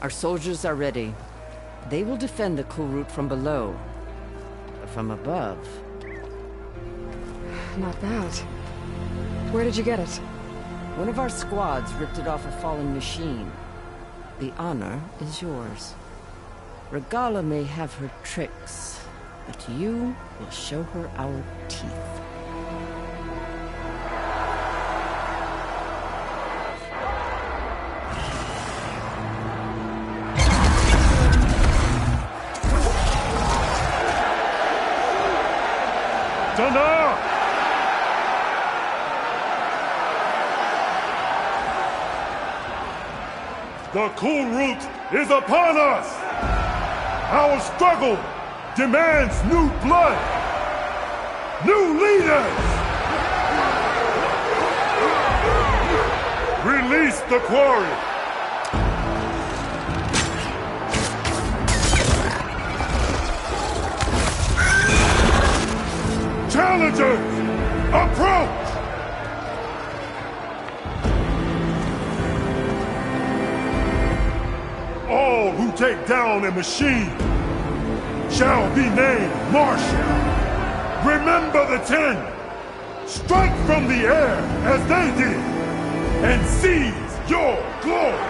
Our soldiers are ready. They will defend the cool route from below. But from above... Not that. Where did you get it? One of our squads ripped it off a fallen machine. The honor is yours. Regala may have her tricks, but you will show her our teeth. Dana! The cool route is upon us! Our struggle demands new blood! New leaders! Release the quarry! Challengers, approach! All who take down a machine shall be named Marshal. Remember the 10. Strike from the air as they did, and seize your glory.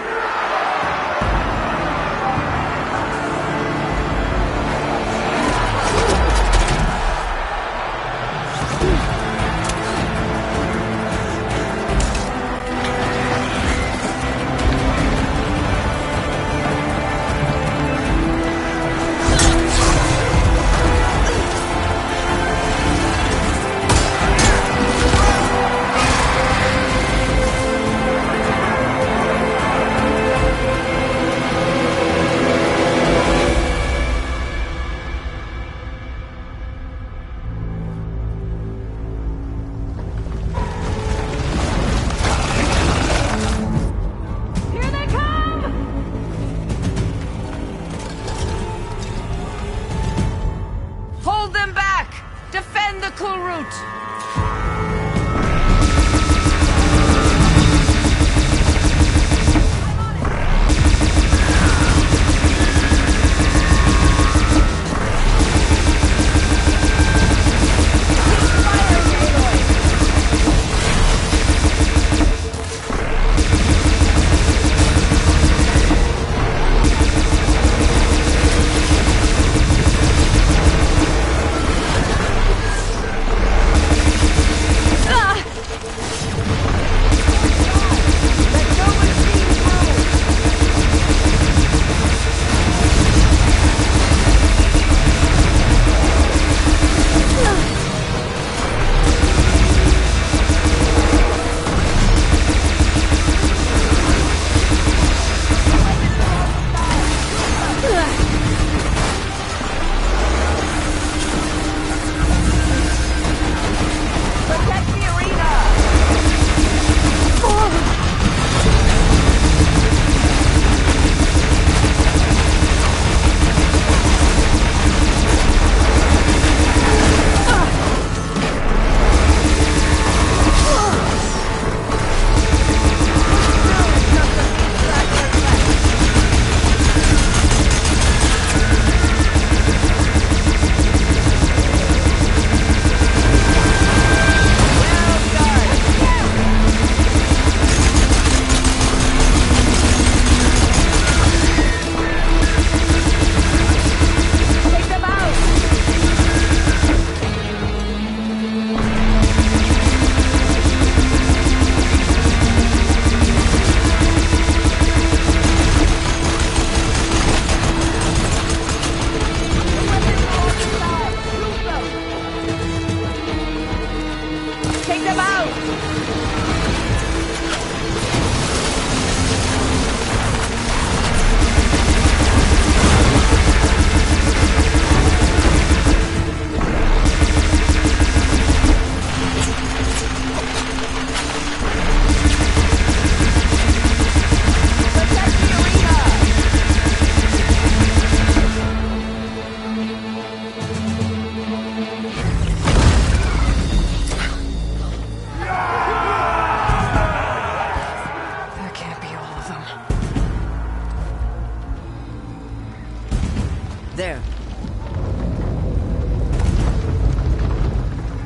There.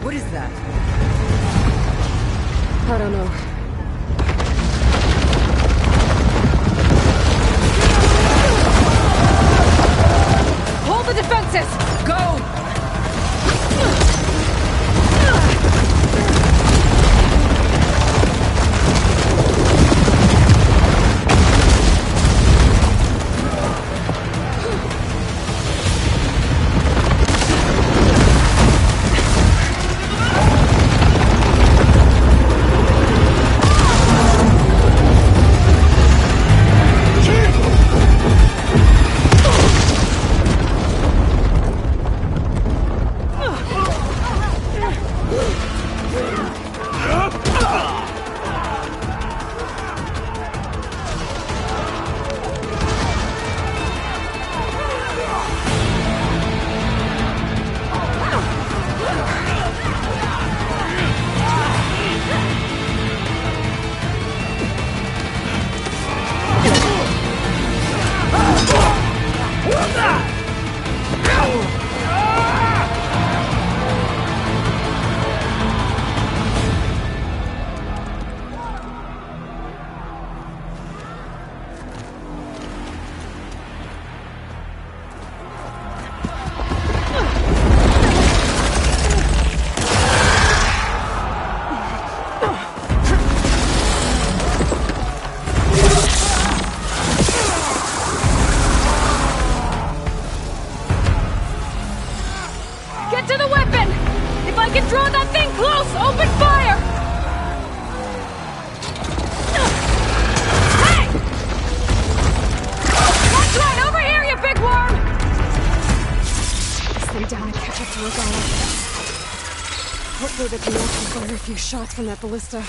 What is that? I don't know. Hold the defenses! Go! Hopefully they can also fire a few shots from that ballista.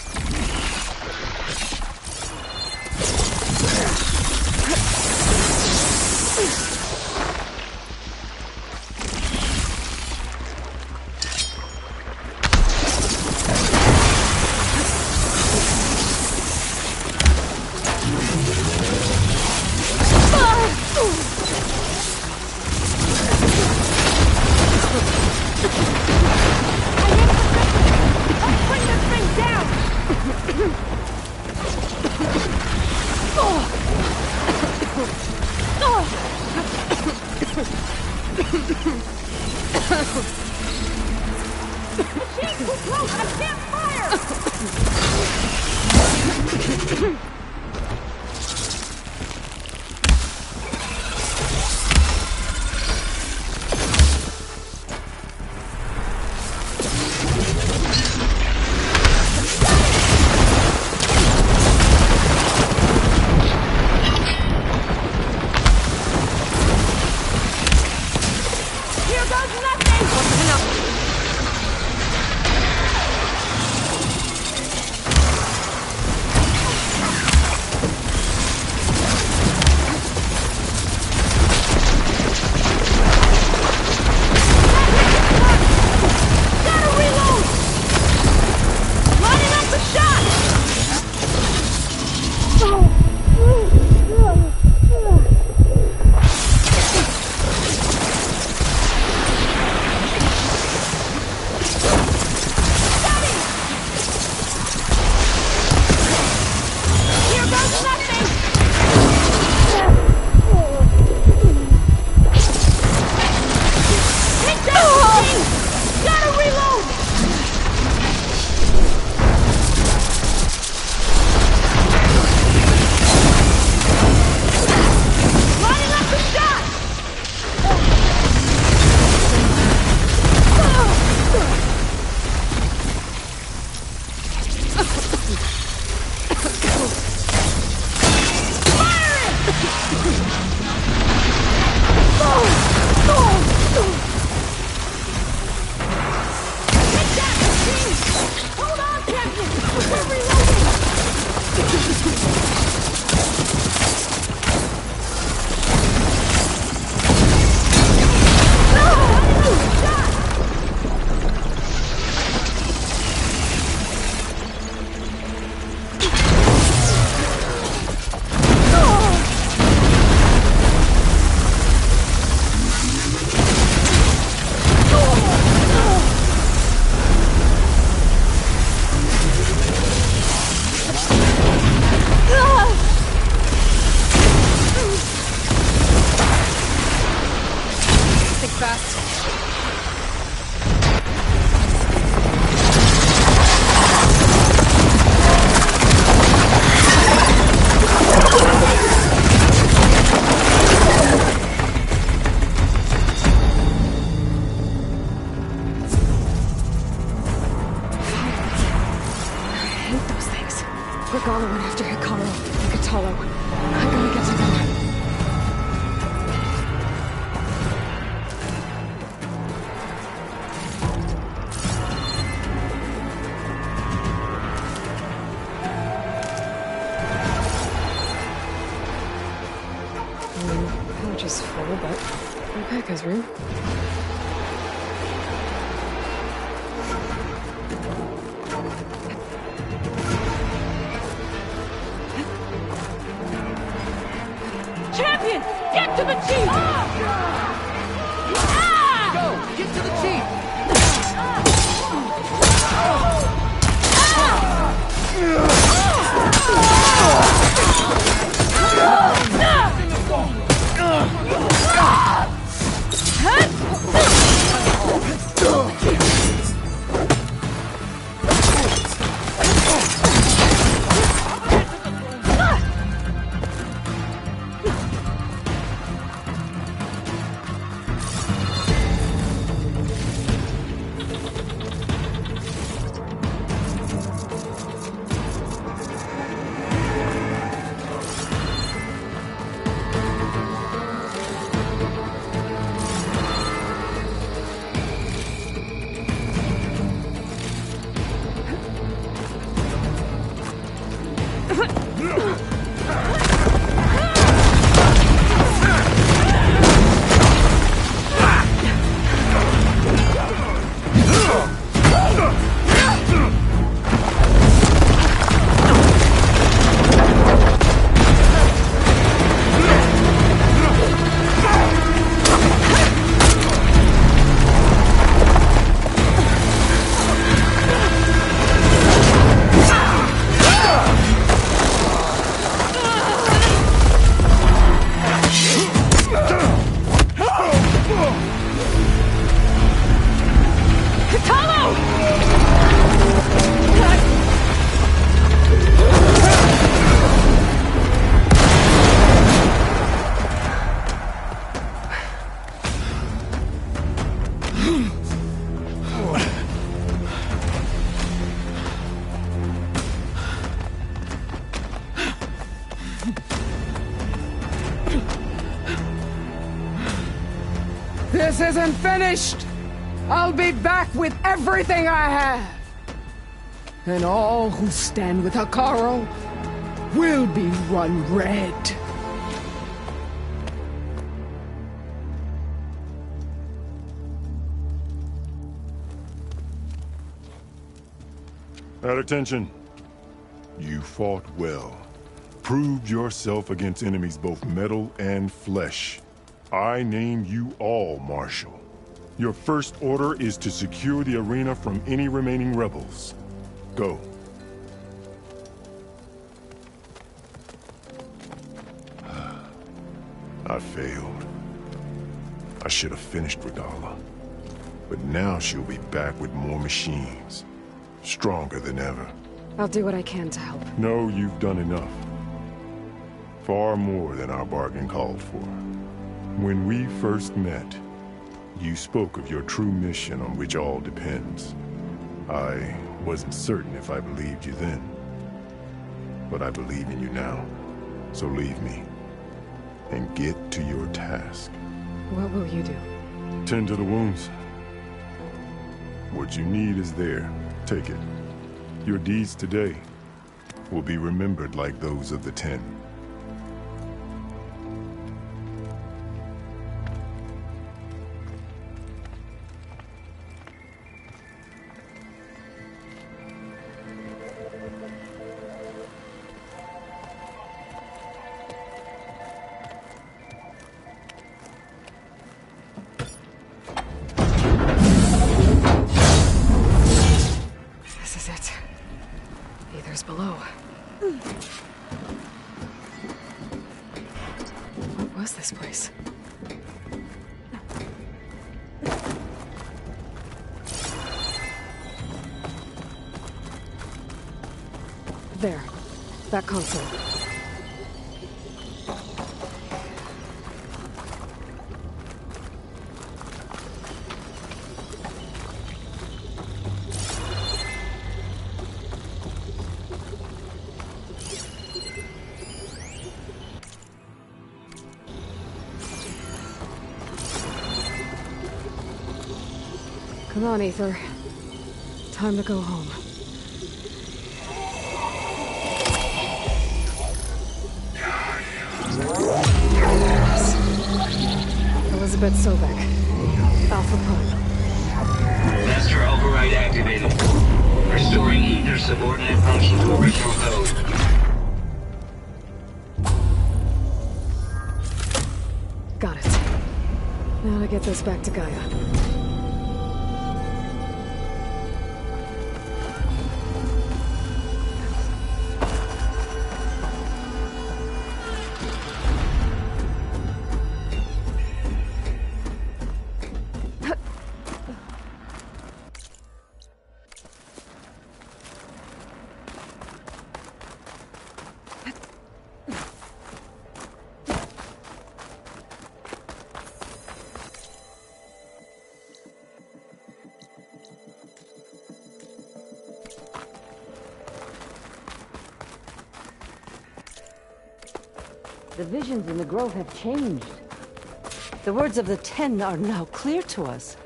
Hollow. I gotta get to them. Pouch is full, but my pack has room. Champion! Get to the chief! Go! Get to the chief! This isn't finished! I'll be back with everything I have! And all who stand with Hikaru will be run red. At attention. You fought well. Proved yourself against enemies both metal and flesh. I name you all Marshal. Your first order is to secure the arena from any remaining rebels. Go. I failed. I should have finished Regala. But now she'll be back with more machines. Stronger than ever. I'll do what I can to help. No, you've done enough. Far more than our bargain called for. When we first met, you spoke of your true mission on which all depends. I wasn't certain if I believed you then. But I believe in you now. So leave me. And get to your task. What will you do? Tend to the wounds. What you need is there. Take it. Your deeds today will be remembered like those of the 10. This is it. Aether's below. What was this place? There. That console. Come on, Ether. Time to go home. Elizabeth Sobek. Alpha Prime. Master override activated. Restoring Ether subordinate function to original code. Got it. Now to get this back to Gaia. The visions in the grove have changed. The words of the Ten are now clear to us.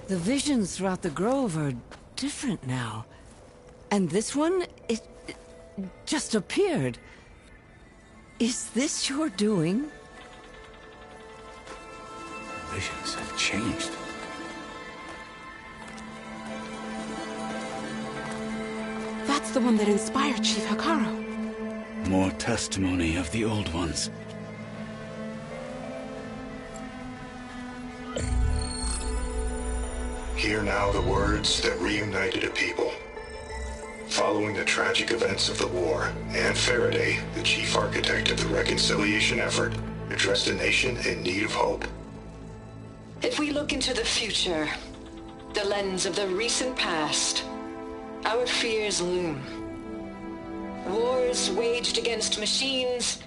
The visions throughout the grove are different now. And this one, it just appeared. Is this your doing? Visions have changed. That's the one that inspired Chief Hikaru. More testimony of the old ones. Hear now the words that reunited a people. Following the tragic events of the war, Anne Faraday, the chief architect of the reconciliation effort, addressed a nation in need of hope. If we look into the future, the lens of the recent past, our fears loom. Wars waged against machines,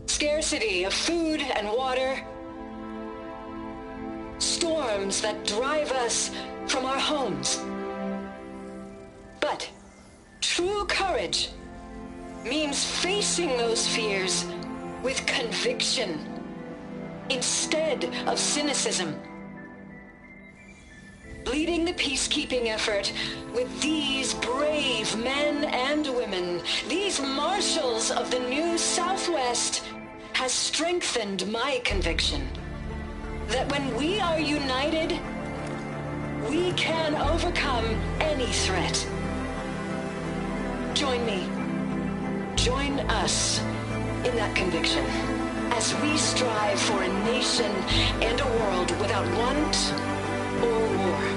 scarcity of food and water, storms that drive us from our homes. But true courage means facing those fears with conviction instead of cynicism. Leading the peacekeeping effort with these brave men and women, these marshals of the new Southwest, has strengthened my conviction that when we are united, we can overcome any threat. Join me. Join us in that conviction as we strive for a nation and a world without want or war.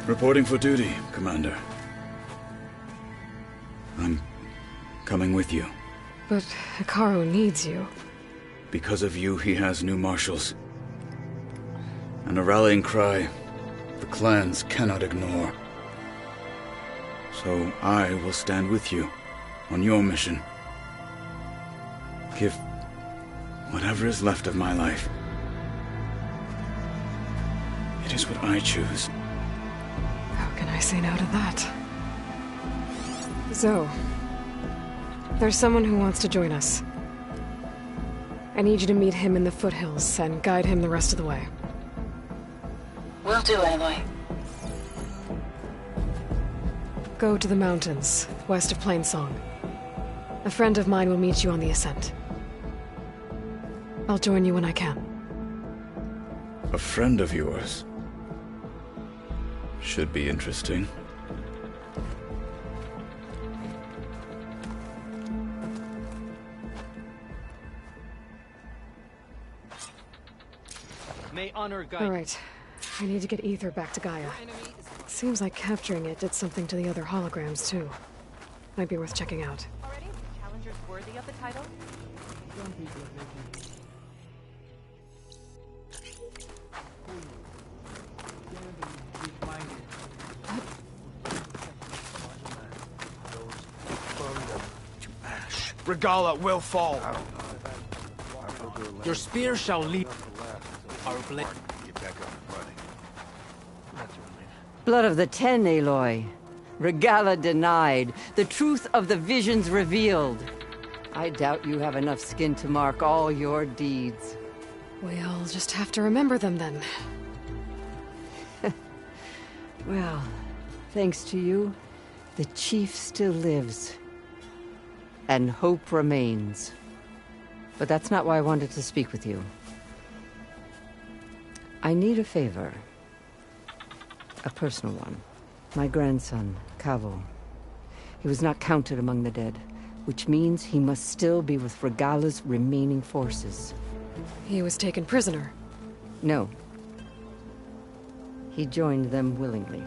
Reporting for duty, Commander. I'm coming with you. But Hikaru needs you. Because of you, he has new marshals. And a rallying cry the clans cannot ignore. So I will stand with you on your mission. Give whatever is left of my life. It is what I choose. How can I say no to that? Zoe, there's someone who wants to join us. I need you to meet him in the foothills and guide him the rest of the way. Will do, Aloy. Go to the mountains, west of Plainsong. A friend of mine will meet you on the ascent. I'll join you when I can. A friend of yours? Should be interesting. May honor guide. All right. I need to get Ether back to Gaia. Seems like capturing it did something to the other holograms, too. Might be worth checking out. Already? Challengers worthy of the title? Regala will fall. Your spear shall lead our blade. Blood of the Ten, Aloy. Regala denied. The truth of the visions revealed. I doubt you have enough skin to mark all your deeds. We'll just have to remember them then. Well, thanks to you, the Chief still lives. And hope remains. But that's not why I wanted to speak with you. I need a favor. A personal one. My grandson, Cavo. He was not counted among the dead, which means he must still be with Regala's remaining forces. He was taken prisoner. No. He joined them willingly.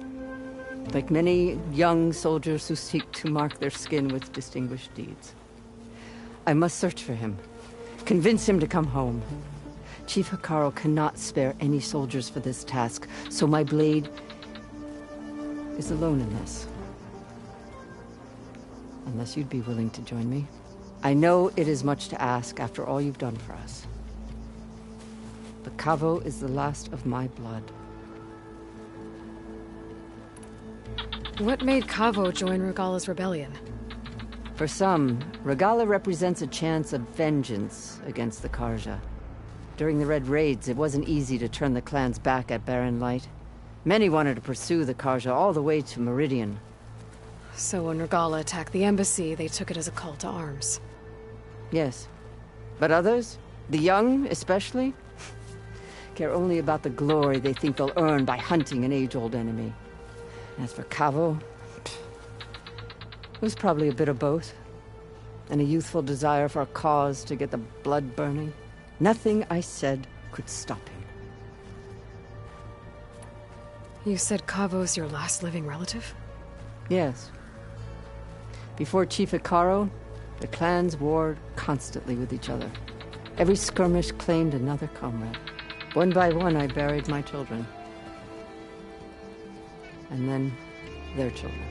Like many young soldiers who seek to mark their skin with distinguished deeds. I must search for him. Convince him to come home. Chief Hekarro cannot spare any soldiers for this task, so my blade is alone in this. Unless you'd be willing to join me. I know it is much to ask after all you've done for us. But Cavo is the last of my blood. What made Cavo join Regala's rebellion? For some, Regala represents a chance of vengeance against the Karja. During the Red Raids, it wasn't easy to turn the clans back at Barren Light. Many wanted to pursue the Karja all the way to Meridian. So when Regala attacked the embassy, they took it as a call to arms. Yes. But others, the young especially, care only about the glory they think they'll earn by hunting an age-old enemy. As for Cavo, it was probably a bit of both. And a youthful desire for a cause to get the blood burning. Nothing I said could stop him. You said Cavo's your last living relative? Yes. Before Chief Hekarro, the clans warred constantly with each other. Every skirmish claimed another comrade. One by one, I buried my children. And then, their children.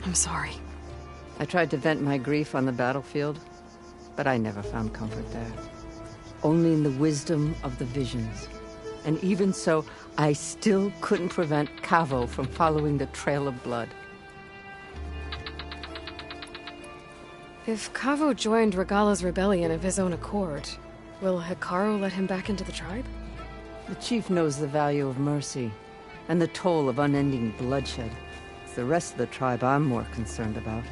I'm sorry. I tried to vent my grief on the battlefield, but I never found comfort there. Only in the wisdom of the visions. And even so, I still couldn't prevent Cavo from following the trail of blood. If Cavo joined Regala's rebellion of his own accord, will Hekarro let him back into the tribe? The chief knows the value of mercy, and the toll of unending bloodshed. It's the rest of the tribe I'm more concerned about.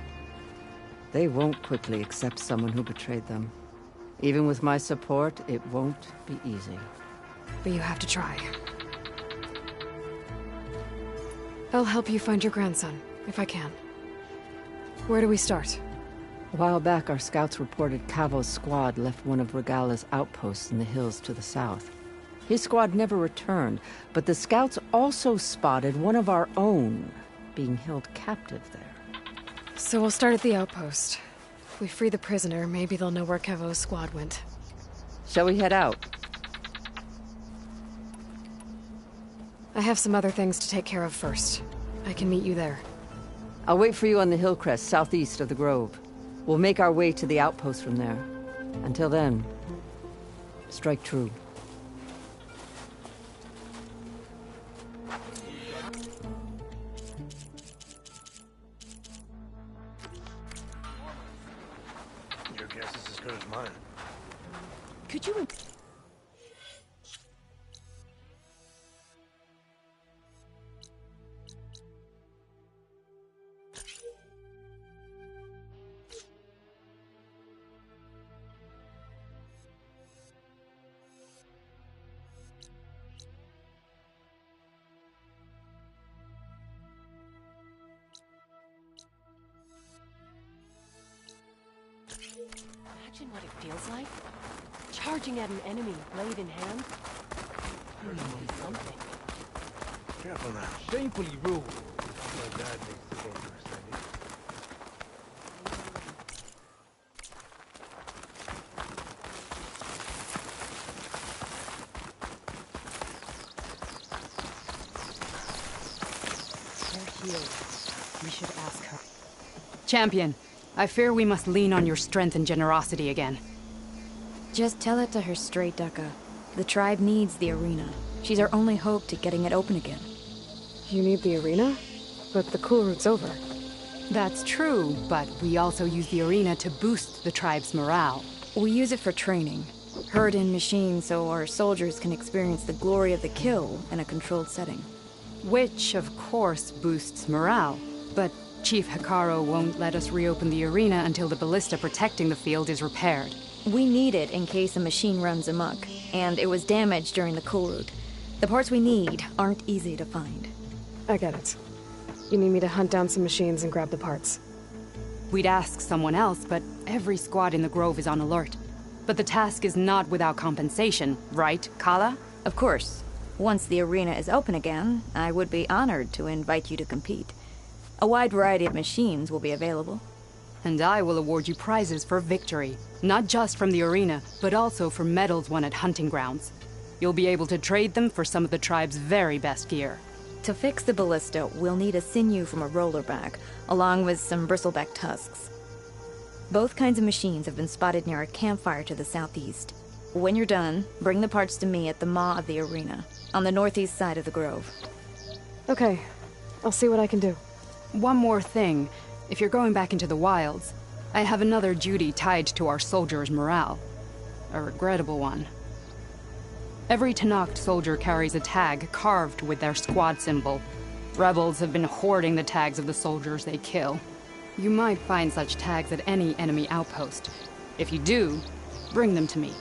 They won't quickly accept someone who betrayed them. Even with my support, it won't be easy. But you have to try. I'll help you find your grandson, if I can. Where do we start? A while back, our scouts reported Cavo's squad left one of Regala's outposts in the hills to the south. His squad never returned, but the scouts also spotted one of our own being held captive there. So we'll start at the outpost. If we free the prisoner, maybe they'll know where Cavo's squad went. Shall we head out? I have some other things to take care of first. I can meet you there. I'll wait for you on the hill crest southeast of the grove. We'll make our way to the outpost from there. Until then, strike true. Your guess is as good as mine. Could you... Imagine what it feels like. Charging at an enemy, blade in hand. Something. Careful now. Shamefully rude. My dad makes the dangerous idea. healed. We should ask her. Champion, I fear we must lean on your strength and generosity again. Just tell it to her straight, Ducka. The tribe needs the arena. She's our only hope to getting it open again. You need the arena? But the cool route's over. That's true, but we also use the arena to boost the tribe's morale. We use it for training. Herd in machines so our soldiers can experience the glory of the kill in a controlled setting. Which, of course, boosts morale. But Chief Hikaru won't let us reopen the arena until the ballista protecting the field is repaired. We need it in case a machine runs amok, and it was damaged during the cool route. The parts we need aren't easy to find. I get it. You need me to hunt down some machines and grab the parts. We'd ask someone else, but every squad in the Grove is on alert. But the task is not without compensation, right, Kala? Of course. Once the arena is open again, I would be honored to invite you to compete. A wide variety of machines will be available. And I will award you prizes for victory, not just from the arena, but also for medals won at hunting grounds. You'll be able to trade them for some of the tribe's very best gear. To fix the ballista, we'll need a sinew from a rollerback, along with some bristleback tusks. Both kinds of machines have been spotted near a campfire to the southeast. When you're done, bring the parts to me at the maw of the arena, on the northeast side of the grove. Okay, I'll see what I can do. One more thing. If you're going back into the wilds, I have another duty tied to our soldiers' morale. A regrettable one. Every Tenakth soldier carries a tag carved with their squad symbol. Rebels have been hoarding the tags of the soldiers they kill. You might find such tags at any enemy outpost. If you do, bring them to me.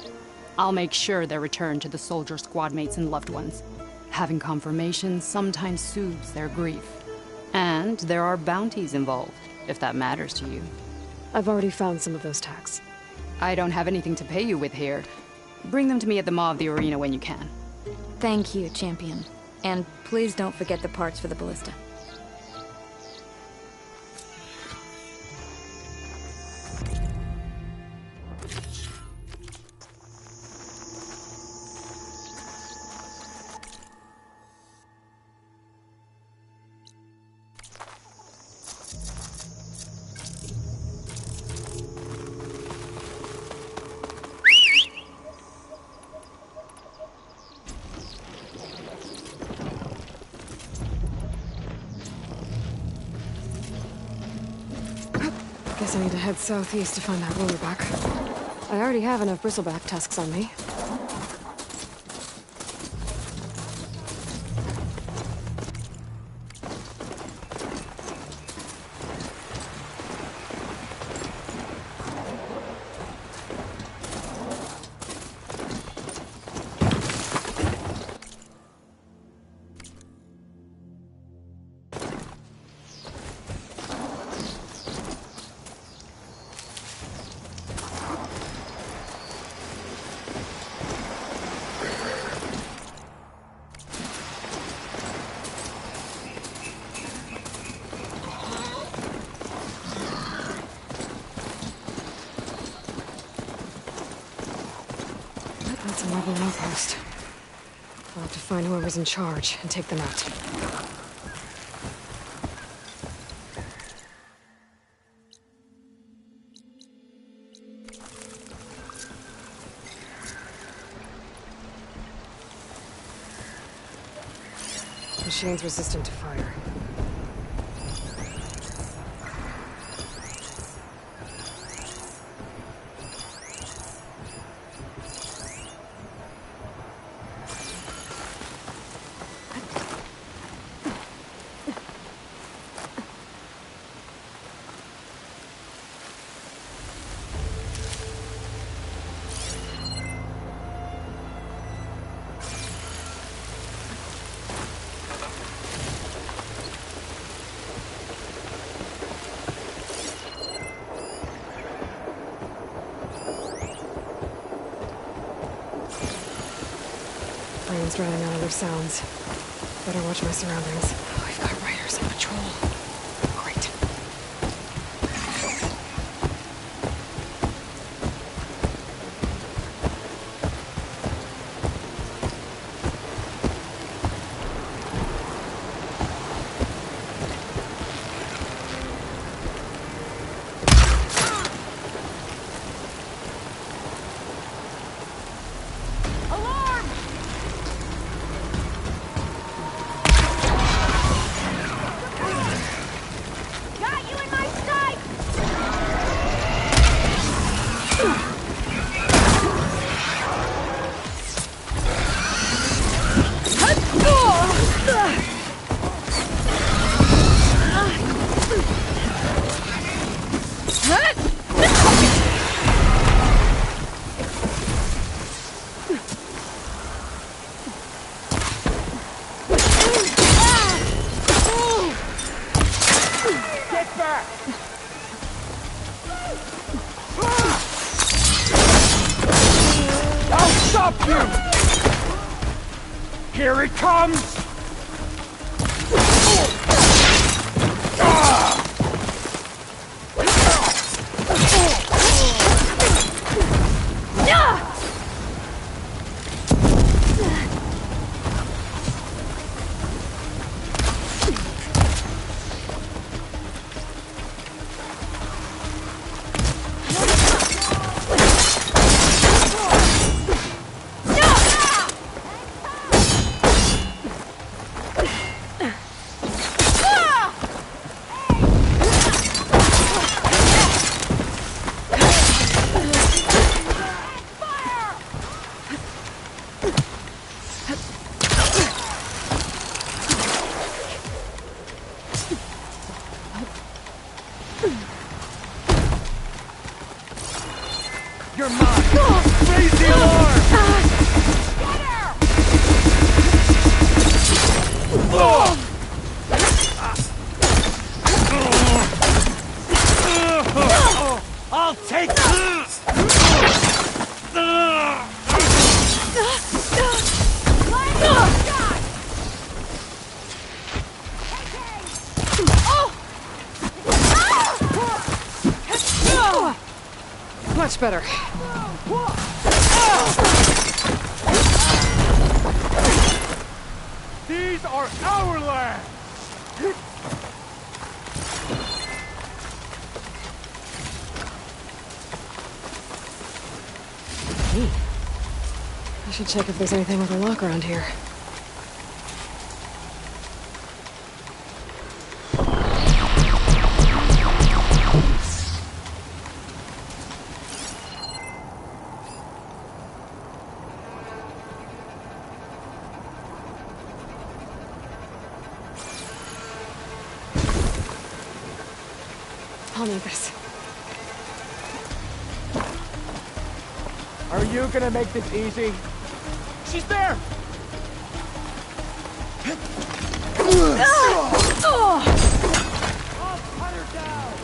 I'll make sure they're returned to the soldier squad mates and loved ones. Having confirmation sometimes soothes their grief. And there are bounties involved, if that matters to you. I've already found some of those tags. I don't have anything to pay you with here. Bring them to me at the maw of the arena when you can. Thank you, Champion. And please don't forget the parts for the ballista. Guess I need to head southeast to find that rollerback. I already have enough bristleback tusks on me. That's a rebel outpost. I'll have to find whoever's in charge and take them out. Machine's resistant to fire. Brain's drowning out other sounds. Better watch my surroundings. Oh, we've got riders on patrol. Great. I'll stop you! Here it comes! You're mine! Raise the alarm! I'll take this! Much better. These are our lands! Neat. I should check if there's anything with a lock around here. I'll need this. Are you gonna make this easy? She's there! I'll cut her down!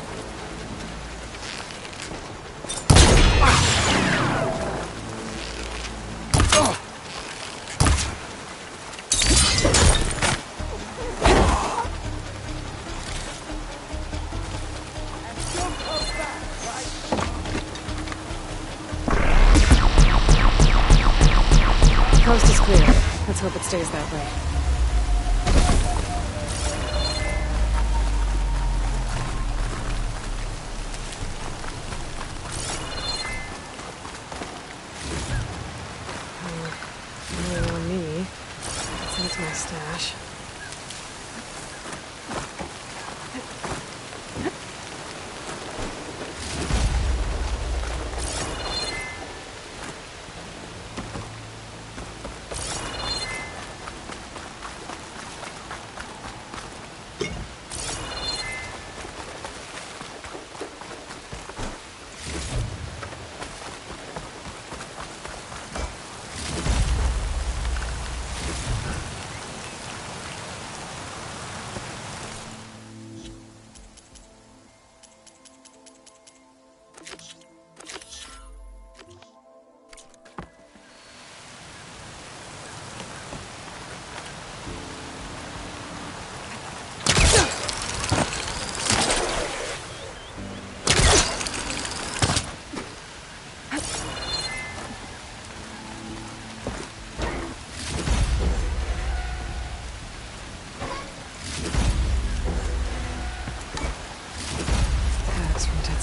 Coast is clear. Let's hope it stays that way. Only on me. That's my stash.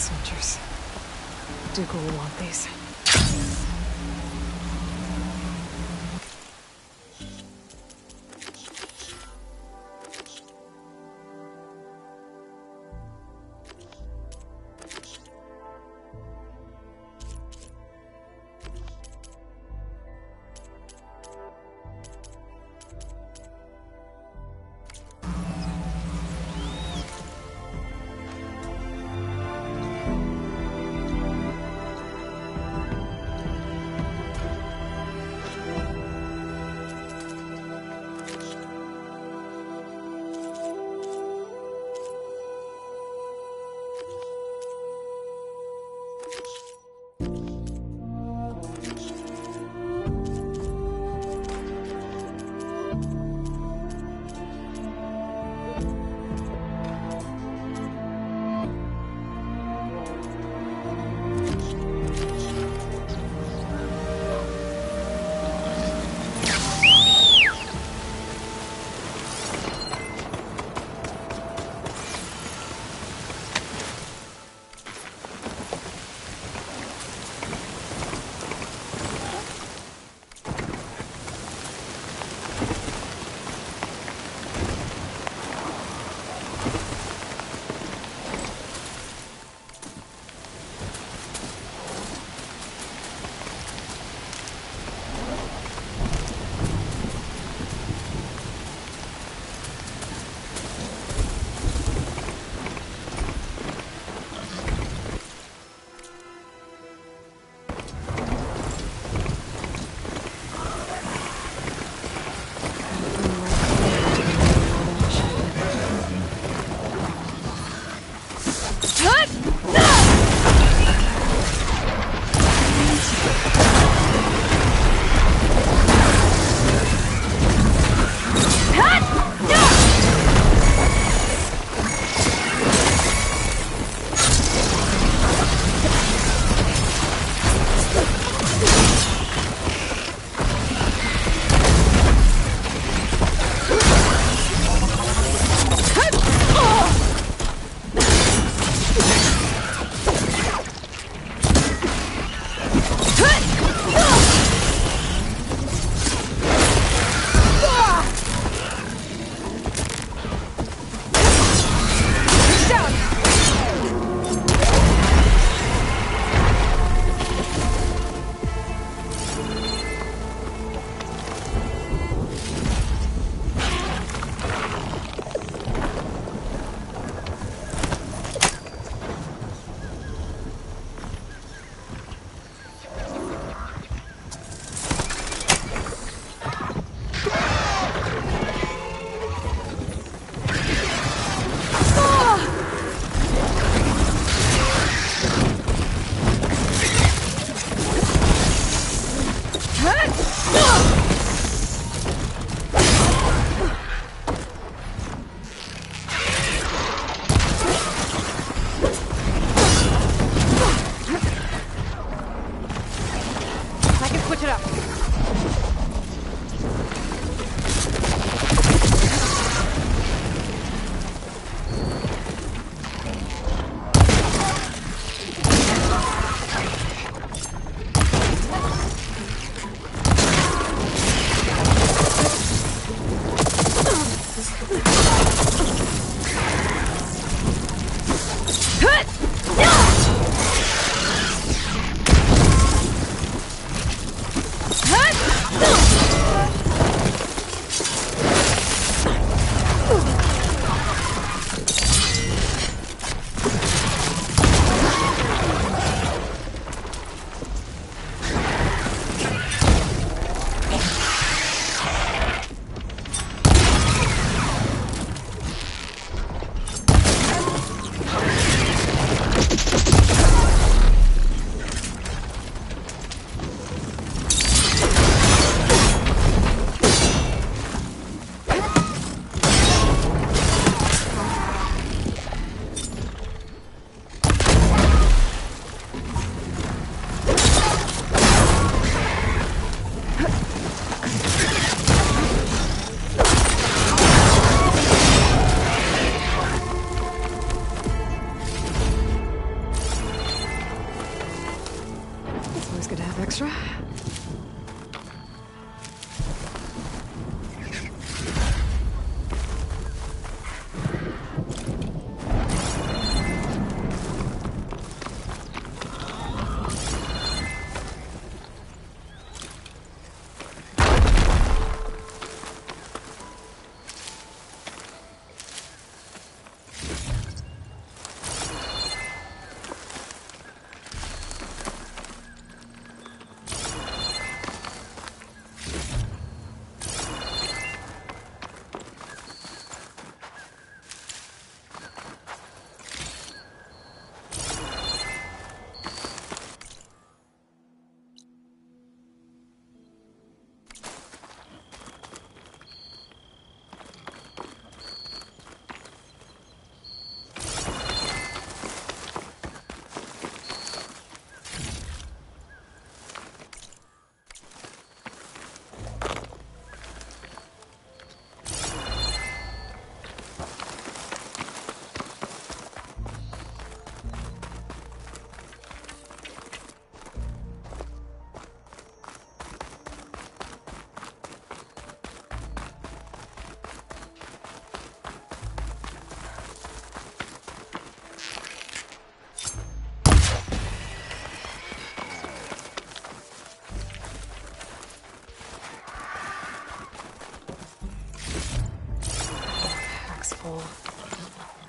Soldiers. Duke will want these. Extra?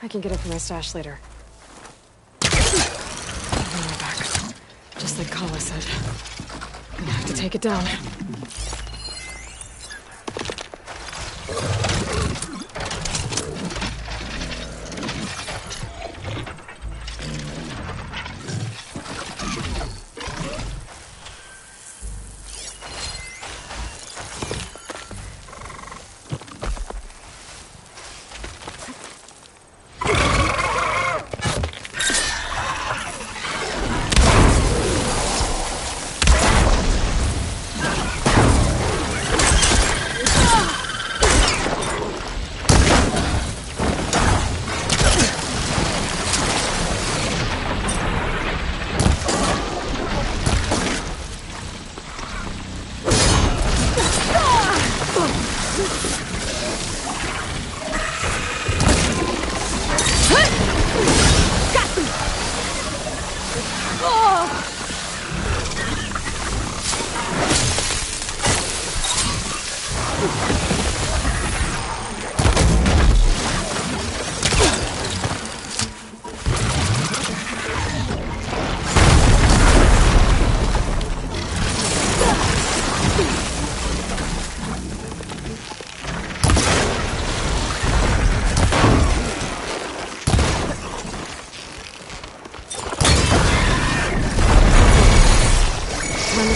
I can get it from my stash later. Right back. Just like Kala said. Gonna have to take it down.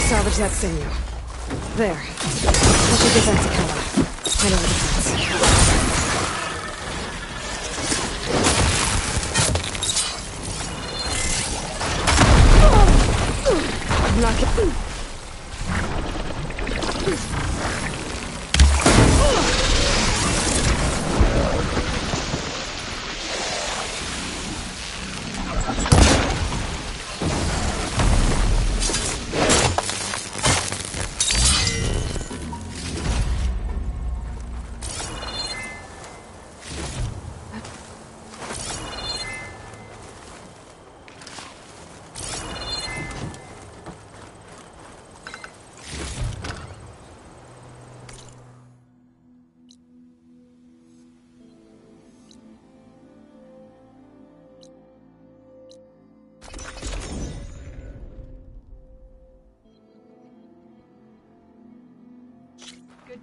Salvage that sinew. There. That's your defense, Kala. I know the defense. I'm not getting...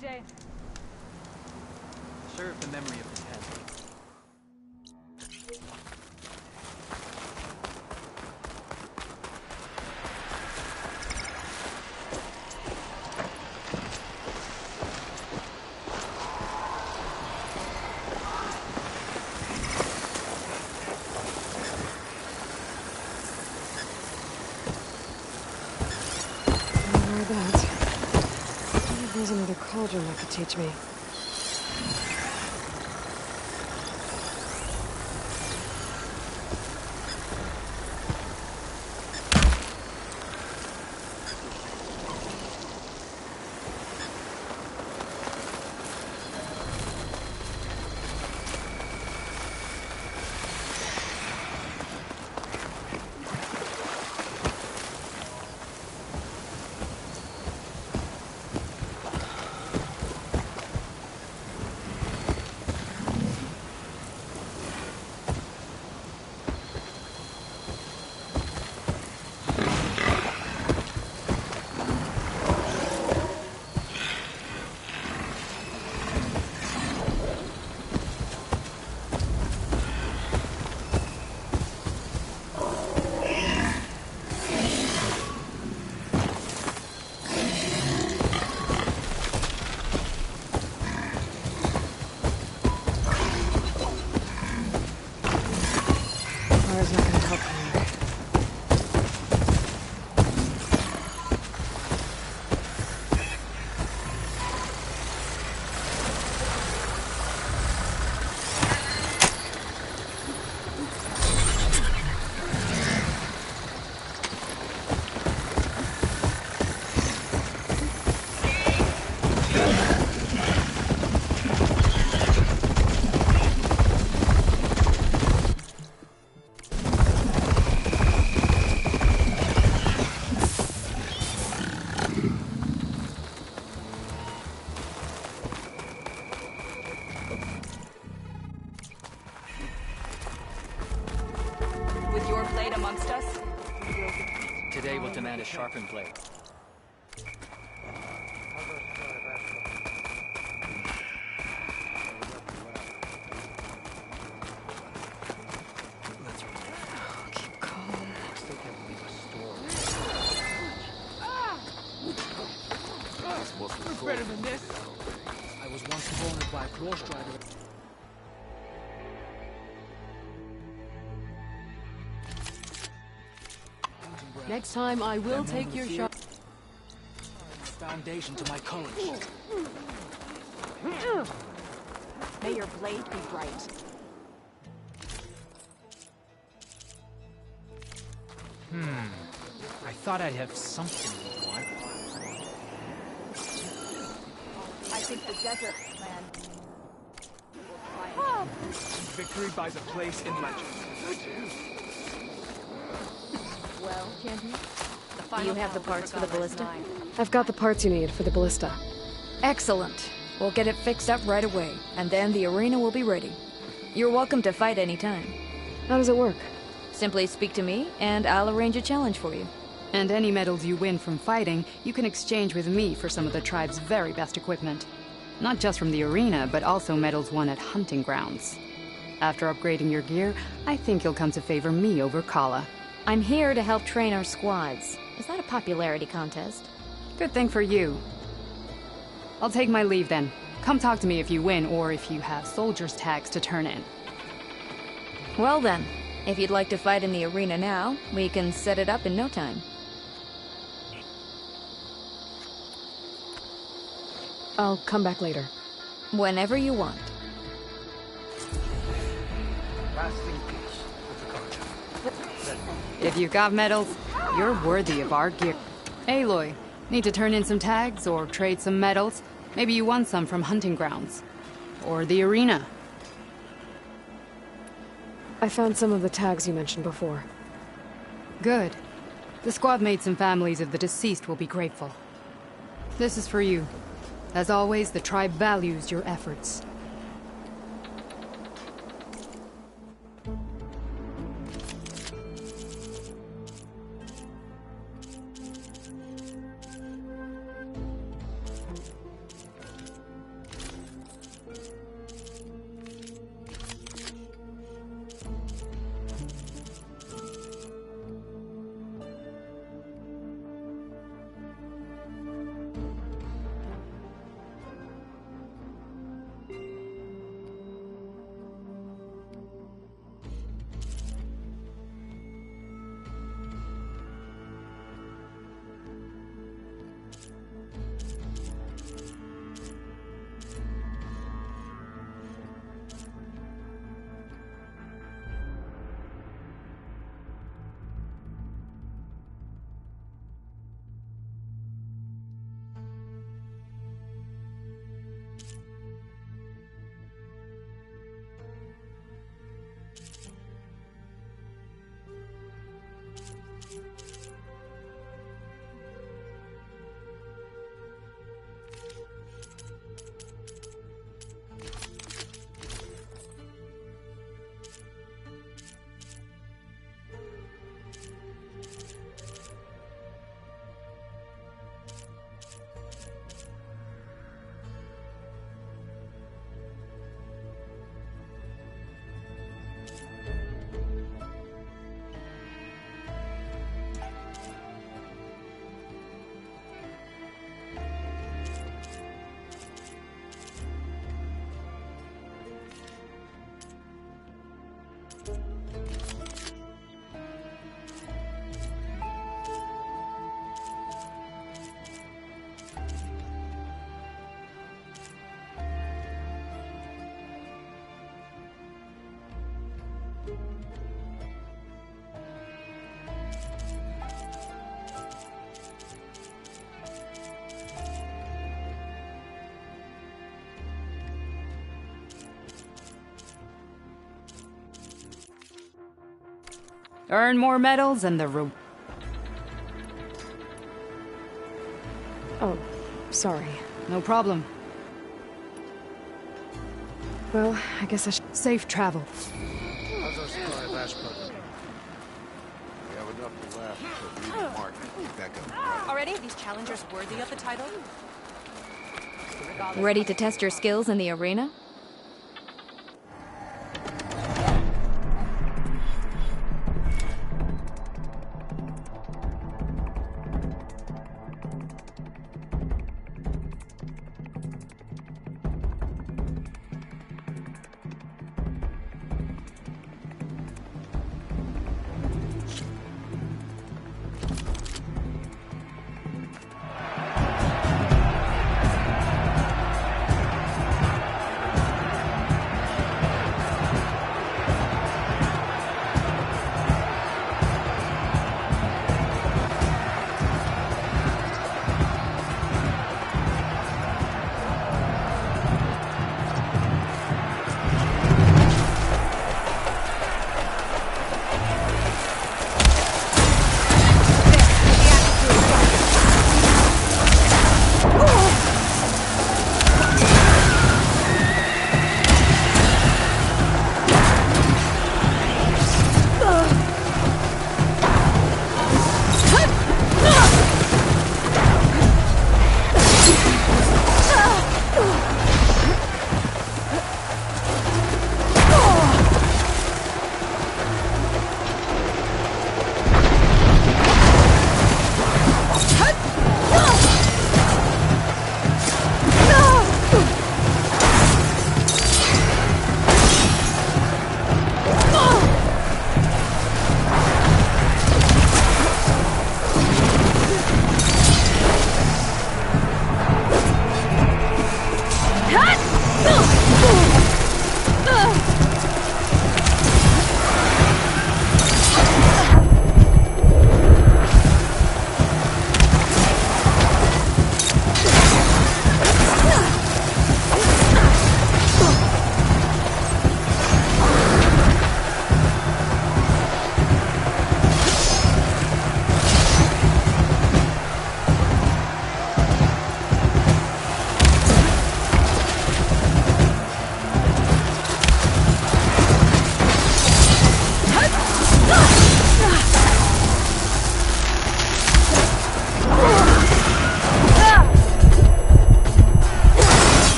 Good day. Serve the memory of the dead. There's another cauldron that could teach me. Fire's not gonna help me. With your blade amongst us, Today will demand a sharpened blade. Keep calm. It's better than this. I was once cornered by a claw strider. Next time, I will take your shot. Foundation to my courage. may your blade be bright. I thought I'd have something to want. I think the desert land. Victory buys a place in legend. Well, champion, Do you have the parts for the ballista? I've got the parts you need for the ballista. Excellent. We'll get it fixed up right away, and then the arena will be ready. You're welcome to fight anytime. How does it work? Simply speak to me, and I'll arrange a challenge for you. And any medals you win from fighting, you can exchange with me for some of the tribe's very best equipment. Not just from the arena, but also medals won at hunting grounds. After upgrading your gear, I think you'll come to favor me over Kala. I'm here to help train our squads. Is that a popularity contest? Good thing for you. I'll take my leave then. Come talk to me if you win, or if you have soldiers' tags to turn in. Well then, if you'd like to fight in the arena now, we can set it up in no time. I'll come back later. Whenever you want. If you've got medals, you're worthy of our gear. Aloy, need to turn in some tags or trade some medals? Maybe you won some from hunting grounds. Or the arena. I found some of the tags you mentioned before. Good. The squad mates and families of the deceased will be grateful. This is for you. As always, the tribe values your efforts. Earn more medals and the Oh, sorry. No problem. Well, I guess I should... Safe travel. How's our supply of Ashbrook? We have enough left to leave the mark. Back up. Already? These challengers worthy of the title? Ready to test your skills in the arena?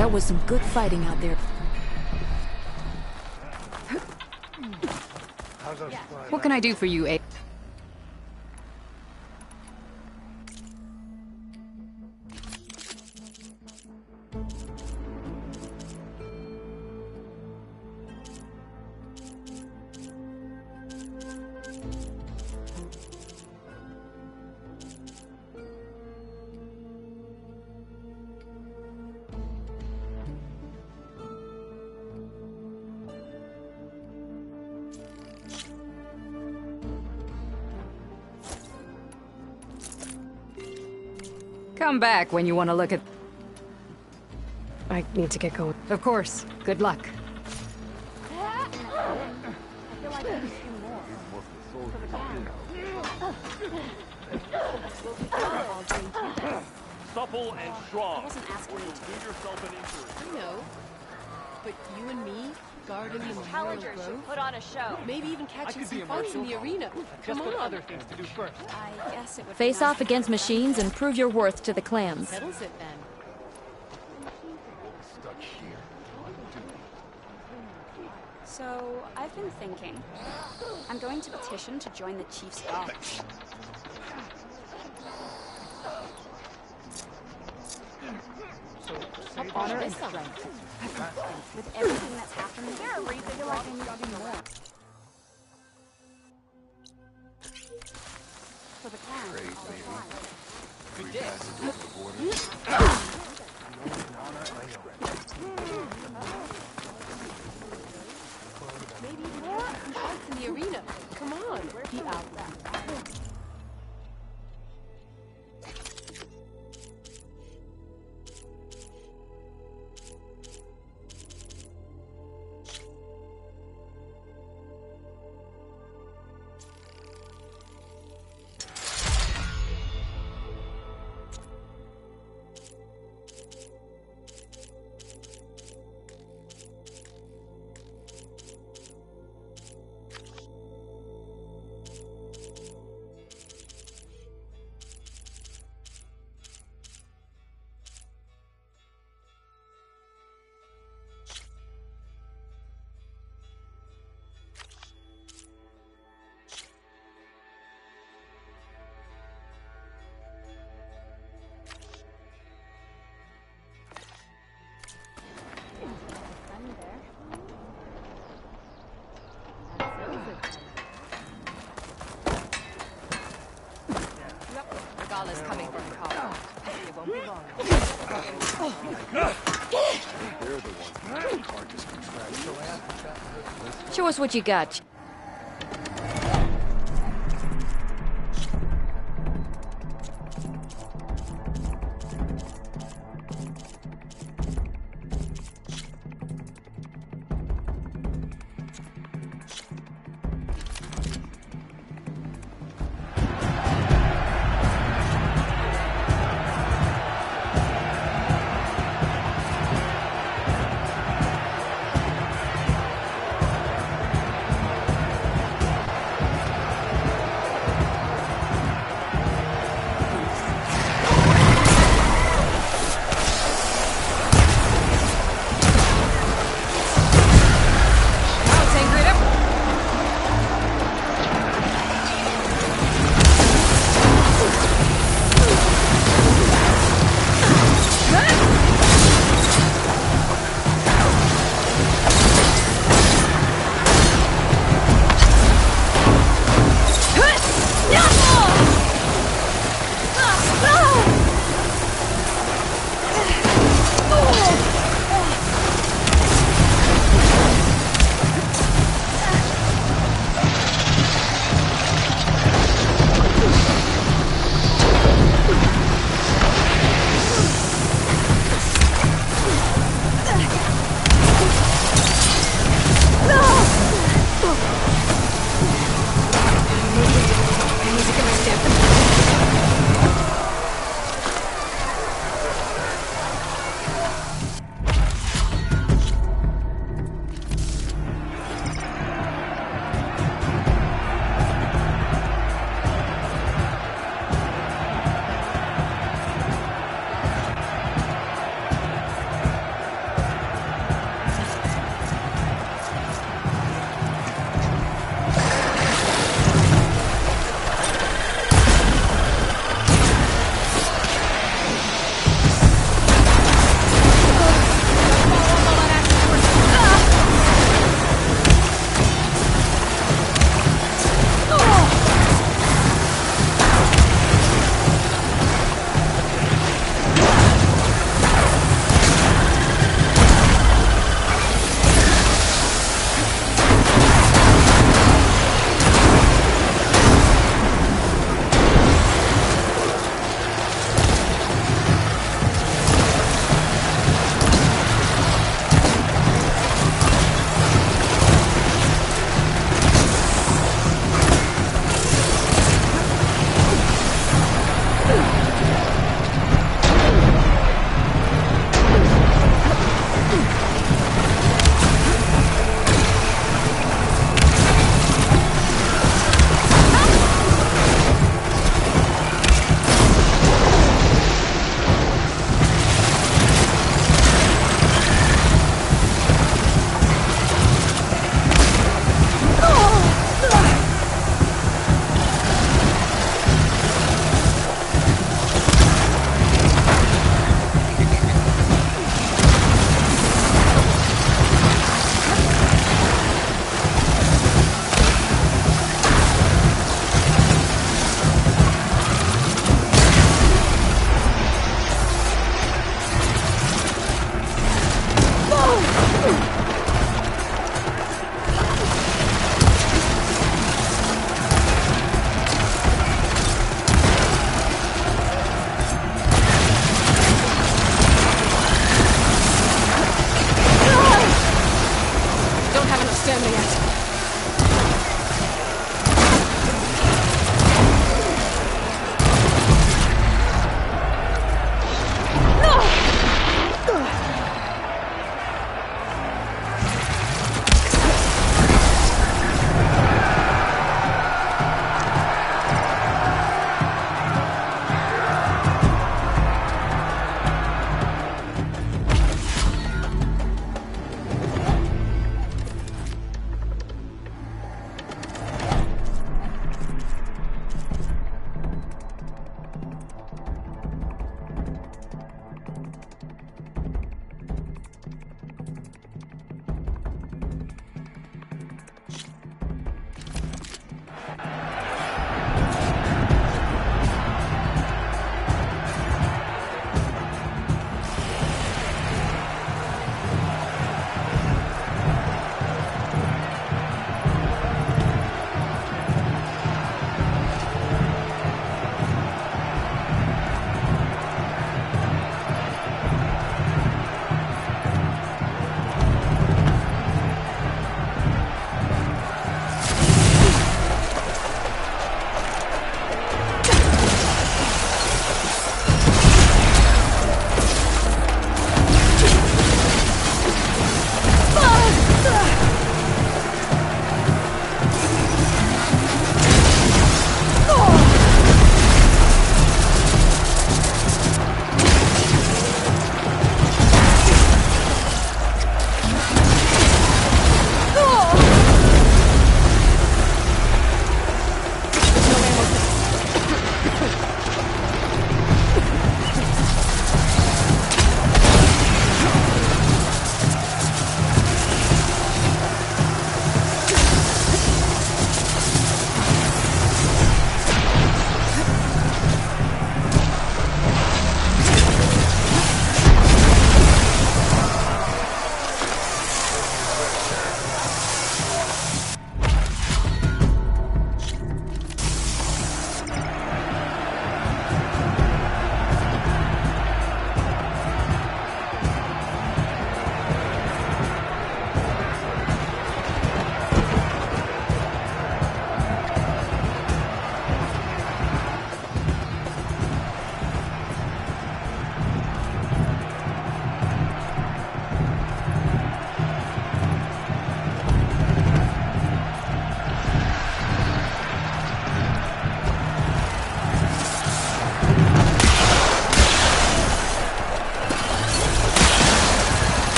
That was some good fighting out there. What can I do for you, A? Come back when you want to look at... I need to get going. Of course. Good luck. Supple and strong. I wasn't asking you to Do yourself an injury. I know. But you and me, guarding the Memorial Challengers Grove, should put on a show. maybe even catching some fights in the arena. Just Come got on. other things to do first. I guess it would Face be nice off to against get machines and prove your worth to the clans. Settles it then. Stuck here. So, I've been thinking. I'm going to petition to join the Chief's dogs. Honor and strength. With everything that's happened, there are reasons feel like I need to do more. For the clan. Trade, Good maybe. day. Passages of the border. Maybe even catching some fights in the arena. Come on, be out there. Regala's coming from Kara. It won't be long. They're the ones that the carcass contract. So I have to chat with them. Show us what you got.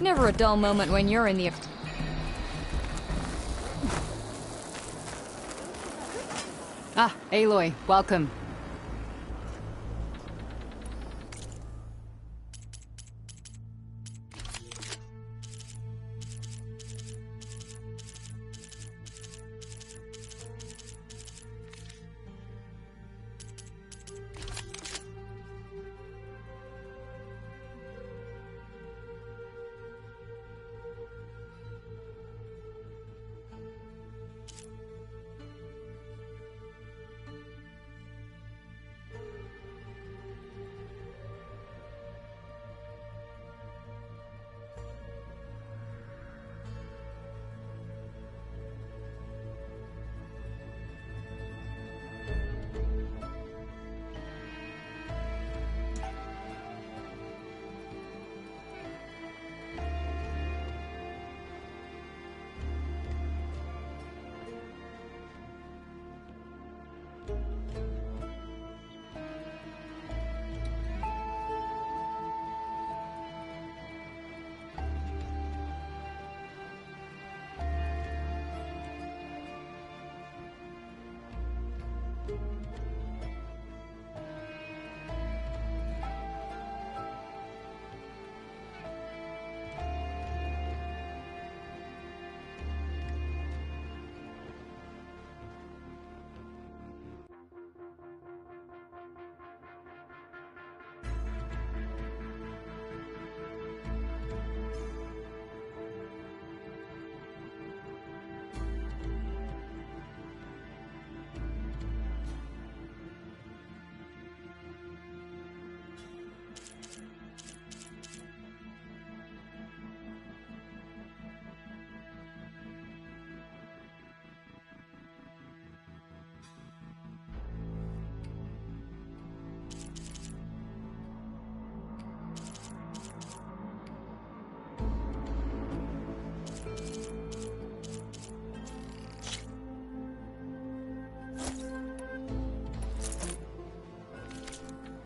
Never a dull moment when you're in the... Ah, Aloy, welcome.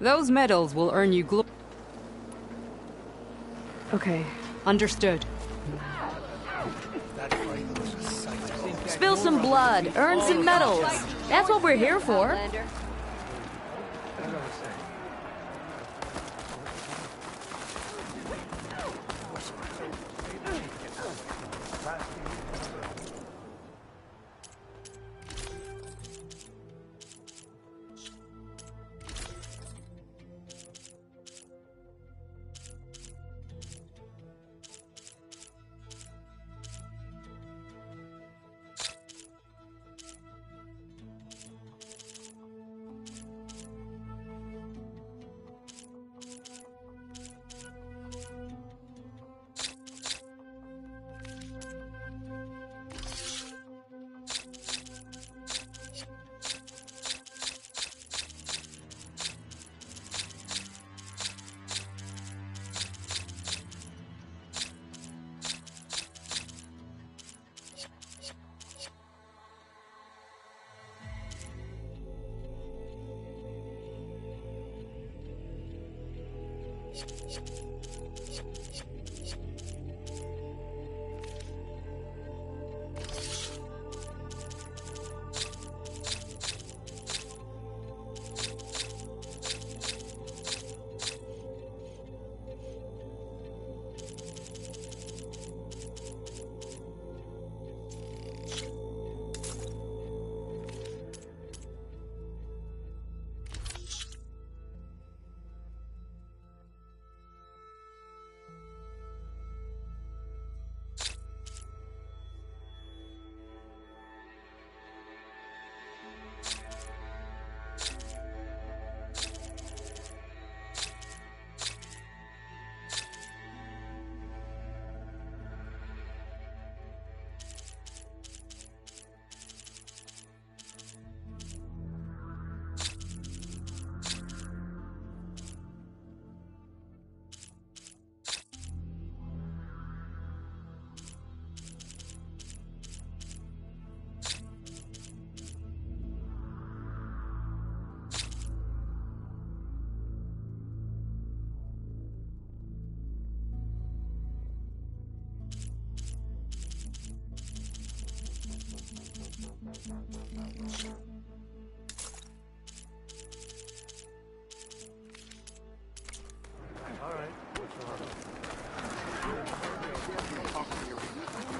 Those medals will earn you Okay. Understood. Spill some blood, earn some medals. That's what we're here for.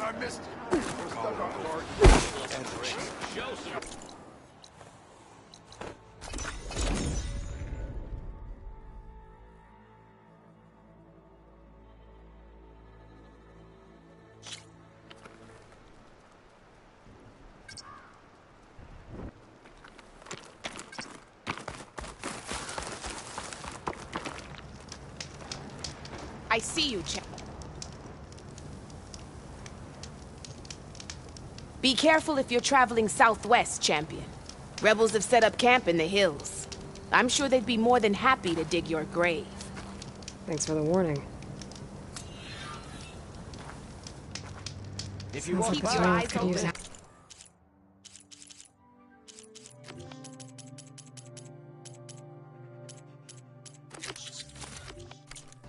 I missed it. I see you, Chip. Be careful if you're traveling southwest, champion. Rebels have set up camp in the hills. I'm sure they'd be more than happy to dig your grave. Thanks for the warning. If you Sounds walk like this your road eyes could use open. it.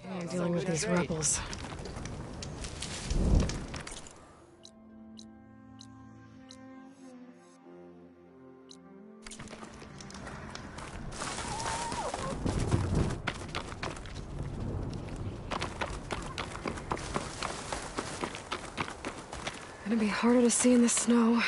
Yeah, dealing with these rebels. Gonna be harder to see in the snow.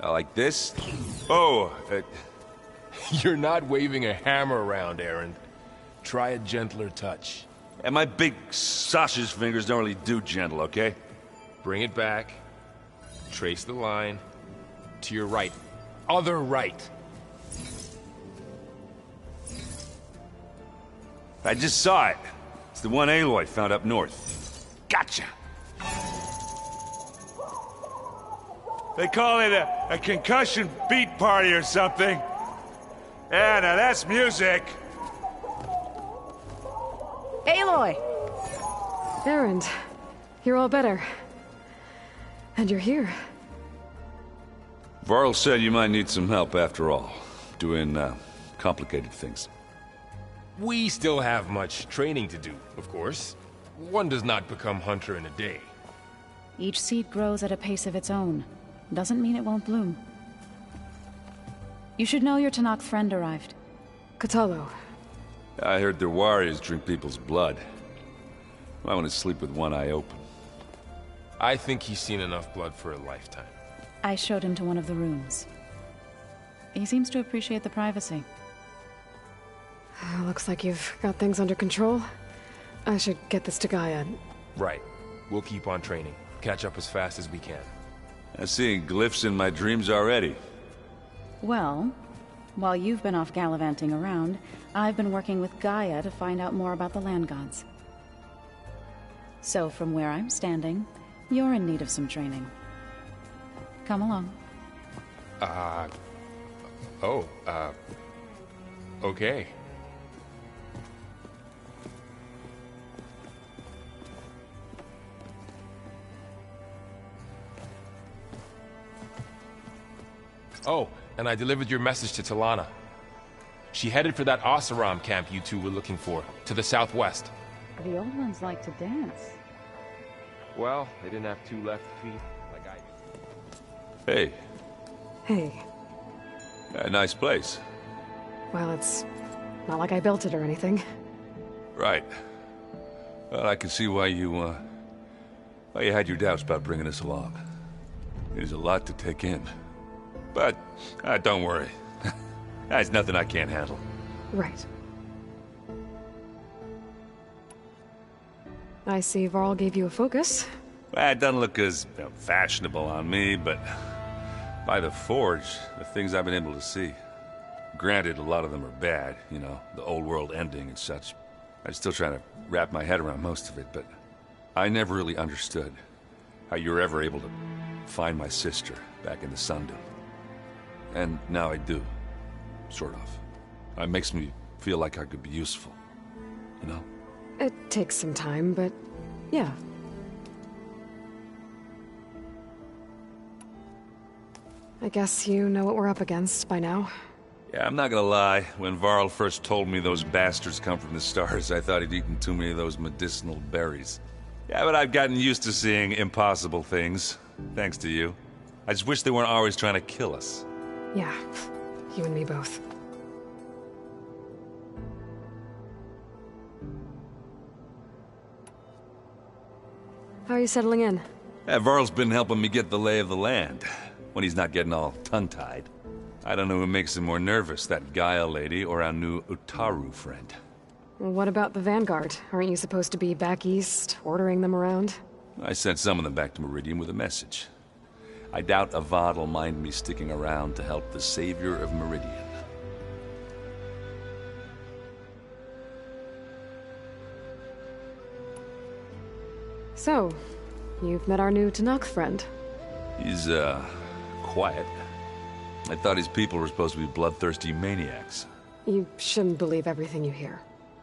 Like this? Oh, you're not waving a hammer around, Aaron. Try a gentler touch. And my big sausage fingers don't really do gentle, okay? Bring it back. Trace the line. To your right. Other right. I just saw it. It's the one Aloy found up north. Gotcha! They call it a concussion beat party or something. Yeah, now that's music. Aloy! Aaron, you're all better. And you're here. Varl said you might need some help after all. Doing, complicated things. We still have much training to do, of course. One does not become hunter in a day. Each seed grows at a pace of its own. Doesn't mean it won't bloom. You should know your Tanakh friend arrived. Katalo. I heard their warriors drink people's blood. I want to sleep with one eye open. I think he's seen enough blood for a lifetime. I showed him to one of the rooms. He seems to appreciate the privacy. Looks like you've got things under control. I should get this to Gaia. Right. We'll keep on training. Catch up as fast as we can. I'm seeing glyphs in my dreams already. Well, while you've been off gallivanting around, I've been working with Gaia to find out more about the land gods. So from where I'm standing, you're in need of some training. Come along. Okay. Oh, and I delivered your message to Talana. She headed for that Oseram camp you two were looking for, to the southwest. The old ones like to dance. Well, they didn't have two left feet, like I did. Hey. Hey. A nice place. Well, it's not like I built it or anything. Right. Well, I can see why you had your doubts about bringing us along. It is a lot to take in. But, don't worry. There's nothing I can't handle. Right. I see Varl gave you a focus. Well, it doesn't look as fashionable on me, but by the Forge, the things I've been able to see. Granted, a lot of them are bad, you know, the old world ending and such. I'm still trying to wrap my head around most of it, but I never really understood how you were ever able to find my sister back in the Sundom. And now I do. Sort of. It makes me feel like I could be useful. You know? It takes some time, but yeah. I guess you know what we're up against by now. Yeah, I'm not gonna lie. When Varl first told me those bastards come from the stars, I thought he'd eaten too many of those medicinal berries. Yeah, but I've gotten used to seeing impossible things, thanks to you. I just wish they weren't always trying to kill us. Yeah, you and me both. How are you settling in? Yeah, Varl's been helping me get the lay of the land, when he's not getting all tongue-tied. I don't know who makes him more nervous, that Gaia lady or our new Utaru friend. What about the Vanguard? Aren't you supposed to be back east, ordering them around? I sent some of them back to Meridian with a message. I doubt Avad will mind me sticking around to help the savior of Meridian. So, you've met our new Tanakh friend. He's, quiet. I thought his people were supposed to be bloodthirsty maniacs. You shouldn't believe everything you hear.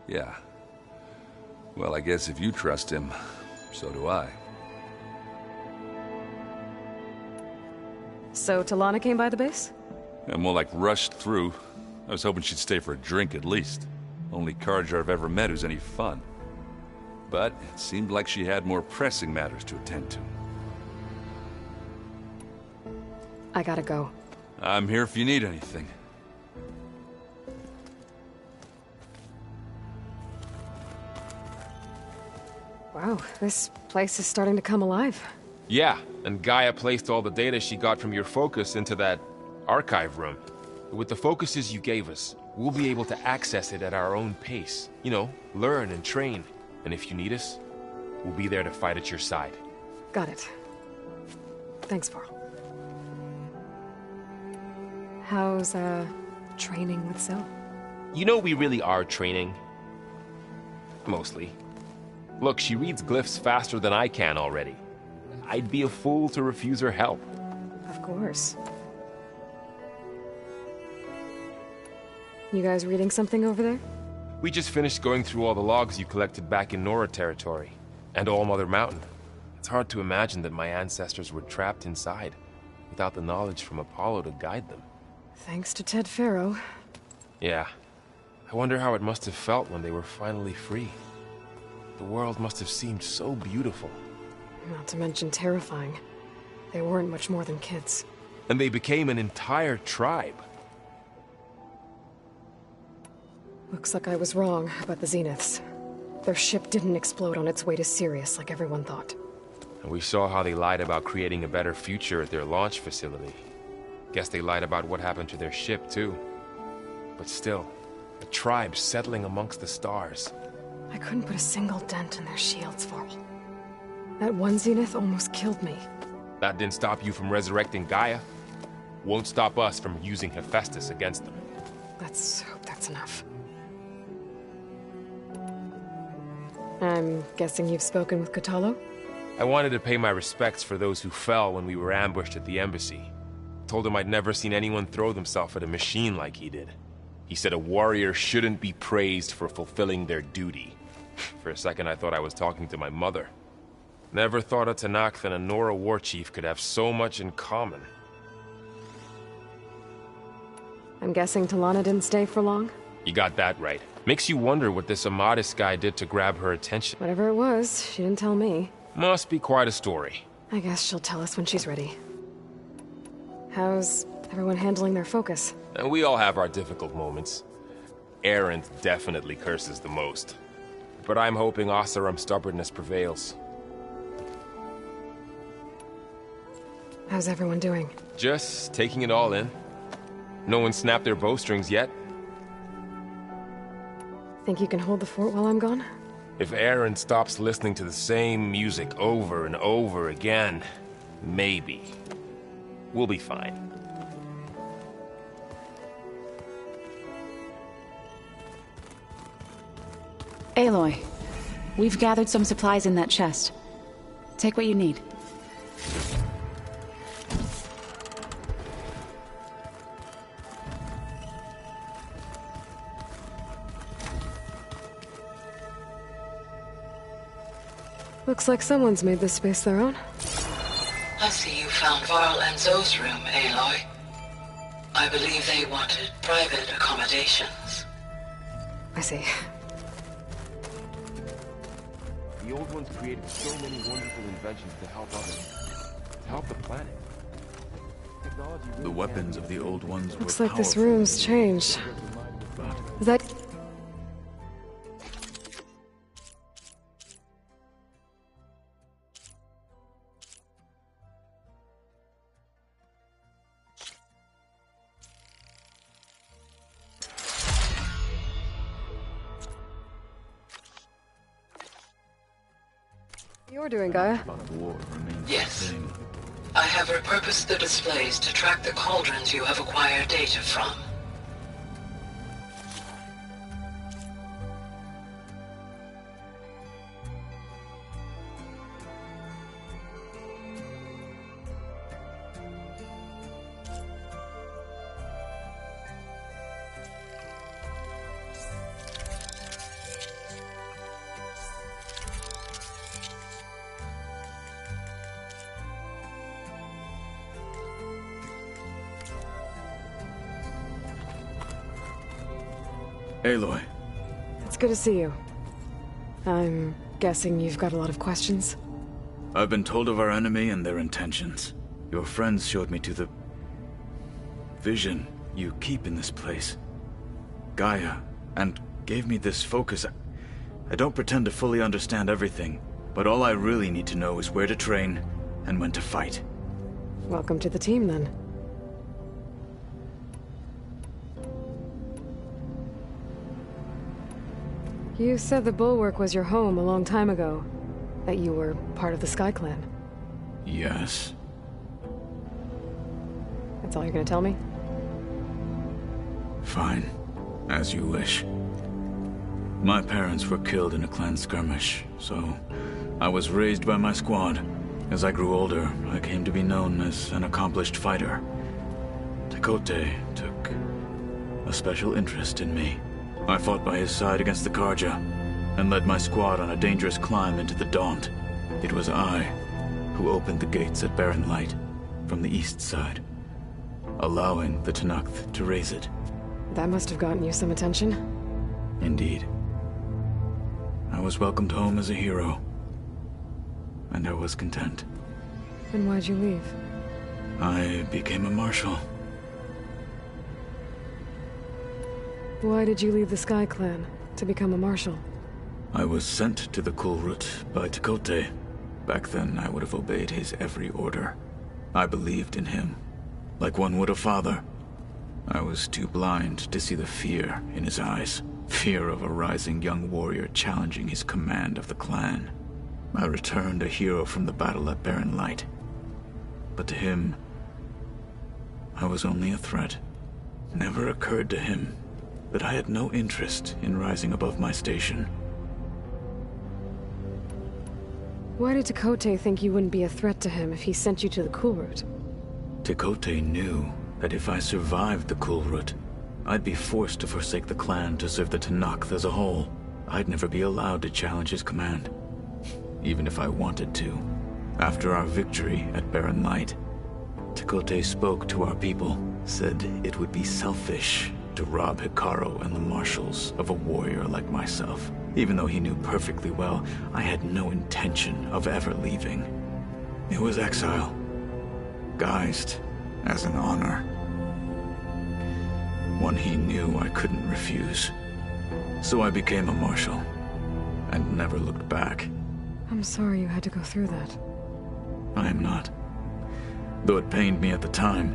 Yeah. Well, I guess if you trust him, so do I. So, Talana came by the base? Yeah, more like rushed through. I was hoping she'd stay for a drink at least. Only Carja I've ever met who's any fun. But it seemed like she had more pressing matters to attend to. I gotta go. I'm here if you need anything. Wow, this place is starting to come alive. Yeah, and Gaia placed all the data she got from your focus into that archive room. With the focuses you gave us, we'll be able to access it at our own pace. You know, learn and train. And if you need us, we'll be there to fight at your side. Got it. Thanks, Varl. How's, training with Sil? You know we really are training. Mostly. Look, she reads glyphs faster than I can already. I'd be a fool to refuse her help. Of course. You guys reading something over there? We just finished going through all the logs you collected back in Nora territory. And All Mother Mountain. It's hard to imagine that my ancestors were trapped inside, without the knowledge from Apollo to guide them. Thanks to Ted Faro. Yeah. I wonder how it must have felt when they were finally free. The world must have seemed so beautiful. Not to mention terrifying. They weren't much more than kids. And they became an entire tribe. Looks like I was wrong about the Zeniths. Their ship didn't explode on its way to Sirius like everyone thought. And we saw how they lied about creating a better future at their launch facility. Guess they lied about what happened to their ship, too. But still, a tribe settling amongst the stars. I couldn't put a single dent in their shields, Varl. That one Zenith almost killed me. That didn't stop you from resurrecting Gaia. Won't stop us from using Hephaestus against them. Let's hope that's enough. I'm guessing you've spoken with Kotallo? I wanted to pay my respects for those who fell when we were ambushed at the embassy. Told him I'd never seen anyone throw themselves at a machine like he did. He said a warrior shouldn't be praised for fulfilling their duty. For a second I thought I was talking to my mother. Never thought a Tanakh and a Nora war chief could have so much in common. I'm guessing Talana didn't stay for long? You got that right. Makes you wonder what this Amadis guy did to grab her attention. Whatever it was, she didn't tell me. Must be quite a story. I guess she'll tell us when she's ready. How's everyone handling their focus? And we all have our difficult moments. Erend definitely curses the most. But I'm hoping Oseram's stubbornness prevails. How's everyone doing? Just taking it all in. No one snapped their bowstrings yet. Think you can hold the fort while I'm gone? If Erend stops listening to the same music over and over again, maybe. We'll be fine. Aloy, we've gathered some supplies in that chest. Take what you need. Looks like someone's made this space their own. I see you found Varl and Zoe's room, Aloy. I believe they wanted private accommodations. I see. The Old Ones created so many wonderful inventions to help others. To help the planet. The weapons of the Old Ones were Looks like this powerful. room's changed. Is that... you're doing, Gaia? Yes. I have repurposed the displays to track the cauldrons you have acquired data from. Aloy. It's good to see you. I'm guessing you've got a lot of questions? I've been told of our enemy and their intentions. Your friends showed me to the... vision you keep in this place. Gaia, and gave me this focus. I don't pretend to fully understand everything, but all I really need to know is where to train and when to fight. Welcome to the team, then. You said the Bulwark was your home a long time ago. That you were part of the Sky Clan. Yes. That's all you're gonna tell me? Fine. As you wish. My parents were killed in a clan skirmish, so I was raised by my squad. As I grew older, I came to be known as an accomplished fighter. Tekote took a special interest in me. I fought by his side against the Karja, and led my squad on a dangerous climb into the Daunt. It was I who opened the gates at Barren Light from the east side, allowing the Tenakth to raise it. That must have gotten you some attention. Indeed. I was welcomed home as a hero, and I was content. Then why'd you leave? I became a marshal. Why did you leave the Sky Clan to become a marshal? I was sent to the Kulrut by Tekote. Back then, I would have obeyed his every order. I believed in him, like one would a father. I was too blind to see the fear in his eyes. Fear of a rising young warrior challenging his command of the clan. I returned a hero from the battle at Barren Light. But to him, I was only a threat. Never occurred to him that I had no interest in rising above my station. Why did Tekote think you wouldn't be a threat to him if he sent you to the Kulrut? Tekote knew that if I survived the Kulrut, I'd be forced to forsake the clan to serve the Tenakth as a whole. I'd never be allowed to challenge his command, even if I wanted to. After our victory at Barren Light, Tekote spoke to our people, said it would be selfish to rob Hikaru and the marshals of a warrior like myself, even though he knew perfectly well I had no intention of ever leaving. It was exile, guised as an honor. One he knew I couldn't refuse. So I became a marshal, and never looked back. I'm sorry you had to go through that. I am not. Though it pained me at the time,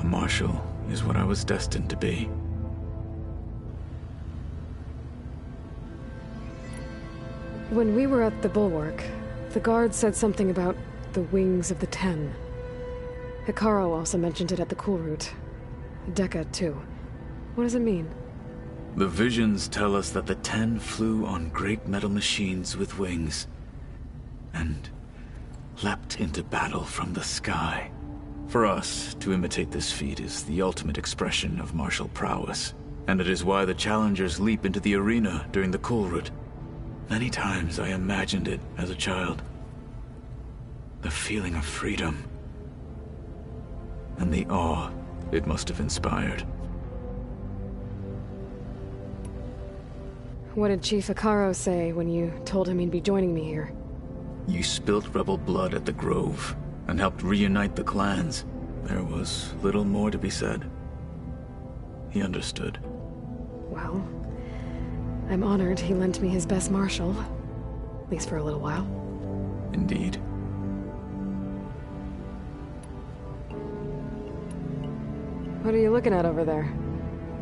a marshal is what I was destined to be. When we were at the Bulwark, the guard said something about the Wings of the Ten. Hikaru also mentioned it at the Kulrut. Dekka, too. What does it mean? The visions tell us that the Ten flew on great metal machines with wings, and leapt into battle from the sky. For us, to imitate this feat is the ultimate expression of martial prowess, and it is why the challengers leap into the arena during the Kulrut. Many times I imagined it as a child. The feeling of freedom. And the awe it must have inspired. What did Chief Hikaru say when you told him he'd be joining me here? You spilt rebel blood at the Grove, and helped reunite the clans. There was little more to be said. He understood. Well, I'm honored he lent me his best marshal. At least for a little while. Indeed. What are you looking at over there?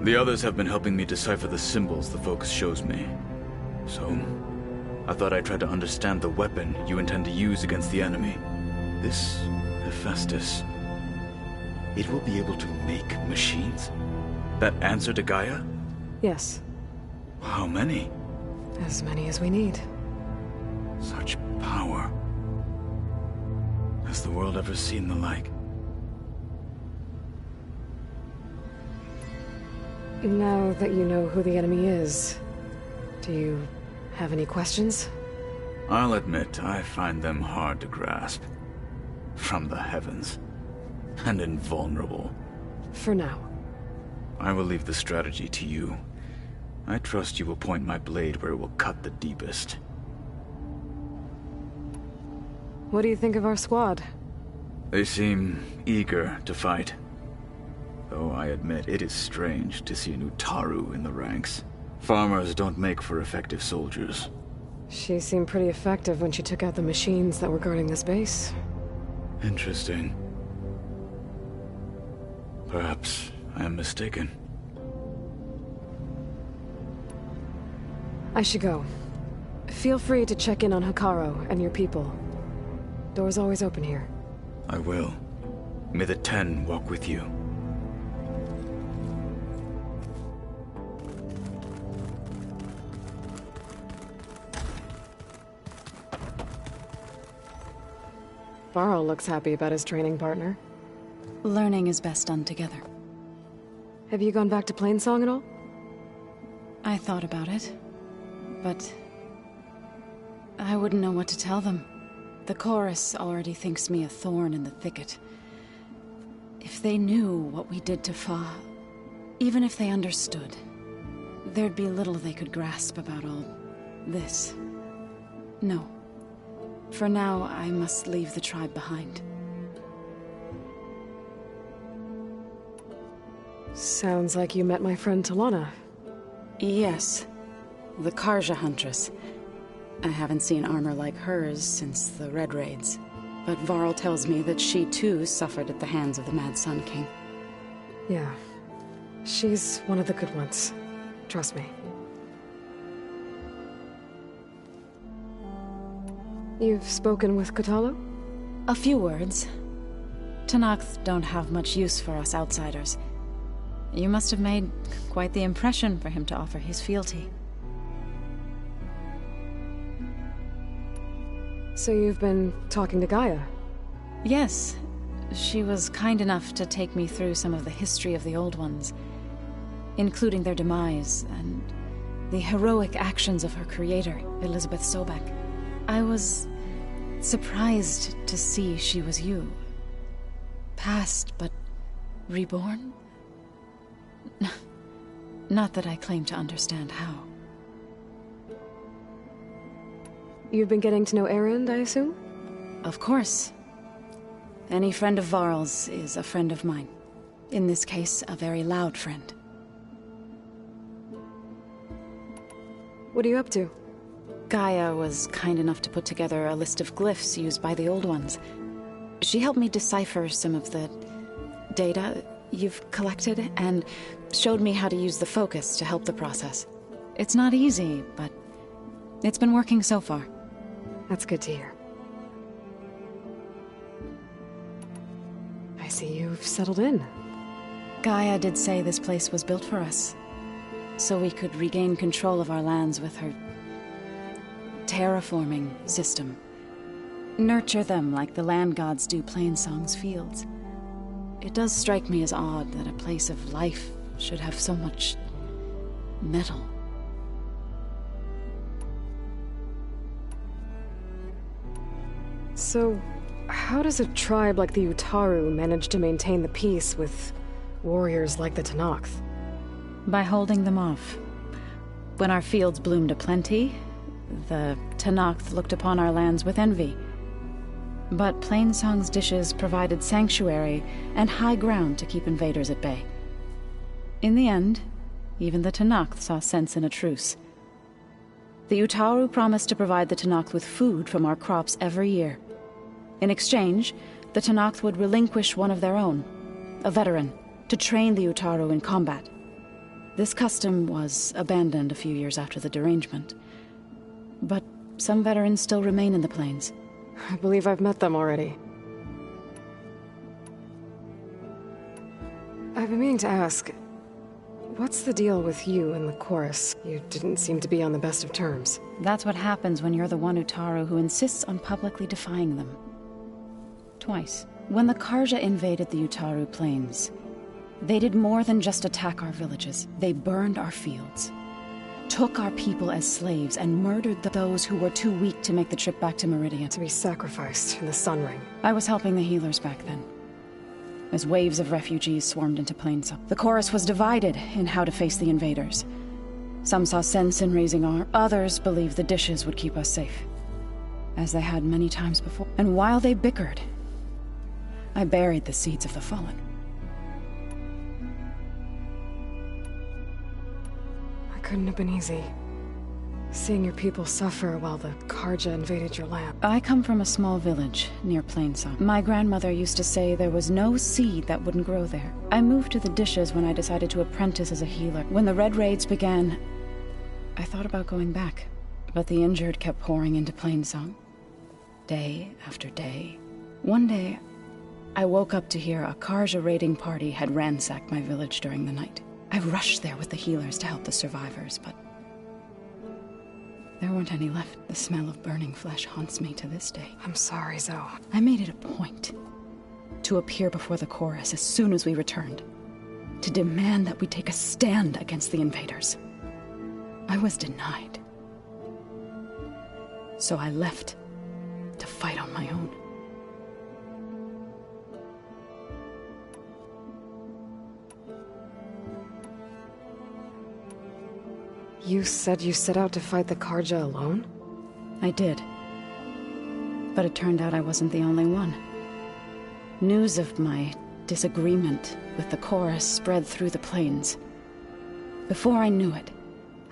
The others have been helping me decipher the symbols the Focus shows me. So, I thought I'd try to understand the weapon you intend to use against the enemy. This Hephaestus. It will be able to make machines? That answer to Gaia? Yes. How many? As many as we need. Such power. Has the world ever seen the like? Now that you know who the enemy is, do you have any questions? I'll admit, I find them hard to grasp. From the heavens. And invulnerable. For now. I will leave the strategy to you. I trust you will point my blade where it will cut the deepest. What do you think of our squad? They seem eager to fight. Though I admit it is strange to see an Utaru in the ranks. Farmers don't make for effective soldiers. She seemed pretty effective when she took out the machines that were guarding this base. Interesting. Perhaps I am mistaken. I should go. Feel free to check in on Hikaru and your people. Door's always open here. I will. May the 10 walk with you. Varl looks happy about his training partner. Learning is best done together. Have you gone back to Plainsong at all? I thought about it, but I wouldn't know what to tell them. The chorus already thinks me a thorn in the thicket. If they knew what we did to Fa, even if they understood, there'd be little they could grasp about all this. No. For now, I must leave the tribe behind. Sounds like you met my friend Talana. Yes. The Karja Huntress. I haven't seen armor like hers since the Red Raids. But Varl tells me that she too suffered at the hands of the Mad Sun King. Yeah. She's one of the good ones. Trust me. You've spoken with Kotallo? A few words. Tenakth don't have much use for us outsiders. You must have made quite the impression for him to offer his fealty. So you've been talking to Gaia? Yes. She was kind enough to take me through some of the history of the Old Ones, including their demise and the heroic actions of her creator, Elizabeth Sobek. I was surprised to see she was you. Past, but reborn? Not that I claim to understand how. You've been getting to know Erend, I assume? Of course. Any friend of Varl's is a friend of mine. In this case, a very loud friend. What are you up to? Gaia was kind enough to put together a list of glyphs used by the Old Ones. She helped me decipher some of the data you've collected, and showed me how to use the focus to help the process. It's not easy, but it's been working so far. That's good to hear. I see you've settled in. Gaia did say this place was built for us, so we could regain control of our lands with her terraforming system. Nurture them like the land gods do Plainsong's fields. It does strike me as odd that a place of life should have so much metal. So, how does a tribe like the Utaru manage to maintain the peace with warriors like the Tenakth? By holding them off. When our fields bloomed aplenty, the Tenakth looked upon our lands with envy. But Plainsong's dishes provided sanctuary and high ground to keep invaders at bay. In the end, even the Tenakth saw sense in a truce. The Utaru promised to provide the Tenakth with food from our crops every year. In exchange, the Tenakth would relinquish one of their own, a veteran, to train the Utaru in combat. This custom was abandoned a few years after the derangement. But some veterans still remain in the plains. I believe I've met them already. I've been meaning to ask, what's the deal with you and the chorus? You didn't seem to be on the best of terms. That's what happens when you're the one Utaru who insists on publicly defying them. Twice. When the Karja invaded the Utaru plains, they did more than just attack our villages. They burned our fields, took our people as slaves, and murdered those who were too weak to make the trip back to Meridian. To be sacrificed in the Sun Ring. I was helping the healers back then, as waves of refugees swarmed into Plainsong. The chorus was divided in how to face the invaders. Some saw sense in raising arms, others believed the dishes would keep us safe, as they had many times before. And while they bickered, I buried the seeds of the fallen. Couldn't have been easy. Seeing your people suffer while the Karja invaded your land. I come from a small village near Plainsong. My grandmother used to say there was no seed that wouldn't grow there. I moved to the dishes when I decided to apprentice as a healer. When the Red Raids began, I thought about going back. But the injured kept pouring into Plainsong, day after day. One day, I woke up to hear a Karja raiding party had ransacked my village during the night. I rushed there with the healers to help the survivors, but there weren't any left. The smell of burning flesh haunts me to this day. I'm sorry, Zoe. I made it a point to appear before the chorus as soon as we returned, to demand that we take a stand against the invaders. I was denied. So I left to fight on my own. You said you set out to fight the Karja alone? I did. But it turned out I wasn't the only one. News of my disagreement with the chorus spread through the plains. Before I knew it,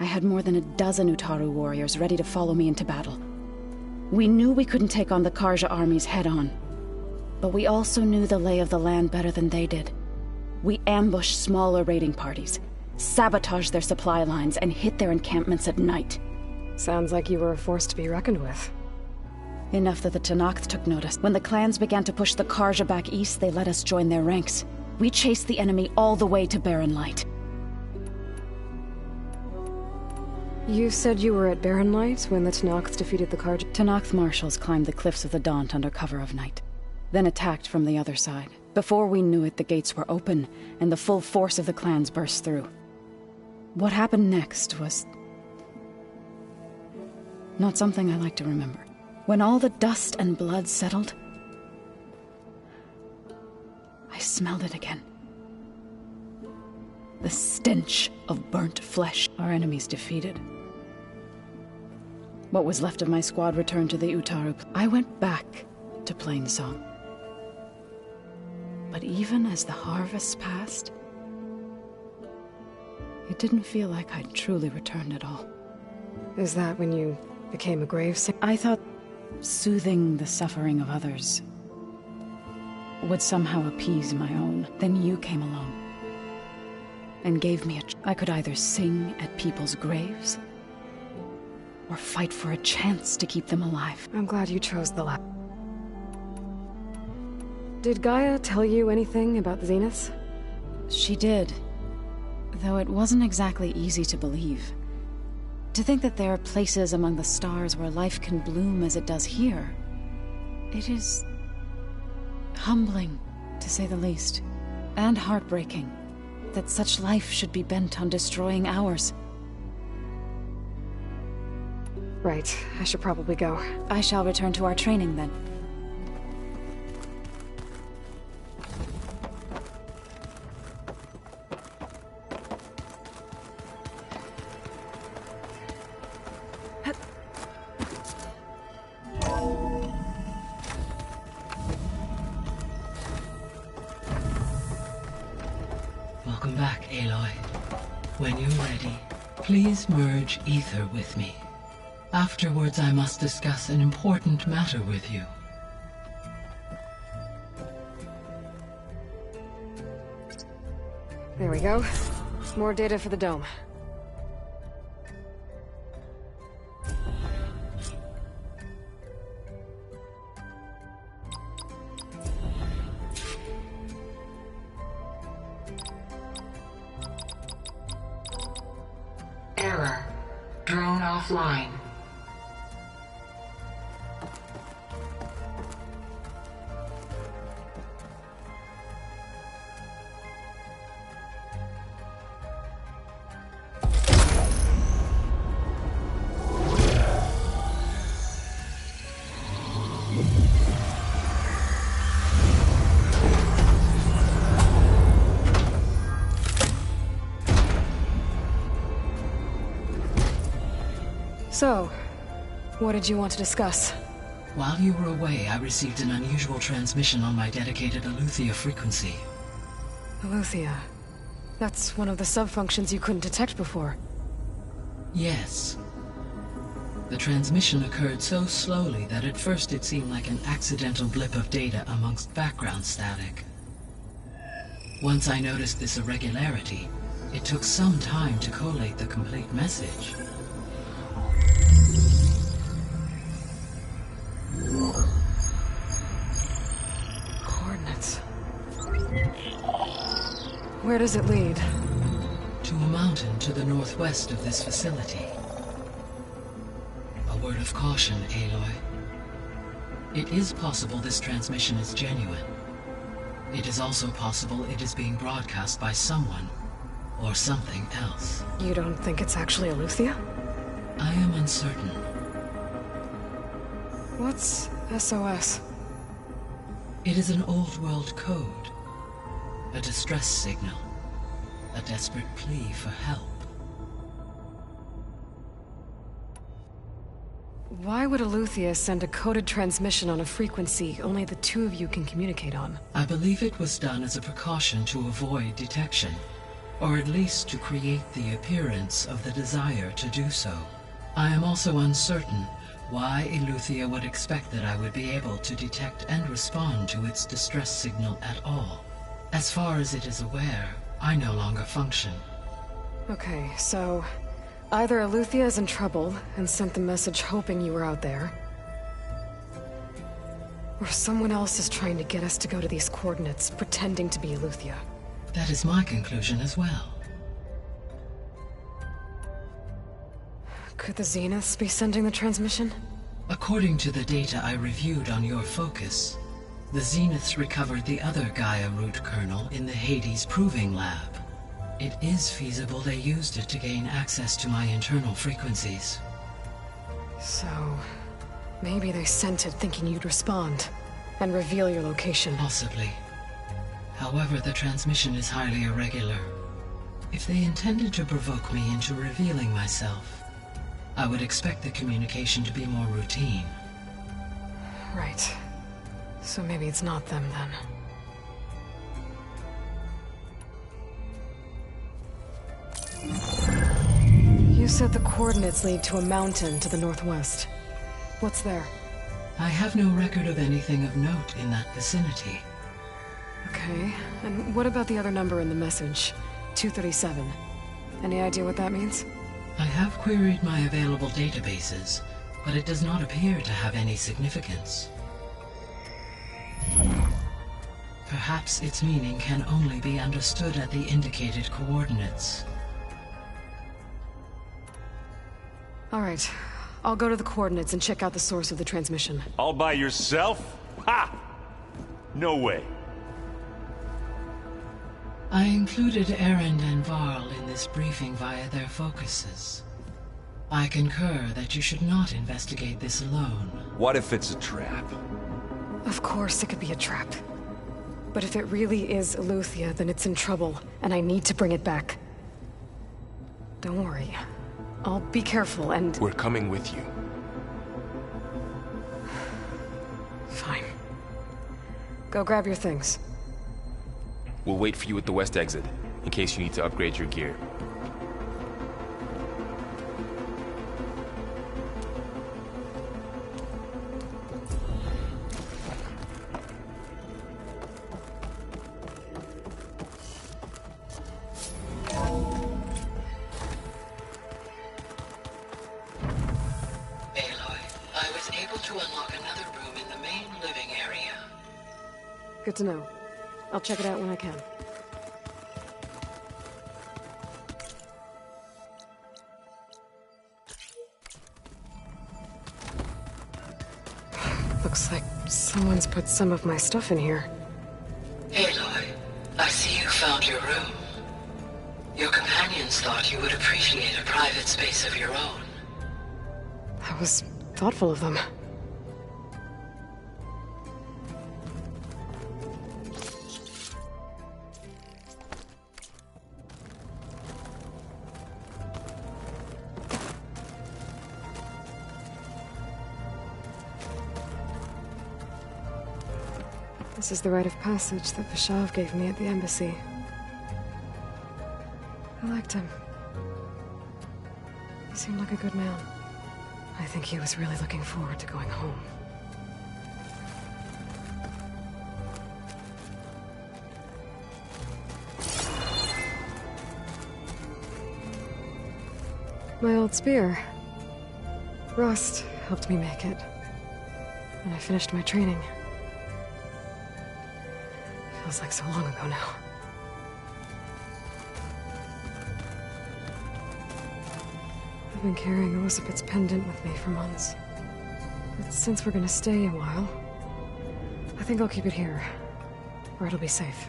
I had more than a dozen Utaru warriors ready to follow me into battle. We knew we couldn't take on the Karja armies head-on, but we also knew the lay of the land better than they did. We ambushed smaller raiding parties, sabotaged their supply lines, and hit their encampments at night. Sounds like you were a force to be reckoned with. Enough that the Tenakth took notice. When the clans began to push the Karja back east, they let us join their ranks. We chased the enemy all the way to Barren Light. You said you were at Barren Light when the Tenakth defeated the Karja? Tenakth marshals climbed the cliffs of the Daunt under cover of night, then attacked from the other side. Before we knew it, the gates were open, and the full force of the clans burst through. What happened next was not something I like to remember. When all the dust and blood settled, I smelled it again. The stench of burnt flesh. Our enemies defeated. What was left of my squad returned to the Utaru. I went back to Plainsong. But even as the harvest passed, it didn't feel like I'd truly returned at all. Is that when you became a gravesinger? I thought soothing the suffering of others would somehow appease my own. Then you came along and gave me I could either sing at people's graves or fight for a chance to keep them alive. I'm glad you chose the latter. Did Gaia tell you anything about the Zeniths? She did. Though it wasn't exactly easy to believe. To think that there are places among the stars where life can bloom as it does here, it is humbling, to say the least, and heartbreaking that such life should be bent on destroying ours. Right, I should probably go. I shall return to our training then. Please merge ether with me. Afterwards, I must discuss an important matter with you. There we go. More data for the dome. Error. Drone offline. So, what did you want to discuss? While you were away, I received an unusual transmission on my dedicated Aletheia frequency. Aletheia. That's one of the sub-functions you couldn't detect before. Yes. The transmission occurred so slowly that at first it seemed like an accidental blip of data amongst background static. Once I noticed this irregularity, it took some time to collate the complete message. Coordinates. Where does it lead? To a mountain to the northwest of this facility. A word of caution, Aloy. It is possible this transmission is genuine. It is also possible it is being broadcast by someone or something else. You don't think it's actually Aletheia? I am uncertain. What's SOS? It is an old world code. A distress signal. A desperate plea for help. Why would Aletheia send a coded transmission on a frequency only the two of you can communicate on? I believe it was done as a precaution to avoid detection, or at least to create the appearance of the desire to do so. I am also uncertain why Aletheia would expect that I would be able to detect and respond to its distress signal at all. As far as it is aware, I no longer function. Okay, so either Aletheia is in trouble and sent the message hoping you were out there, or someone else is trying to get us to go to these coordinates, pretending to be Aletheia. That is my conclusion as well. Could the Zeniths be sending the transmission? According to the data I reviewed on your focus, the Zeniths recovered the other Gaia root kernel in the Hades Proving Lab. It is feasible they used it to gain access to my internal frequencies. So, maybe they sent it thinking you'd respond and reveal your location. Possibly. However, the transmission is highly irregular. If they intended to provoke me into revealing myself, I would expect the communication to be more routine. Right. So maybe it's not them, then. You said the coordinates lead to a mountain to the northwest. What's there? I have no record of anything of note in that vicinity. Okay, and what about the other number in the message? 237. Any idea what that means? I have queried my available databases, but it does not appear to have any significance. Perhaps its meaning can only be understood at the indicated coordinates. All right. I'll go to the coordinates and check out the source of the transmission. All by yourself? Ha! No way. I included Erend and Varl in this briefing via their focuses. I concur that you should not investigate this alone. What if it's a trap? Of course it could be a trap. But if it really is Aletheia, then it's in trouble, and I need to bring it back. Don't worry. I'll be careful and... We're coming with you. Fine. Go grab your things. We'll wait for you at the west exit, in case you need to upgrade your gear. to unlock another room in the main living area. Good to know. I'll check it out when I can. Looks like someone's put some of my stuff in here. Aloy, I see you found your room. Your companions thought you would appreciate a private space of your own. That was thoughtful of them. This is the rite of passage that Vashav gave me at the embassy. I liked him. He seemed like a good man. I think he was really looking forward to going home. My old spear. Rust helped me make it. And I finished my training. Feels like so long ago now. I've been carrying Elizabeth's pendant with me for months. But since we're gonna stay a while, I think I'll keep it here, where it'll be safe.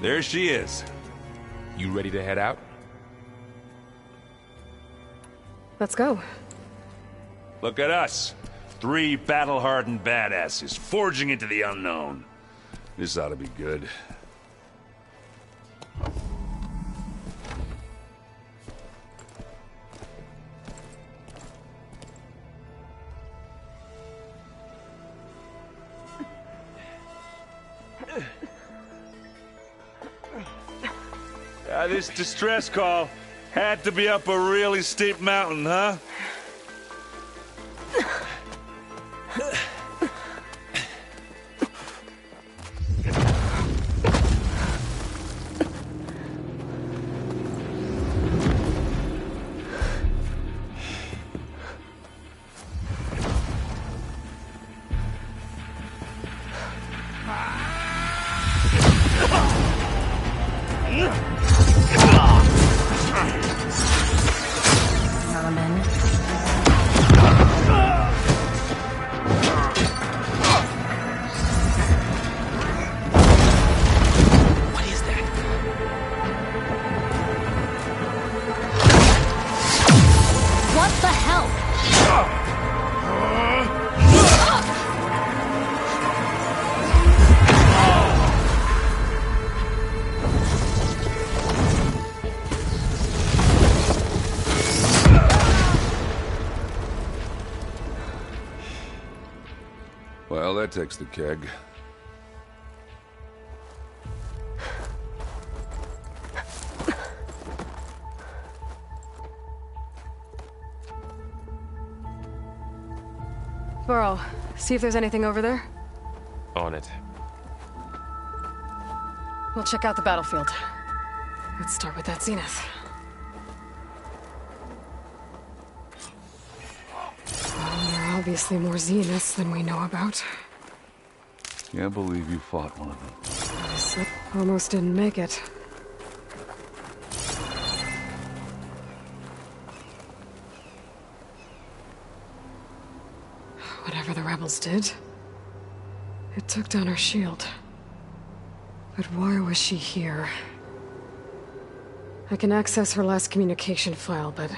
There she is. You ready to head out? Let's go. Look at us. 3 battle-hardened badasses forging into the unknown. This ought to be good. This distress call had to be up a really steep mountain, huh? Well, that takes the keg. Burrow, see if there's anything over there. On it. We'll check out the battlefield. Let's start with that zenith. Well, there are obviously more zeniths than we know about. Can't believe you fought one of them. This almost didn't make it. Whatever the rebels did, it took down her shield. But why was she here? I can access her last communication file, but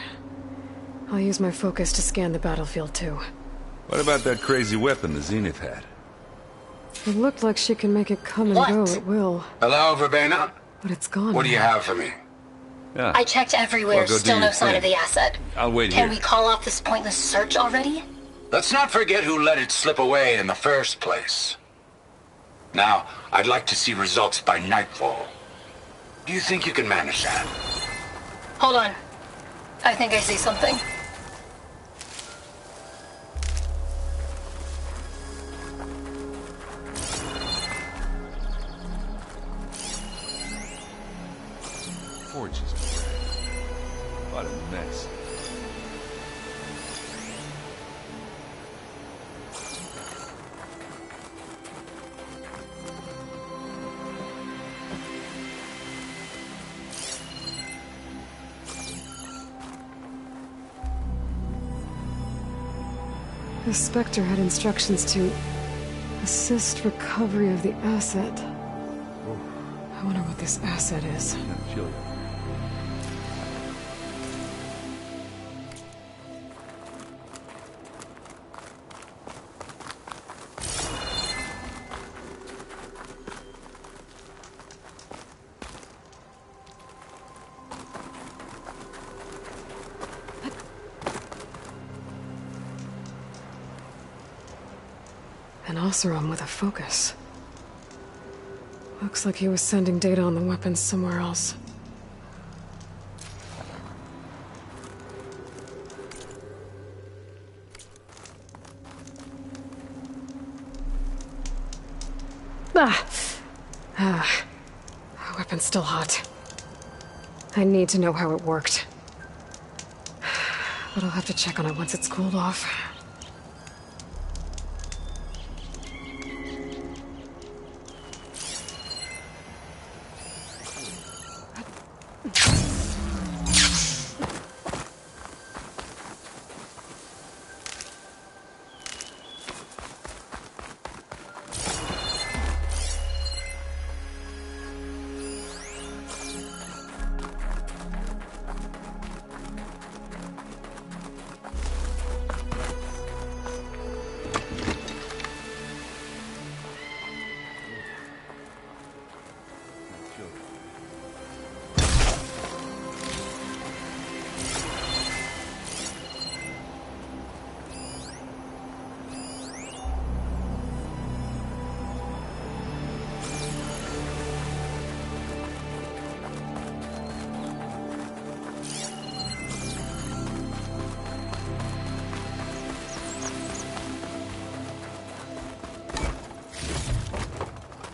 I'll use my focus to scan the battlefield too. What about that crazy weapon the Zenith had? It looked like she can make it come and go at will. Hello, Verbena? But it's gone. What do you have for me? Yeah. I checked everywhere, Well, go do still your no sign thing. of the asset. I'll wait Can here. we call off this pointless search already? Let's not forget who let it slip away in the first place. Now, I'd like to see results by nightfall. Do you think you can manage that? Hold on. I think I see something. The Spectre had instructions to assist recovery of the asset. I wonder what this asset is. Chilly. An Oseram with a focus. Looks like he was sending data on the weapons somewhere else. The weapon's still hot. I need to know how it worked. But I'll have to check on it once it's cooled off.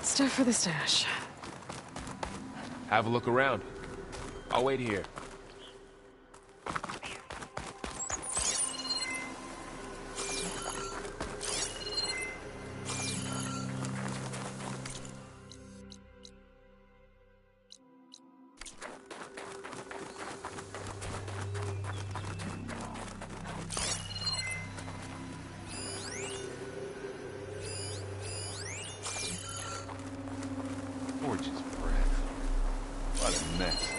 Stuff for the stash. Have a look around. I'll wait here. Gorgeous bread. What a mess.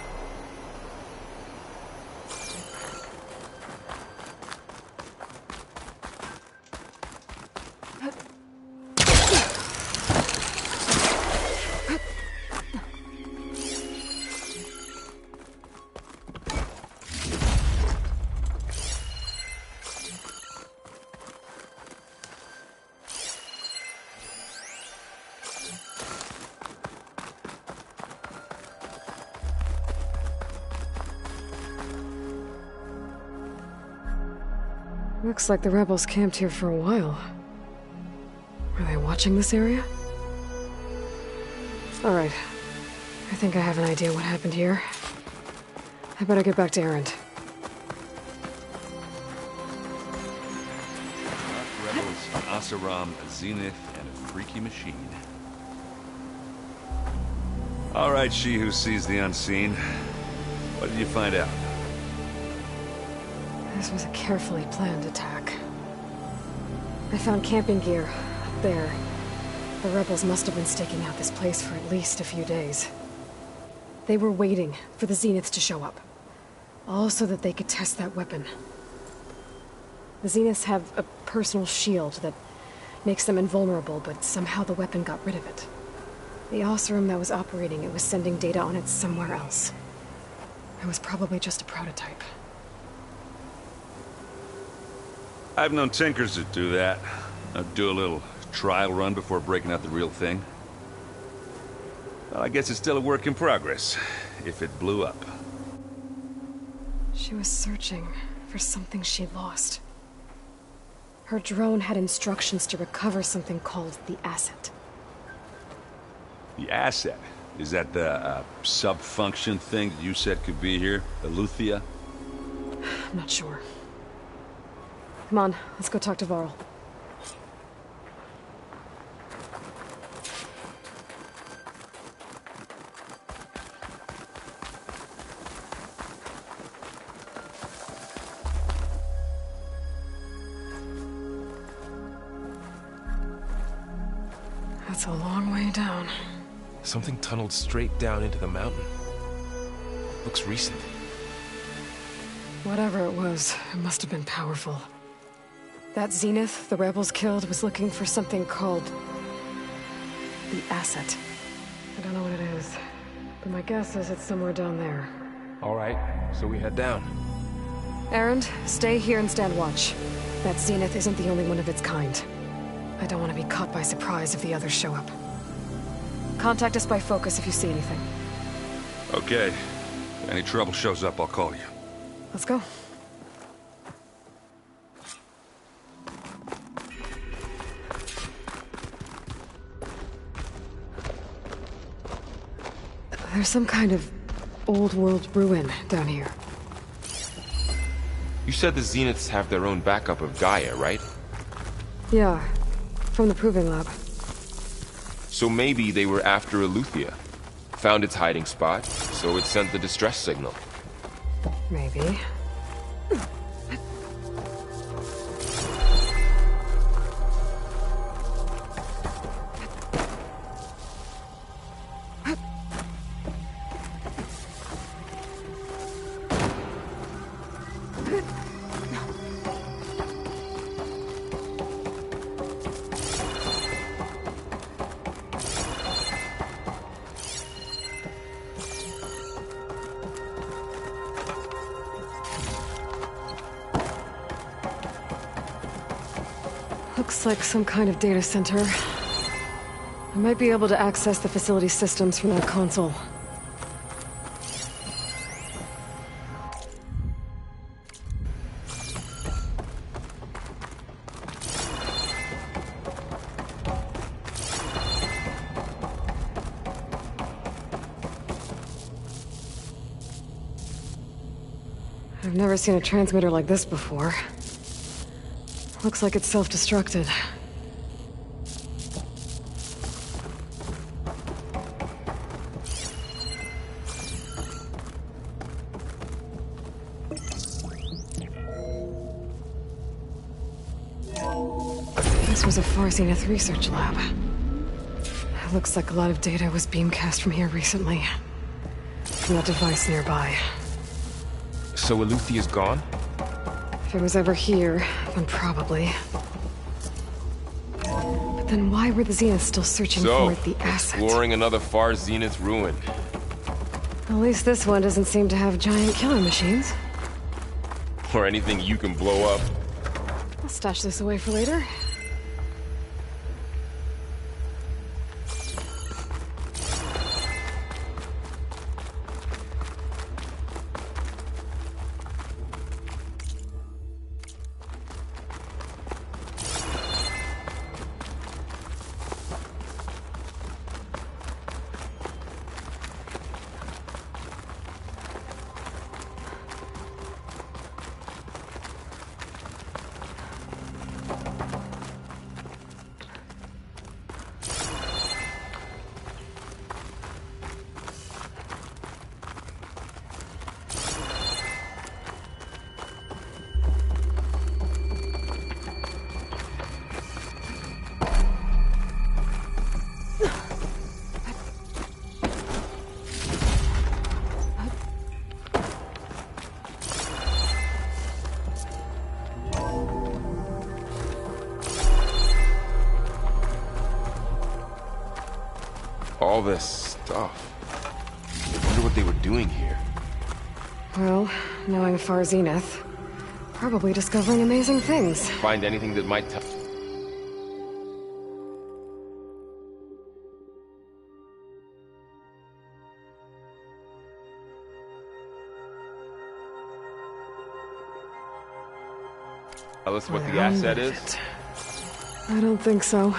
Looks like the rebels camped here for a while. Are they watching this area? Alright. I think I have an idea what happened here. I better get back to Erend. Rebels, an Oseram, a Zenith, and a freaky machine. Alright, she who sees the unseen. What did you find out? This was a carefully planned attack. I found camping gear up there. The rebels must have been staking out this place for at least a few days. They were waiting for the Zeniths to show up. All so that they could test that weapon. The Zeniths have a personal shield that makes them invulnerable, but somehow the weapon got rid of it. The Oseram that was operating it was sending data on it somewhere else. It was probably just a prototype. I've known tinkers that do that. Do a little trial run before breaking out the real thing. Well, I guess it's still a work in progress, if it blew up. She was searching for something she lost. Her drone had instructions to recover something called the asset. The asset? Is that the sub-function thing that you said could be here? The Luthia? I'm not sure. Come on, let's go talk to Varl. That's a long way down. Something tunneled straight down into the mountain. Looks recent. Whatever it was, it must have been powerful. That Zenith the rebels killed was looking for something called the asset. I don't know what it is, but my guess is it's somewhere down there. All right, so we head down. Erend, stay here and stand watch. That Zenith isn't the only one of its kind. I don't want to be caught by surprise if the others show up. Contact us by focus if you see anything. Okay. If any trouble shows up, I'll call you. Let's go. There's some kind of old-world ruin down here. You said the Zeniths have their own backup of Gaia, right? Yeah, from the Proving Lab. So maybe they were after Eleuthia. Found its hiding spot, so it sent the distress signal. Maybe. Looks like some kind of data center. I might be able to access the facility systems from that console. I've never seen a transmitter like this before. Looks like it's self-destructed. This was a Far Zenith research lab. It looks like a lot of data was beamcast from here recently. From that device nearby. So Eleuthia's gone? If it was ever here, then probably. But then why were the Zeniths still searching for the asset? Exploring another Far Zenith ruin. At least this one doesn't seem to have giant killer machines. Or anything you can blow up. I'll stash this away for later. All this stuff. I wonder what they were doing here. Well, knowing Far Zenith, probably discovering amazing things. Find anything that might tell... Tell us what the asset is? I don't think so.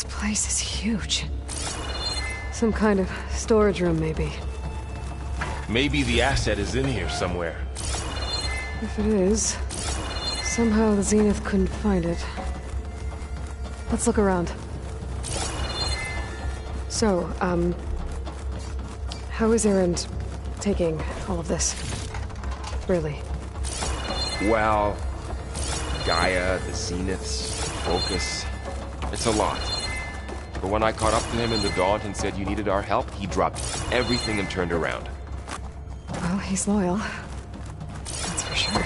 This place is huge. Some kind of storage room, maybe. Maybe the asset is in here somewhere. If it is, somehow the Zenith couldn't find it. Let's look around. So, how is Erend taking all of this? Really? Well, Gaia, the Zeniths, Focus. It's a lot. But when I caught up to him in the Daunt and said you needed our help, he dropped everything and turned around. Well, he's loyal. That's for sure.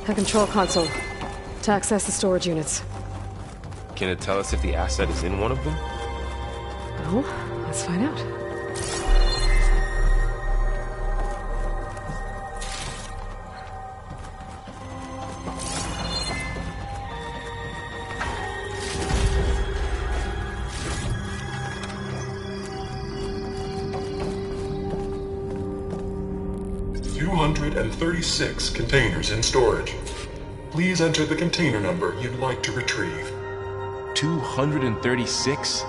A control console to access the storage units. Can it tell us if the asset is in one of them? Well, let's find out. $236 containers in storage. Please enter the container number you'd like to retrieve. 236?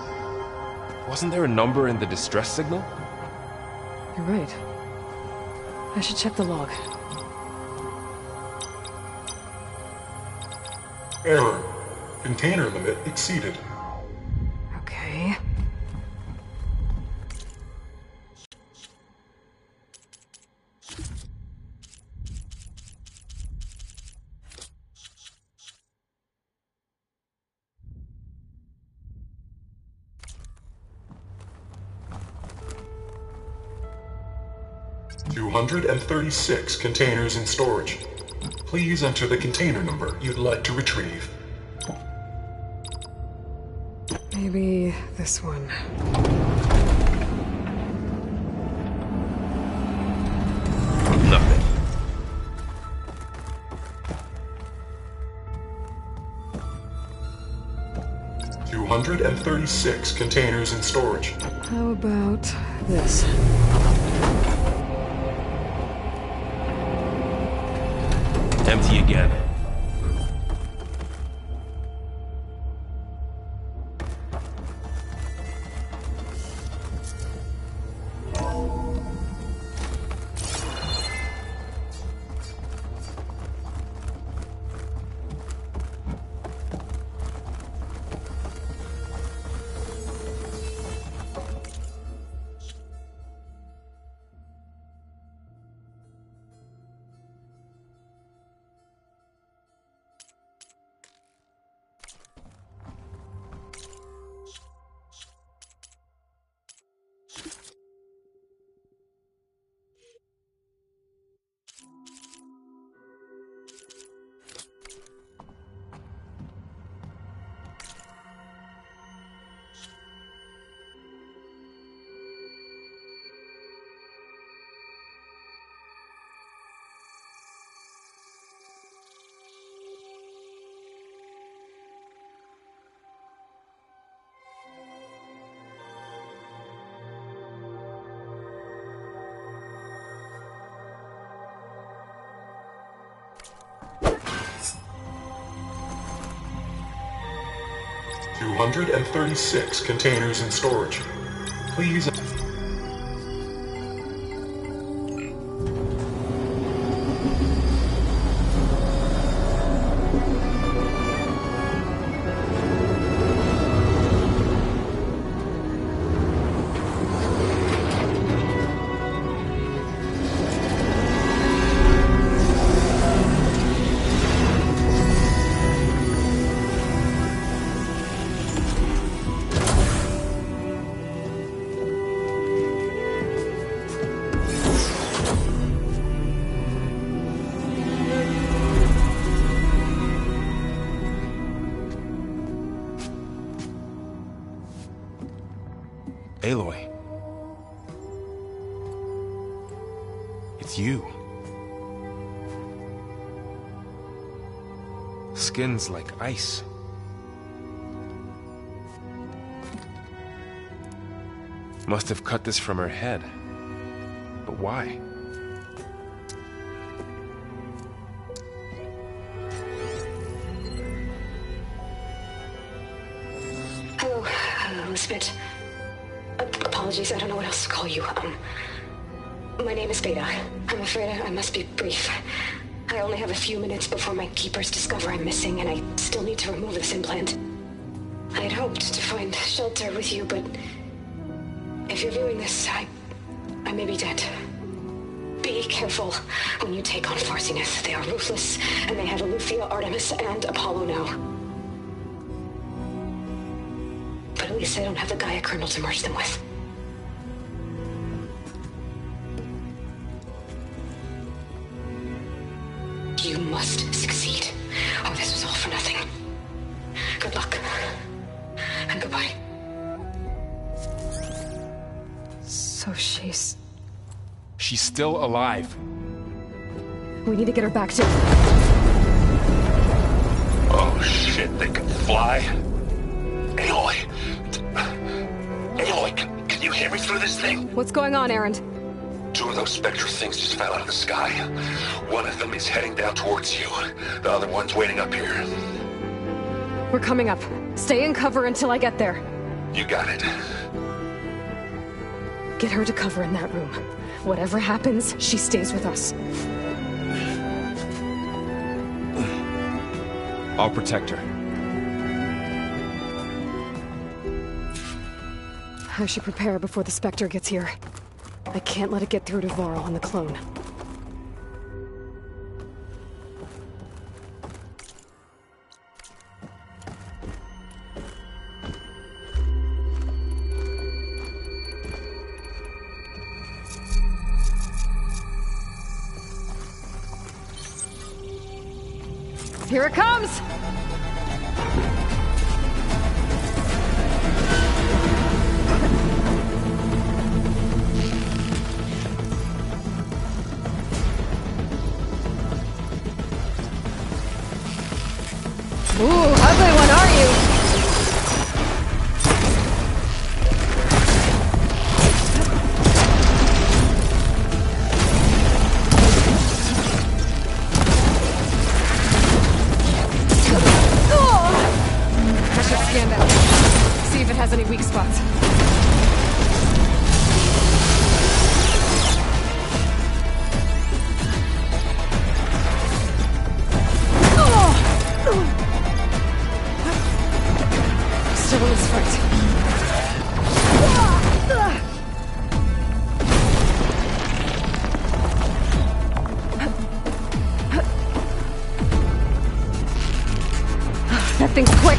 Wasn't there a number in the distress signal? You're right. I should check the log. Error. Container limit exceeded. Okay. $236 containers in storage. Please enter the container number you'd like to retrieve. Maybe this one. Nothing. $236 containers in storage. How about this? Empty again. $236 containers in storage. Please. Aloy, It's you. Skin's like ice. Must have cut this from her head. But why? Hello, Elizabeth. Apologies, I don't know what else to call you. My name is Beta. I'm afraid I must be brief. I only have a few minutes before my keepers discover I'm missing, and I still need to remove this implant. I had hoped to find shelter with you, but if you're viewing this, I may be dead. Be careful when you take on Farsiness. They are ruthless, and they have Eleuthia, Artemis, and Apollo now. But at least I don't have the Gaia kernel to merge them with. You must succeed, or this was all for nothing. Good luck, and goodbye. So she's still alive. We need to get her back to... Oh shit, they can fly? Aloy! Aloy, can you hear me through this thing? What's going on, Erend? 2 of those Spectre things just fell out of the sky. One of them is heading down towards you. The other one's waiting up here. We're coming up. Stay in cover until I get there. You got it. Get her to cover in that room. Whatever happens, she stays with us. I'll protect her. I should prepare before the Spectre gets here. I can't let it get through to Varl and the clone. Here it comes! Ooh, ugly one, are you? I should scan that. See if it has any weak spots. Still in this fight. That thing's quick.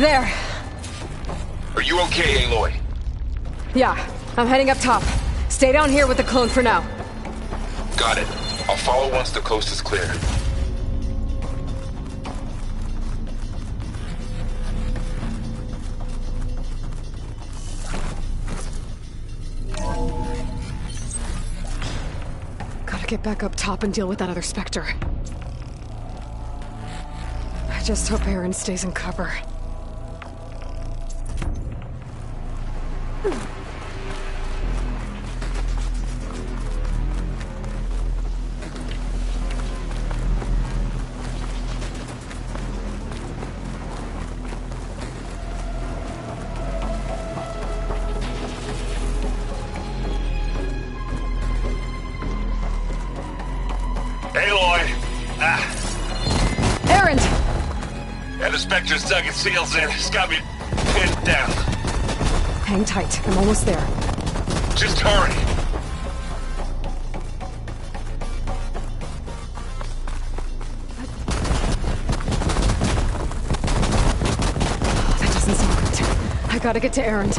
There. Are you okay, Aloy? Yeah, I'm heading up top. Stay down here with the clone for now. Got it. I'll follow once the coast is clear. Gotta get back up top and deal with that other Spectre. I just hope Aaron stays in cover. Aloy! Aaron! Yeah, the Spectre's dug its heels in. It's got me pinned down. Hang tight. I'm almost there. Just hurry. That doesn't sound good. I gotta get to Aaron.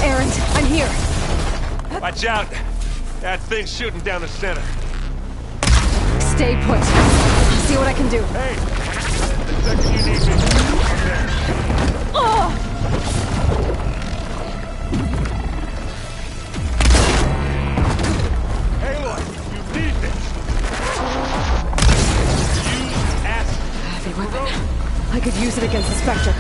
Aaron, I'm here. Watch out. That thing's shooting down the center. Stay put. I'll see what I can do. Hey! The second you need me, I'm there. Oh! Aloy, you need this. Use acid. Heavy weapon. I could use it against the Spectre.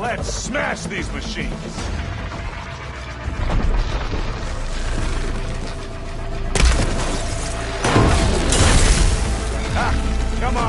Let's smash these machines. Come on.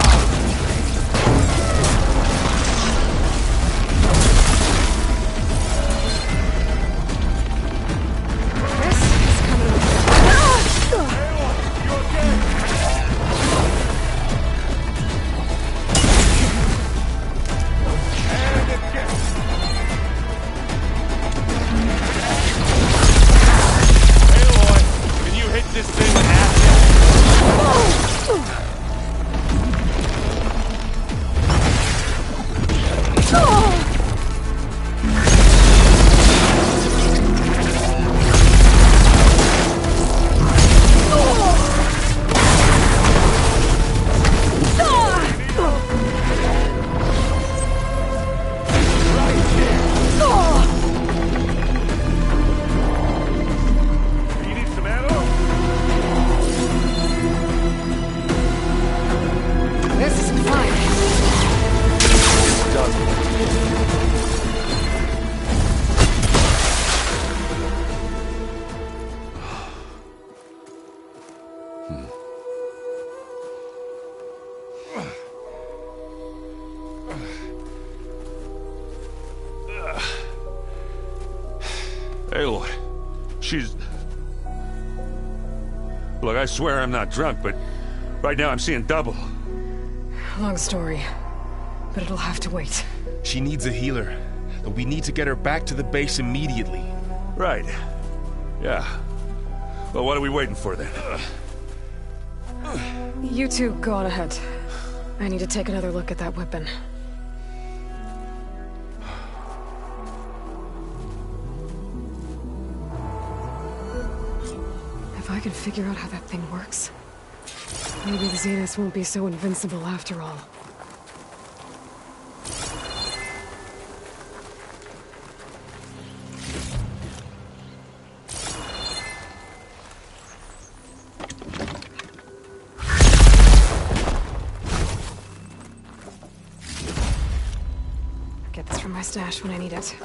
Aloy, she's... Look, I swear I'm not drunk, but right now I'm seeing double. Long story, but it'll have to wait. She needs a healer, and we need to get her back to the base immediately. Right. Yeah. Well, what are we waiting for then? You two go on ahead. I need to take another look at that weapon. If I can figure out how that thing works, maybe the Zeniths won't be so invincible after all. Get this from my stash when I need it.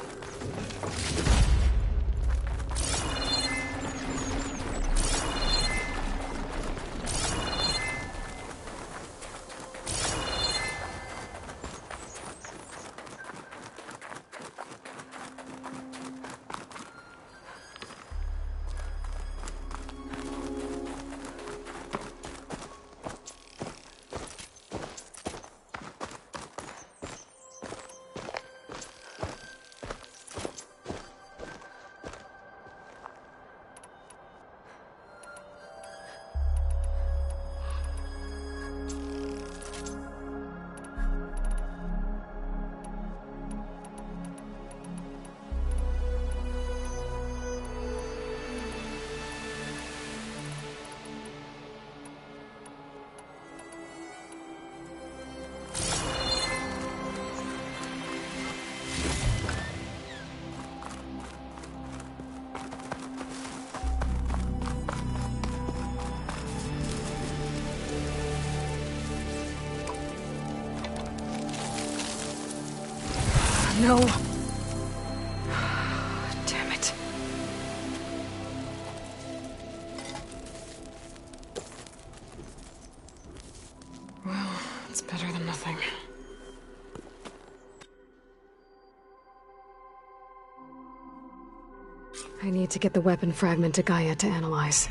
no. Damn it. Well, it's better than nothing. I need to get the weapon fragment to Gaia to analyze.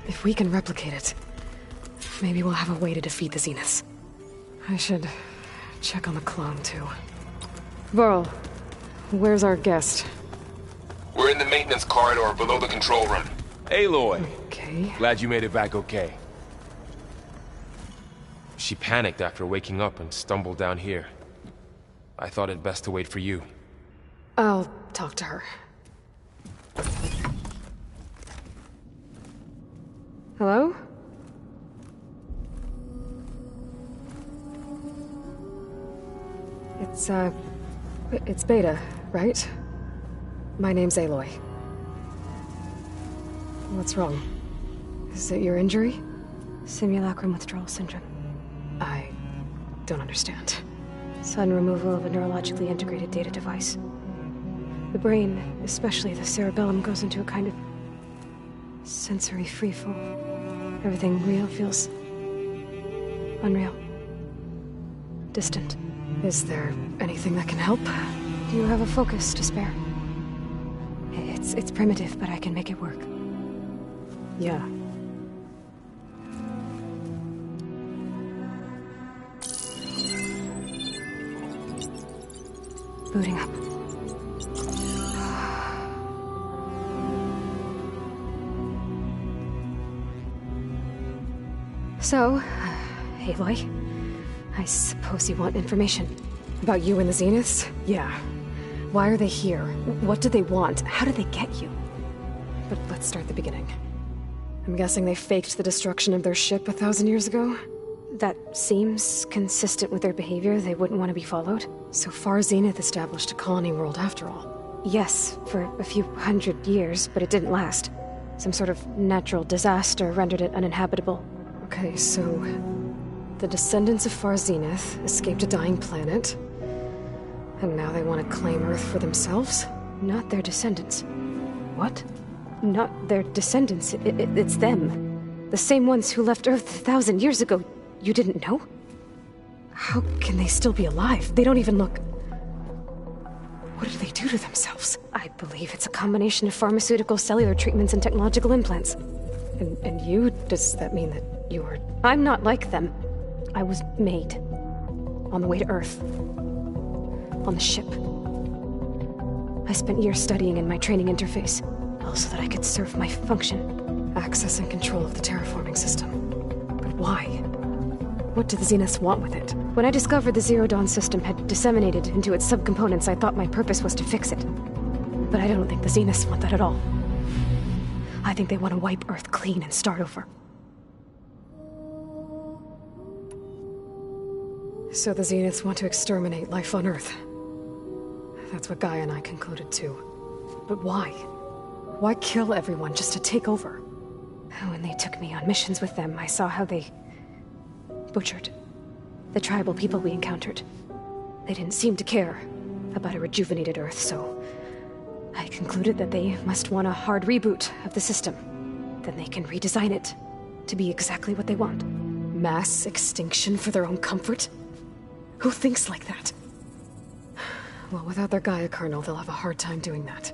If we can replicate it, maybe we'll have a way to defeat the Zeniths. I should check on the clone, too. Varl, where's our guest? We're in the maintenance corridor below the control room. Aloy! Okay. Glad you made it back okay. She panicked after waking up and stumbled down here. I thought it best to wait for you. I'll talk to her. Hello? It's Beta, right? My name's Aloy. What's wrong? Is it your injury? Simulacrum withdrawal syndrome. I don't understand. Sudden removal of a neurologically integrated data device. The brain, especially the cerebellum, goes into a kind of sensory freefall. Everything real feels unreal. Distant. Is there anything that can help? Do you have a focus to spare? It's primitive, but I can make it work. Yeah. Booting up. So, Aloy, I suppose you want information. About you and the Zeniths? Yeah. Why are they here? What do they want? How did they get you? But let's start the beginning. I'm guessing they faked the destruction of their ship 1,000 years ago? That seems consistent with their behavior. They wouldn't want to be followed. So far, Zenith established a colony world after all. Yes, for a few hundred years, but it didn't last. Some sort of natural disaster rendered it uninhabitable. Okay, so the descendants of Far Zenith escaped a dying planet, and now they want to claim Earth for themselves? Not their descendants. What? Not their descendants. It's them. The same ones who left Earth 1,000 years ago. You didn't know? How can they still be alive? They don't even look... What did they do to themselves? I believe it's a combination of pharmaceutical, cellular treatments, and technological implants. And you? Does that mean that you were... I'm not like them. I was made. On the way to Earth. On the ship. I spent years studying in my training interface, all so that I could serve my function. Access and control of the terraforming system. But why? What do the Zeniths want with it? When I discovered the Zero Dawn system had disseminated into its subcomponents, I thought my purpose was to fix it. But I don't think the Zeniths want that at all. I think they want to wipe Earth clean and start over. So the Zeniths want to exterminate life on Earth. That's what Gaia and I concluded too. But why? Why kill everyone just to take over? When they took me on missions with them, I saw how they butchered the tribal people we encountered. They didn't seem to care about a rejuvenated Earth, so I concluded that they must want a hard reboot of the system. Then they can redesign it to be exactly what they want. Mass extinction for their own comfort? Who thinks like that? Well, without their Gaia kernel, they'll have a hard time doing that.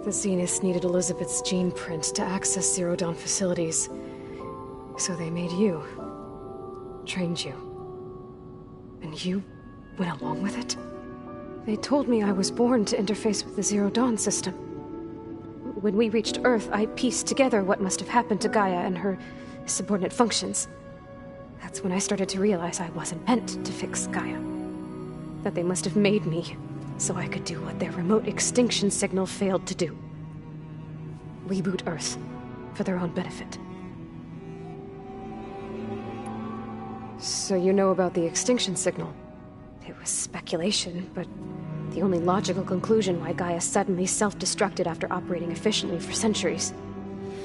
The Zeniths needed Elizabeth's gene print to access Zero Dawn facilities. So they made you. Trained you. And you went along with it? They told me I was born to interface with the Zero Dawn system. When we reached Earth, I pieced together what must have happened to Gaia and her subordinate functions. That's when I started to realize I wasn't meant to fix Gaia. That they must have made me so I could do what their remote extinction signal failed to do. Reboot Earth for their own benefit. So you know about the extinction signal? It was speculation, but the only logical conclusion why Gaia suddenly self-destructed after operating efficiently for centuries.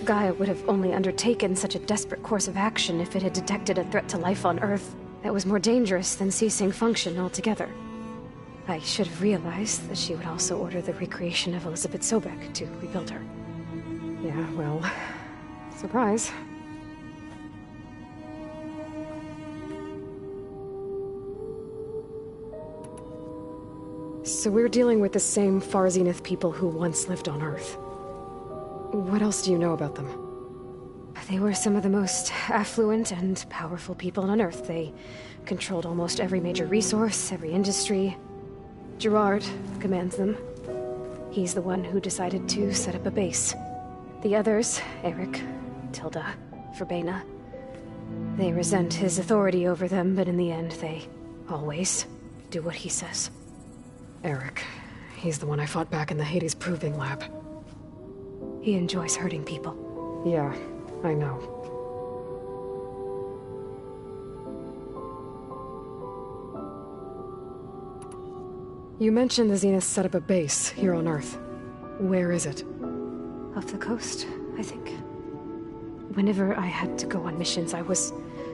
Gaia would have only undertaken such a desperate course of action if it had detected a threat to life on Earth That was more dangerous than ceasing function altogether. I should have realized that she would also order the recreation of Elizabeth Sobek to rebuild her. Yeah, well, surprise. So we're dealing with the same Far Zenith people who once lived on Earth. What else do you know about them? They were some of the most affluent and powerful people on Earth. They controlled almost every major resource, every industry. Gerard commands them. He's the one who decided to set up a base. The others, Eric, Tilda, Verbena, they resent his authority over them, but in the end, they always do what he says. Eric. He's the one I fought back in the Hades Proving Lab. He enjoys hurting people. Yeah, I know. You mentioned the Zenith set up a base here on Earth. Where is it? Off the coast, I think. Whenever I had to go on missions, I was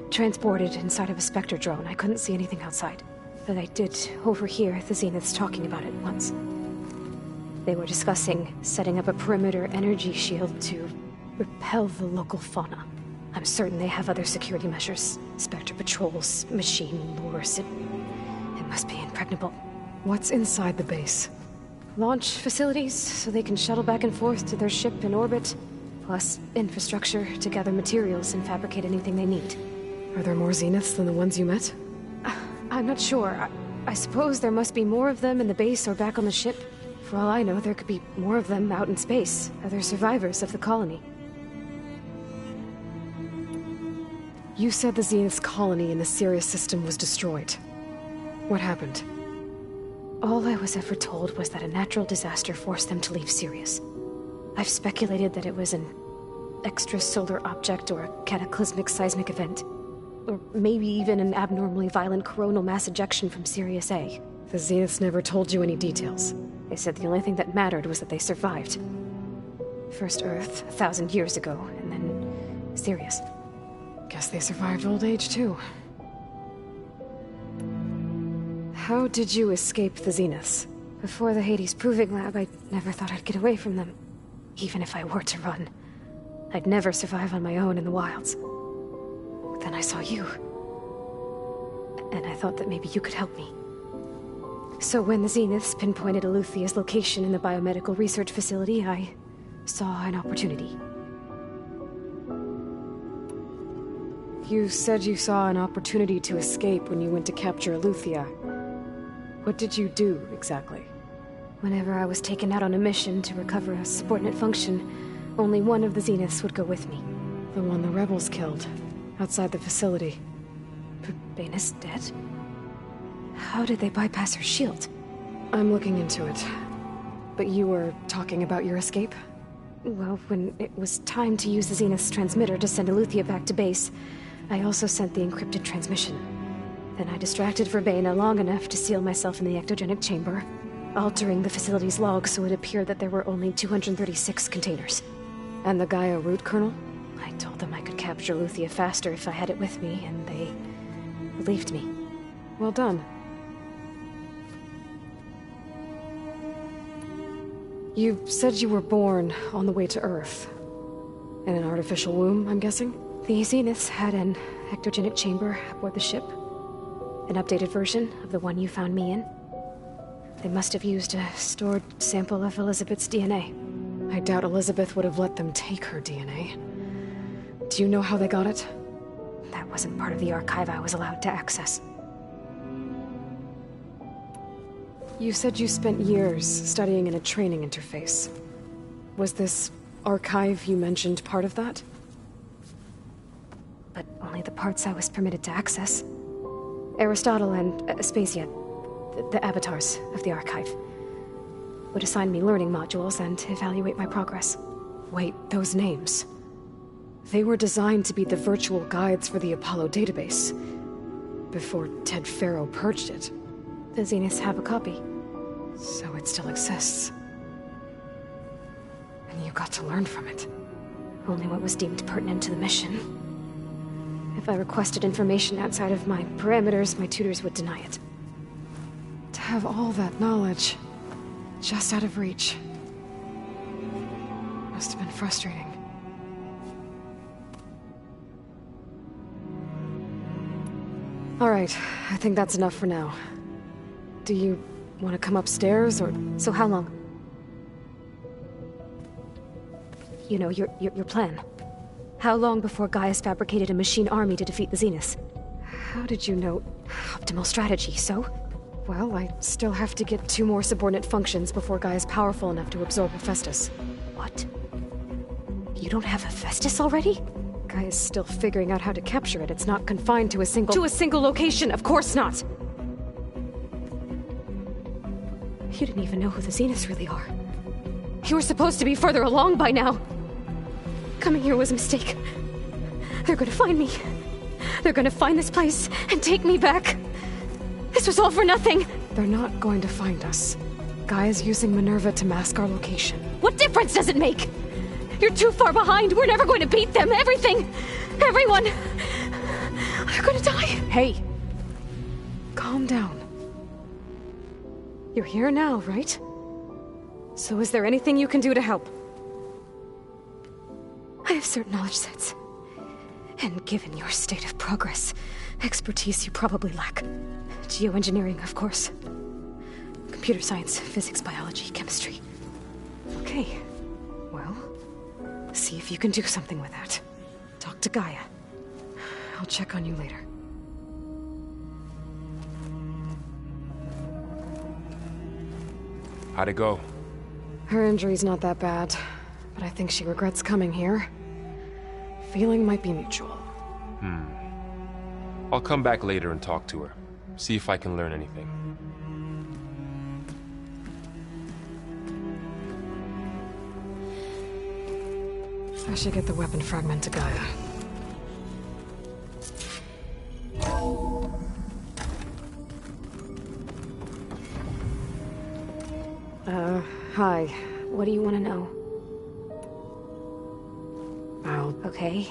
transported inside of a Spectre drone. I couldn't see anything outside. But I did overhear the Zeniths talking about it once. They were discussing setting up a perimeter energy shield to repel the local fauna. I'm certain they have other security measures. Spectre patrols, machine lures. It must be impregnable. What's inside the base? Launch facilities, so they can shuttle back and forth to their ship in orbit. Plus infrastructure to gather materials and fabricate anything they need. Are there more Zeniths than the ones you met? I'm not sure. I suppose there must be more of them in the base or back on the ship. For all I know, there could be more of them out in space, other survivors of the colony. You said the Zenith's colony in the Sirius system was destroyed. What happened? All I was ever told was that a natural disaster forced them to leave Sirius. I've speculated that it was an extrasolar object or a cataclysmic seismic event. Or maybe even an abnormally violent coronal mass ejection from Sirius A. The Zeniths never told you any details. They said the only thing that mattered was that they survived. First Earth, 1,000 years ago, and then Sirius. Guess they survived old age, too. How did you escape the Zeniths? Before the Hades Proving Lab, I never thought I'd get away from them. Even if I were to run. I'd never survive on my own in the wilds. Then I saw you. And I thought that maybe you could help me. So when the Zeniths pinpointed Eluthia's location in the biomedical research facility, I saw an opportunity. You said you saw an opportunity to escape when you went to capture Eluthia. What did you do, exactly? Whenever I was taken out on a mission to recover a subordinate function, only one of the Zeniths would go with me. The one the rebels killed. Outside the facility. Verbena's dead? How did they bypass her shield? I'm looking into it. But you were talking about your escape? Well, when it was time to use the Zenith's transmitter to send Eluthia back to base, I also sent the encrypted transmission. Then I distracted Verbena long enough to seal myself in the ectogenic chamber, altering the facility's log so it appeared that there were only 236 containers. And the Gaia root kernel? I told them I could capture Eluthia faster if I had it with me, and they believed me. Well done. You said you were born on the way to Earth. In an artificial womb, I'm guessing? The Zeniths had an ectogenic chamber aboard the ship. An updated version of the one you found me in. They must have used a stored sample of Elizabeth's DNA. I doubt Elizabeth would have let them take her DNA. Do you know how they got it? That wasn't part of the archive I was allowed to access. You said you spent years studying in a training interface. Was this archive you mentioned part of that? But only the parts I was permitted to access. Aristotle and Aspasia, the avatars of the archive, would assign me learning modules and evaluate my progress. Wait, those names. They were designed to be the virtual guides for the Apollo database. Before Ted Faro purged it. The Zeniths have a copy. So it still exists. And you got to learn from it. Only what was deemed pertinent to the mission. If I requested information outside of my parameters, my tutors would deny it. To have all that knowledge, just out of reach. Must have been frustrating. Alright, I think that's enough for now. Do you want to come upstairs, or... So how long? You know, your plan. How long before Gaia's fabricated a machine army to defeat the Zeniths? How did you know? Optimal strategy, so? Well, I still have to get 2 more subordinate functions before Gaia's powerful enough to absorb Hephaestus. What? You don't have Hephaestus already? Gaia's still figuring out how to capture it. It's not confined to a single... To a single location, of course not! You didn't even know who the Zeniths really are. You were supposed to be further along by now. Coming here was a mistake. They're gonna find me. They're gonna find this place and take me back. This was all for nothing. They're not going to find us. Gaia's using Minerva to mask our location. What difference does it make? You're too far behind. We're never going to beat them. Everything. Everyone. They're gonna die. Hey. Calm down. You're here now, right? So is there anything you can do to help? I have certain knowledge sets. And given your state of progress, expertise you probably lack. Geoengineering, of course. Computer science, physics, biology, chemistry. Okay. Well, see if you can do something with that. Talk to Gaia. I'll check on you later. How'd it go? Her injury's not that bad, but I think she regrets coming here. Feeling might be mutual. I'll come back later and talk to her. See if I can learn anything. I should get the weapon fragment to Gaia. Hi. What do you want to know? Well, okay.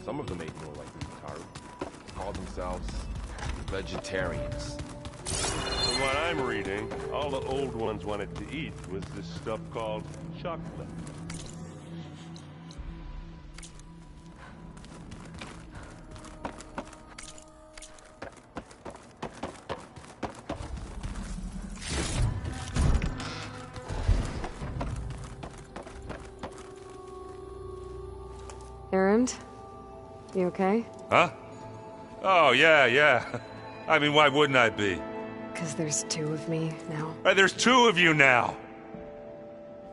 Some of them ate more like Utaru. Called themselves vegetarians. From what I'm reading, all the old ones wanted to eat was this stuff called chocolate. Errand? You okay? Huh? Oh, yeah. I mean, why wouldn't I be? Because there's 2 of me now. There's 2 of you now!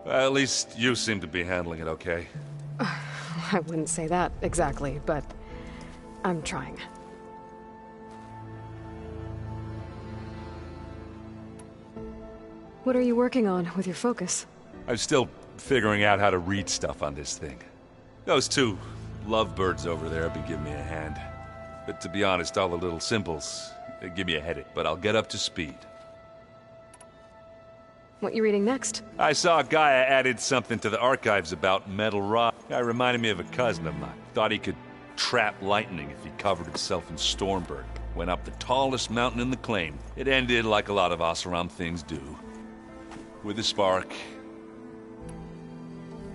At least you seem to be handling it okay. I wouldn't say that exactly, but I'm trying. What are you working on with your focus? I'm still figuring out how to read stuff on this thing. Those 2 lovebirds over there have been giving me a hand. But to be honest, all the little symbols, they give me a headache. But I'll get up to speed. What you reading next? I saw Gaia added something to the archives about metal rock. Guy reminded me of a cousin of mine. Thought he could trap lightning if he covered himself in Stormbird. Went up the tallest mountain in the claim. It ended like a lot of Oseram things do. With a spark.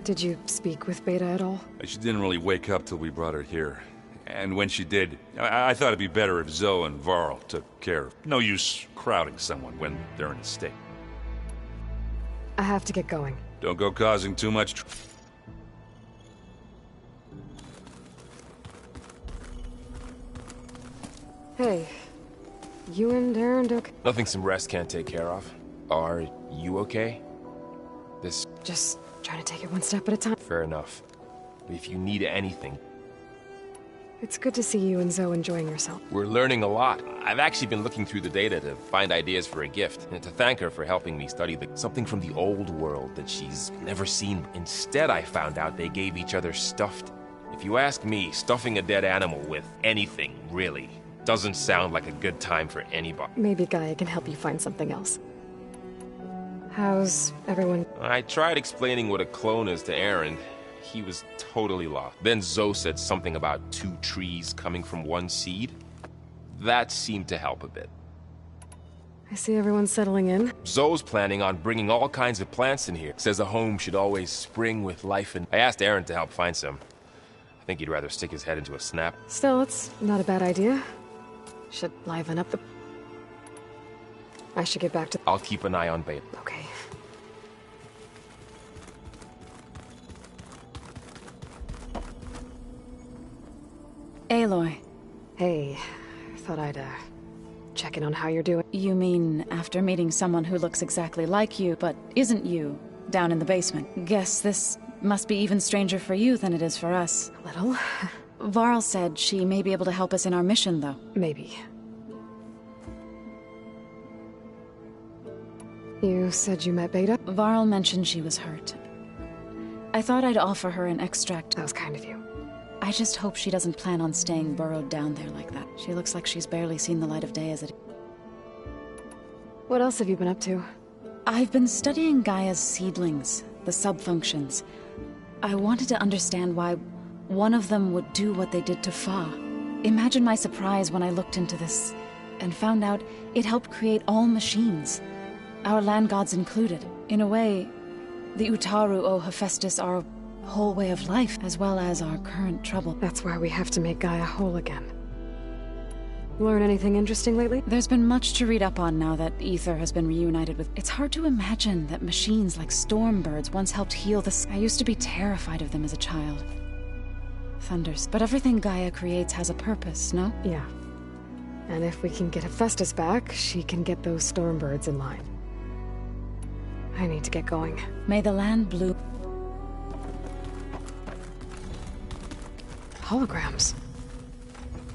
Did you speak with Beta at all? She didn't really wake up till we brought her here. And when she did, I thought it'd be better if Zoe and Varl took care of. No use crowding someone when they're in a state. I have to get going. Don't go causing too much Hey, you and Aaron okay? Nothing some rest can't take care of. Are you okay? This... Just trying to take it one step at a time. Fair enough. If you need anything... It's good to see you and Zoe enjoying yourself. We're learning a lot. I've actually been looking through the data to find ideas for a gift, and to thank her for helping me study something from the old world that she's never seen. Instead, I found out they gave each other stuffed. If you ask me, stuffing a dead animal with anything, really, doesn't sound like a good time for anybody. Maybe Gaia can help you find something else. How's everyone? I tried explaining what a clone is to Aaron. He was totally lost. Then Zoe said something about 2 trees coming from 1 seed. That seemed to help a bit. I see everyone's settling in. Zoe's planning on bringing all kinds of plants in here. Says a home should always spring with life, and I asked Aaron to help find some. I think he'd rather stick his head into a snap. Still, it's not a bad idea. Should liven up the... I should get back to... I'll keep an eye on Beta. Okay. Aloy. Hey, thought I'd, check in on how you're doing. You mean after meeting someone who looks exactly like you, but isn't you, down in the basement? Guess this must be even stranger for you than it is for us. A little. Varl said she may be able to help us in our mission, though. Maybe. You said you met Beta? Varl mentioned she was hurt. I thought I'd offer her an extract. That was kind of you. I just hope she doesn't plan on staying burrowed down there like that. She looks like she's barely seen the light of day as it... What else have you been up to? I've been studying Gaia's seedlings, the subfunctions. I wanted to understand why one of them would do what they did to Fa. Imagine my surprise when I looked into this and found out it helped create all machines. Our land gods included. In a way, the Utaru o Hephaestus are a whole way of life, as well as our current trouble. That's why we have to make Gaia whole again. Learn anything interesting lately? There's been much to read up on now that Ether has been reunited with... It's hard to imagine that machines like Stormbirds once helped heal the... I used to be terrified of them as a child. Thunders. But everything Gaia creates has a purpose, no? Yeah. And if we can get Hephaestus back, she can get those Stormbirds in line. I need to get going. May the land bloom. Holograms.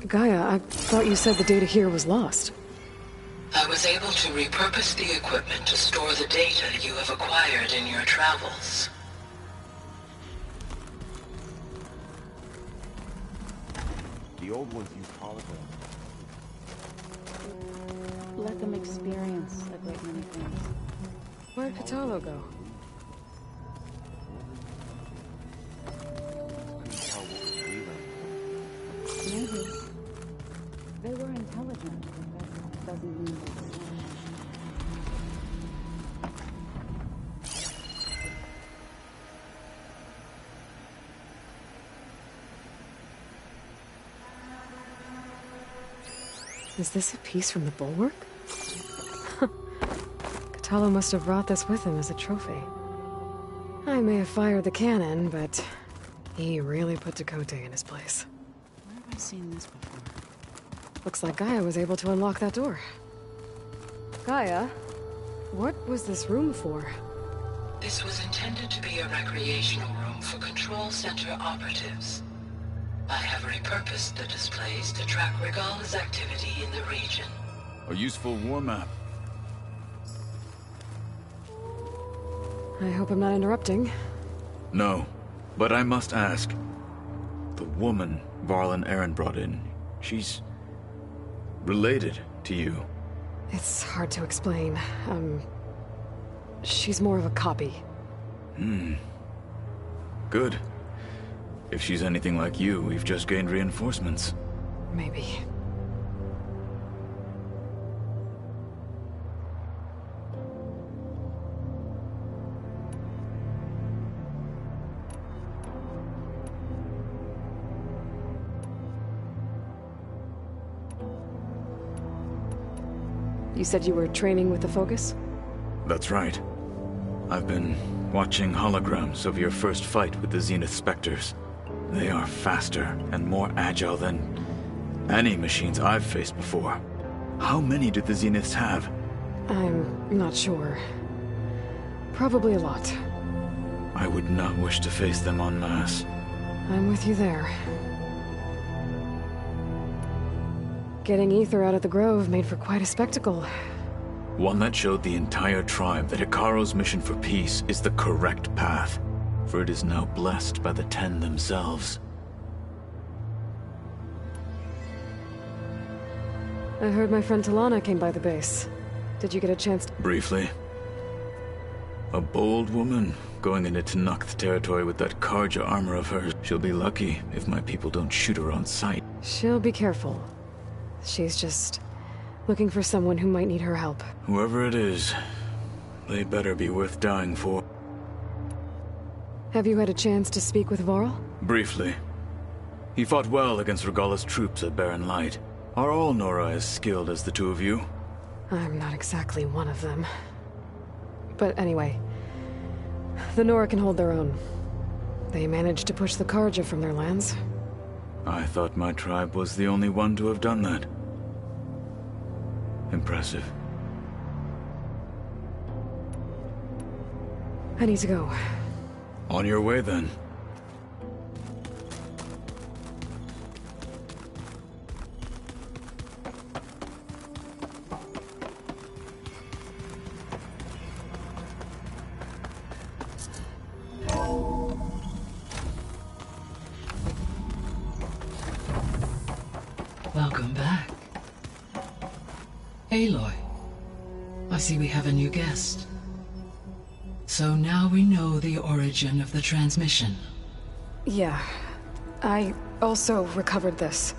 Gaia, I thought you said the data here was lost. I was able to repurpose the equipment to store the data you have acquired in your travels. The old ones use holograms. Let them experience a great many things. Where'd Patalo go? Maybe. They were intelligent, but that doesn't mean they were. Is this a piece from the bulwark? Katalo must have brought this with him as a trophy. I may have fired the cannon, but he really put Dakota in his place. Where have I seen this before? Looks like Gaia was able to unlock that door. Gaia, what was this room for? This was intended to be a recreational room for Control Center operatives. I have repurposed the displays to track Regala's activity in the region. A useful war map. I hope I'm not interrupting. No, but I must ask. The woman Varl and Aaron brought in, she's... related to you. It's hard to explain. She's more of a copy. Good. If she's anything like you, we've just gained reinforcements. Maybe. You said you were training with the Focus? That's right. I've been watching holograms of your first fight with the Zenith Spectres. They are faster and more agile than any machines I've faced before. How many do the Zeniths have? I'm not sure. Probably a lot. I would not wish to face them en masse. I'm with you there. Getting ether out of the grove made for quite a spectacle. One that showed the entire tribe that Hikaro's mission for peace is the correct path, for it is now blessed by the Ten themselves. I heard my friend Talana came by the base. Did you get a chance to... Briefly. A bold woman, going into Tenakth territory with that Karja armor of hers. She'll be lucky if my people don't shoot her on sight. She'll be careful. She's just looking for someone who might need her help. Whoever it is, they better be worth dying for. Have you had a chance to speak with Varl? Briefly. He fought well against Regalla's troops at Barren Light. Are all Nora as skilled as the two of you? I'm not exactly one of them. But anyway, the Nora can hold their own. They managed to push the Karja from their lands. I thought my tribe was the only one to have done that. Impressive. I need to go. On your way, then. Welcome back. Aloy, I see we have a new guest. So now we know the origin of the transmission. Yeah. I also recovered this.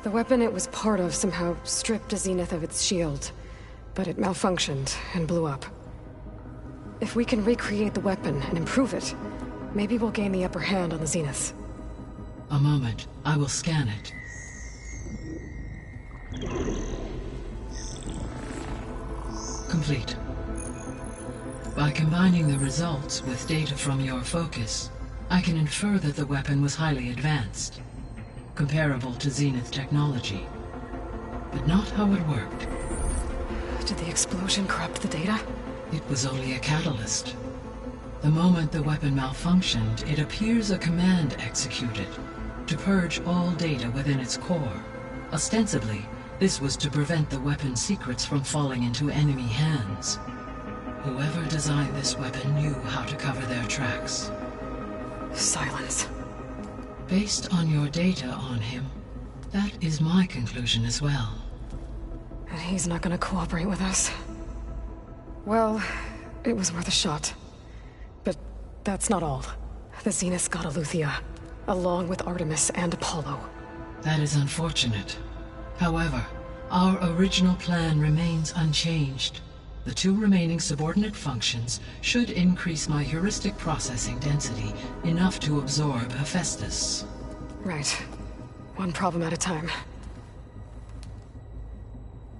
The weapon it was part of somehow stripped Zenith of its shield, but it malfunctioned and blew up. If we can recreate the weapon and improve it, maybe we'll gain the upper hand on the Zeniths. A moment. I will scan it. Complete. By combining the results with data from your focus, I can infer that the weapon was highly advanced, comparable to Zenith technology, but not how it worked. Did the explosion corrupt the data? It was only a catalyst. The moment the weapon malfunctioned, it appears a command executed to purge all data within its core. Ostensibly, this was to prevent the weapon's secrets from falling into enemy hands. Whoever designed this weapon knew how to cover their tracks. Silence. Based on your data on him, that is my conclusion as well. And he's not gonna cooperate with us. Well, it was worth a shot. But that's not all. The Zeniths got Eleuthia, along with Artemis and Apollo. That is unfortunate. However, our original plan remains unchanged. The two remaining subordinate functions should increase my heuristic processing density enough to absorb Hephaestus. Right. One problem at a time.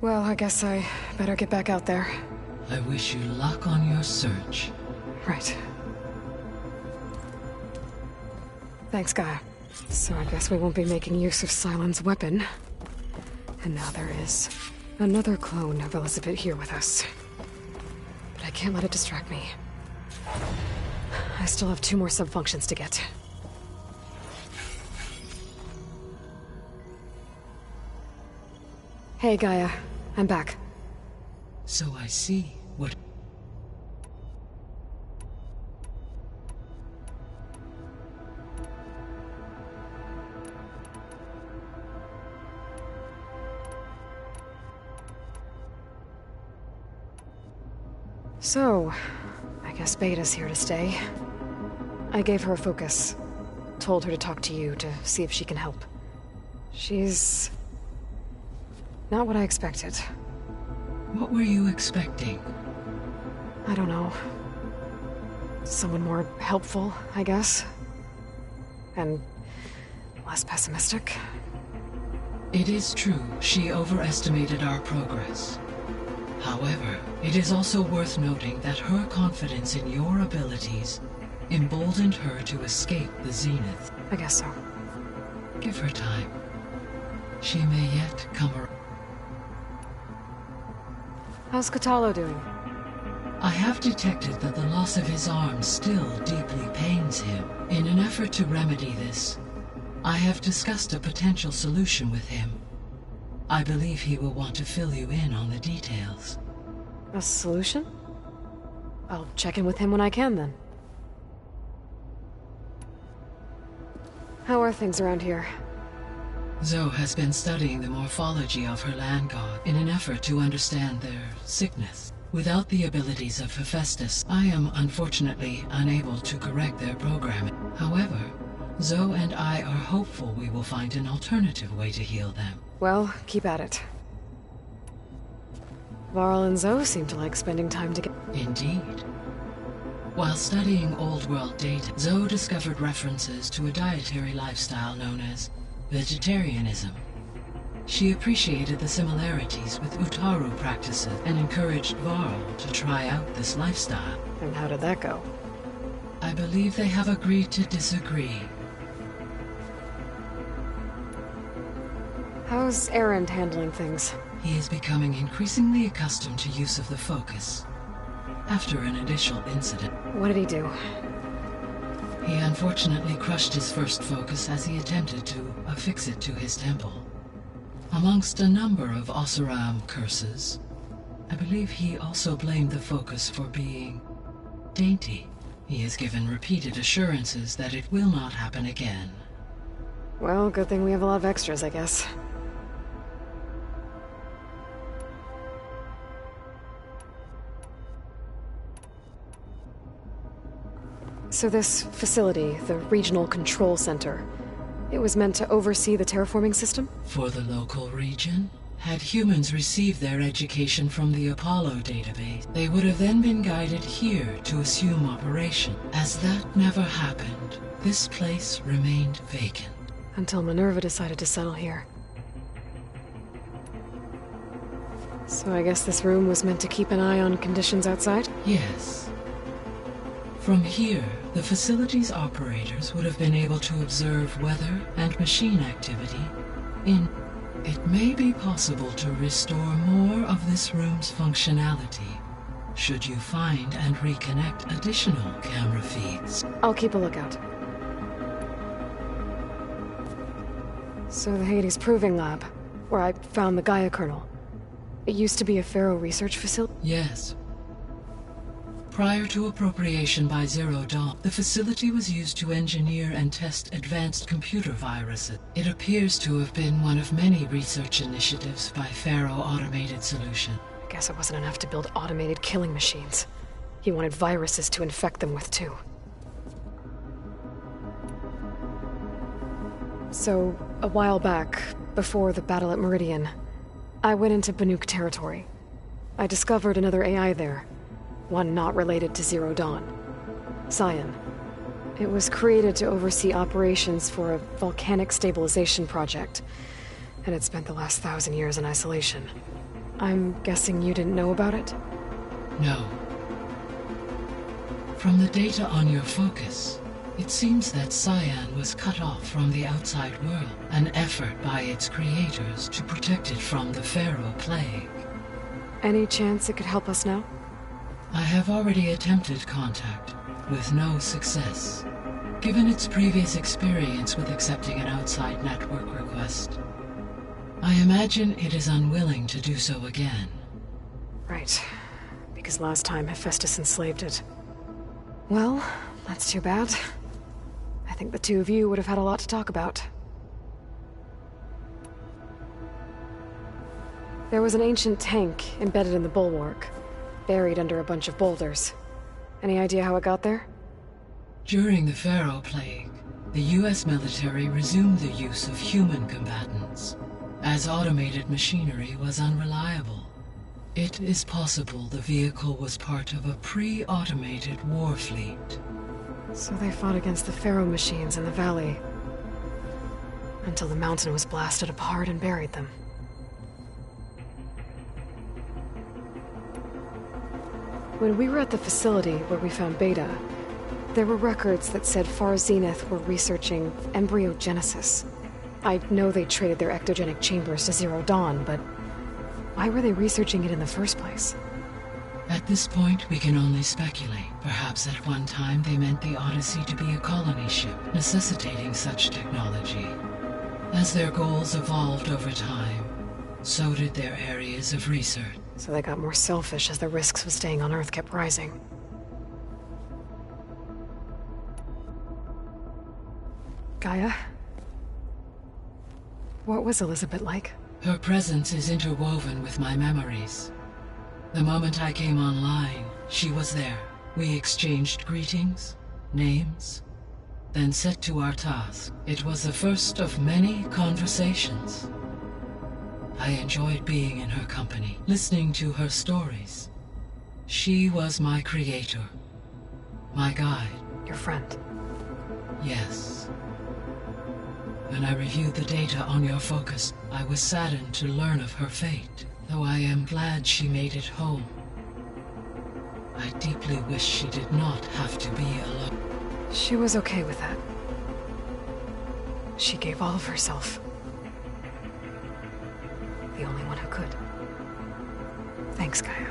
Well, I guess I better get back out there. I wish you luck on your search. Right. Thanks, Gaia. So I guess we won't be making use of Sylens' weapon. And now there is another clone of Elizabeth here with us. But I can't let it distract me. I still have 2 more sub-functions to get. Hey, Gaia. I'm back. So I see what... So, I guess Beta's here to stay. I gave her a focus. Told her to talk to you to see if she can help. She's... not what I expected. What were you expecting? I don't know. Someone more helpful, I guess. And less pessimistic. It is true, she overestimated our progress. However, it is also worth noting that her confidence in your abilities emboldened her to escape the Zenith. I guess so. Give her time. She may yet come around. How's Kotallo doing? I have detected that the loss of his arm still deeply pains him. In an effort to remedy this, I have discussed a potential solution with him. I believe he will want to fill you in on the details. A solution? I'll check in with him when I can, then. How are things around here? Zoe has been studying the morphology of her land god in an effort to understand their sickness. Without the abilities of Hephaestus, I am unfortunately unable to correct their programming. However, Zoe and I are hopeful we will find an alternative way to heal them. Well, keep at it. Varl and Zoe seem to like spending time together. Indeed. While studying old world data, Zoe discovered references to a dietary lifestyle known as vegetarianism. She appreciated the similarities with Utaru practices and encouraged Varl to try out this lifestyle. And how did that go? I believe they have agreed to disagree. How's Erend handling things? He is becoming increasingly accustomed to use of the focus. After an initial incident. What did he do? He unfortunately crushed his first focus as he attempted to affix it to his temple. Amongst a number of Oseram curses, I believe he also blamed the focus for being dainty. He has given repeated assurances that it will not happen again. Well, good thing we have a lot of extras, I guess. So this facility, the Regional Control Center, it was meant to oversee the terraforming system? For the local region, had humans received their education from the Apollo database, they would have then been guided here to assume operation. As that never happened, this place remained vacant. Until Minerva decided to settle here. So I guess this room was meant to keep an eye on conditions outside? Yes. From here, the facility's operators would have been able to observe weather and machine activity It may be possible to restore more of this room's functionality, should you find and reconnect additional camera feeds. I'll keep a lookout. So the Hades Proving Lab, where I found the Gaia kernel. It used to be a Pharaoh research facility? Yes. Prior to appropriation by Zero Dawn, the facility was used to engineer and test advanced computer viruses. It appears to have been one of many research initiatives by Pharaoh Automated Solution. I guess it wasn't enough to build automated killing machines. He wanted viruses to infect them with, too. So, a while back, before the battle at Meridian, I went into Banuk territory. I discovered another AI there. One not related to Zero Dawn. Scion. It was created to oversee operations for a volcanic stabilization project, and it spent the last 1,000 years in isolation. I'm guessing you didn't know about it? No. From the data on your focus, it seems that Scion was cut off from the outside world, an effort by its creators to protect it from the Pharaoh Plague. Any chance it could help us now? I have already attempted contact, with no success. Given its previous experience with accepting an outside network request, I imagine it is unwilling to do so again. Right. Because last time Hephaestus enslaved it. Well, that's too bad. I think the two of you would have had a lot to talk about. There was an ancient tank embedded in the bulwark, buried under a bunch of boulders. Any idea how it got there? During the Pharaoh Plague, the US military resumed the use of human combatants, as automated machinery was unreliable. It is possible the vehicle was part of a pre-automated war fleet. So they fought against the Pharaoh machines in the valley, until the mountain was blasted apart and buried them. When we were at the facility where we found Beta, there were records that said Far Zenith were researching embryogenesis. I know they traded their ectogenic chambers to Zero Dawn, but why were they researching it in the first place? At this point, we can only speculate. Perhaps at one time they meant the Odyssey to be a colony ship, necessitating such technology. As their goals evolved over time, So did their areas of research. So they got more selfish as the risks of staying on Earth kept rising. Gaia? What was Elizabeth like? Her presence is interwoven with my memories. The moment I came online, she was there. We exchanged greetings, names, then set to our task. It was the first of many conversations. I enjoyed being in her company, listening to her stories. She was my creator, my guide. Your friend? Yes. When I reviewed the data on your focus, I was saddened to learn of her fate, though I am glad she made it home. I deeply wish she did not have to be alone. She was okay with that. She gave all of herself. The only one who could. Thanks, Gaia.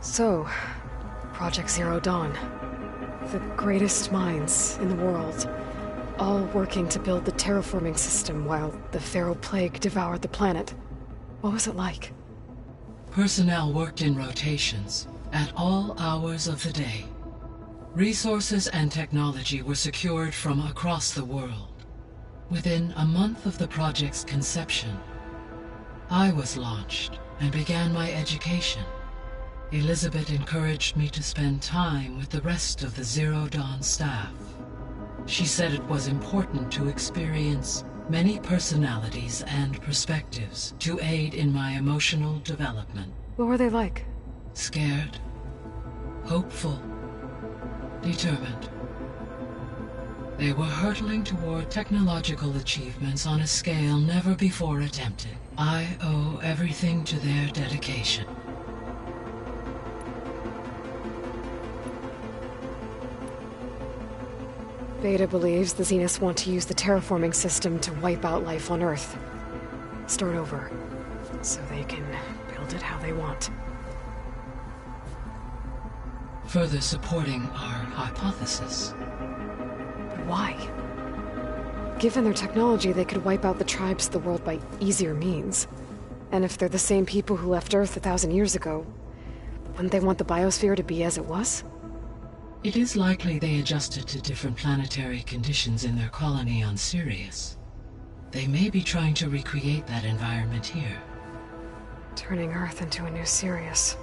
So, Project Zero Dawn. The greatest minds in the world, all working to build the terraforming system while the Pharaoh Plague devoured the planet. What was it like? Personnel worked in rotations, at all hours of the day. Resources and technology were secured from across the world. Within a month of the project's conception, I was launched and began my education. Elizabeth encouraged me to spend time with the rest of the Zero Dawn staff. She said it was important to experience many personalities and perspectives to aid in my emotional development. What were they like? Scared, hopeful, determined. They were hurtling toward technological achievements on a scale never before attempted. I owe everything to their dedication. Beta believes the Zeniths want to use the terraforming system to wipe out life on Earth. Start over, so they can build it how they want. Further supporting our hypothesis. But why? Given their technology, they could wipe out the tribes of the world by easier means. And if they're the same people who left Earth 1,000 years ago, wouldn't they want the biosphere to be as it was? It is likely they adjusted to different planetary conditions in their colony on Sirius. They may be trying to recreate that environment here. Turning Earth into a new Sirius.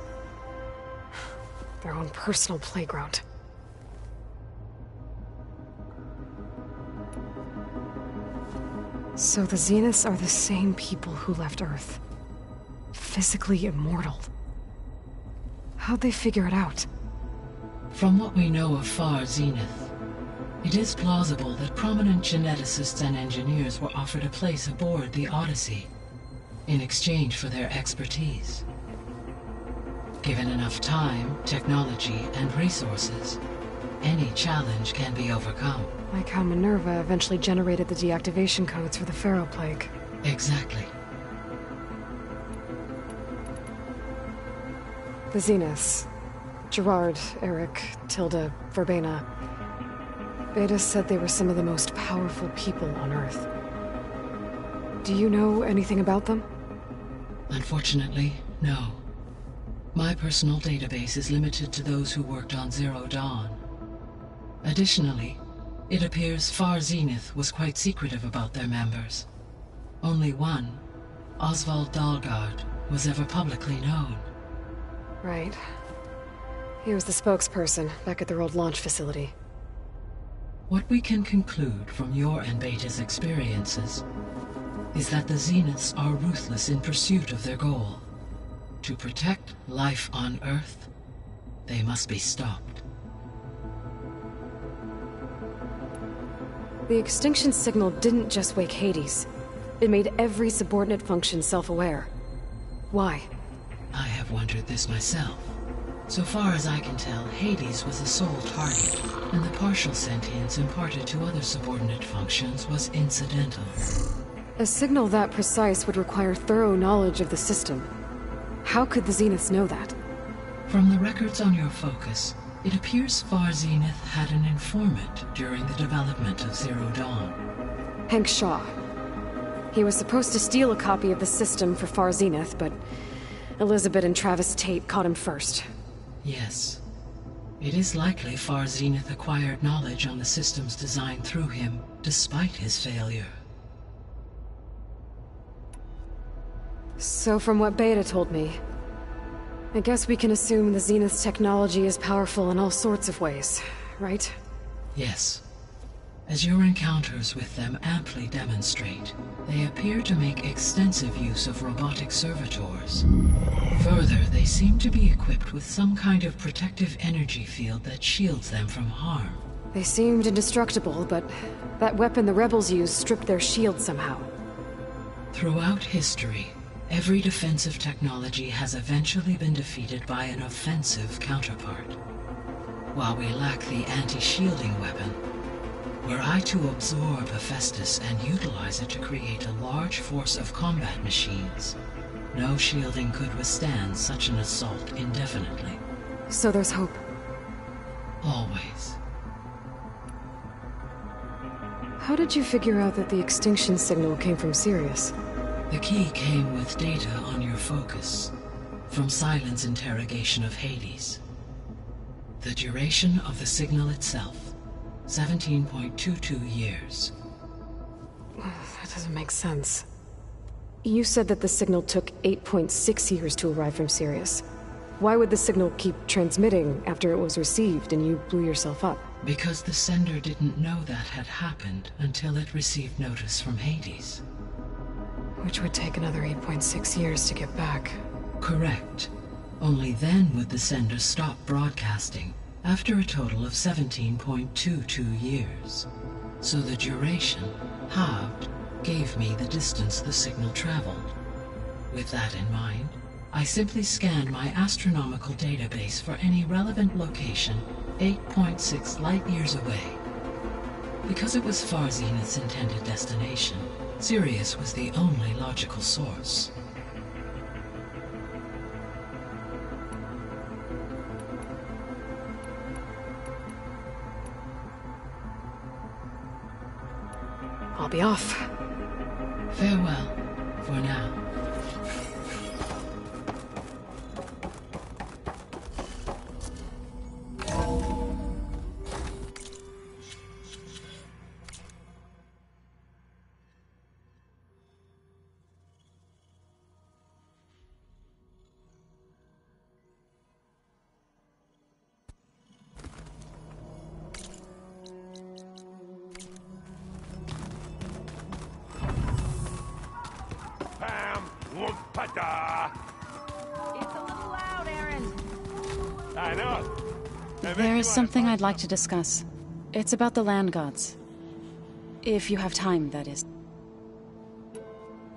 Their own personal playground. So the Zeniths are the same people who left Earth. Physically immortal. How'd they figure it out? From what we know of Far Zenith, it is plausible that prominent geneticists and engineers were offered a place aboard the Odyssey in exchange for their expertise. Given enough time, technology, and resources, any challenge can be overcome. Like how Minerva eventually generated the deactivation codes for the Pharaoh Plague. Exactly. The Zeniths. Gerard, Eric, Tilda, Verbena. Beta said they were some of the most powerful people on Earth. Do you know anything about them? Unfortunately, no. My personal database is limited to those who worked on Zero Dawn. Additionally, it appears Far Zenith was quite secretive about their members. Only one, Oswald Dahlgard, was ever publicly known. Right. He was the spokesperson back at their old launch facility. What we can conclude from your and Beta's experiences is that the Zeniths are ruthless in pursuit of their goal. To protect life on Earth, they must be stopped. The extinction signal didn't just wake Hades. It made every subordinate function self-aware. Why? I have wondered this myself. So far as I can tell, Hades was the sole target, and the partial sentience imparted to other subordinate functions was incidental. A signal that precise would require thorough knowledge of the system. How could the Zeniths know that? From the records on your focus, It appears Far Zenith had an informant during the development of Zero Dawn. Hank Shaw. He was supposed to steal a copy of the system for Far Zenith, but Elizabeth and Travis Tate caught him first. Yes. It is likely Far Zenith acquired knowledge on the systems designed through him, despite his failure. So from what Beta told me, I guess we can assume the Zenith's technology is powerful in all sorts of ways, right? Yes. As your encounters with them amply demonstrate, they appear to make extensive use of robotic servitors. Further, they seem to be equipped with some kind of protective energy field that shields them from harm. They seemed indestructible, but that weapon the rebels used stripped their shield somehow. Throughout history, every defensive technology has eventually been defeated by an offensive counterpart. While we lack the anti-shielding weapon, were I to absorb Hephaestus and utilize it to create a large force of combat machines, no shielding could withstand such an assault indefinitely. So there's hope. Always. How did you figure out that the extinction signal came from Sirius? The key came with data on your focus, from Silent's interrogation of Hades. The duration of the signal itself, 17.22 years. That doesn't make sense. You said that the signal took 8.6 years to arrive from Sirius. Why would the signal keep transmitting after it was received and you blew yourself up? Because the sender didn't know that had happened until it received notice from Hades. Which would take another 8.6 years to get back. Correct. Only then would the sender stop broadcasting, after a total of 17.22 years. So the duration, halved, gave me the distance the signal traveled. With that in mind, I simply scanned my astronomical database for any relevant location 8.6 light-years away. Because it was Far Zenith's intended destination, Sirius was the only logical source. I'll be off. Farewell, for now. It's a little loud, Aaron. I know. There is something I'd like to discuss. It's about the land gods. If you have time, that is.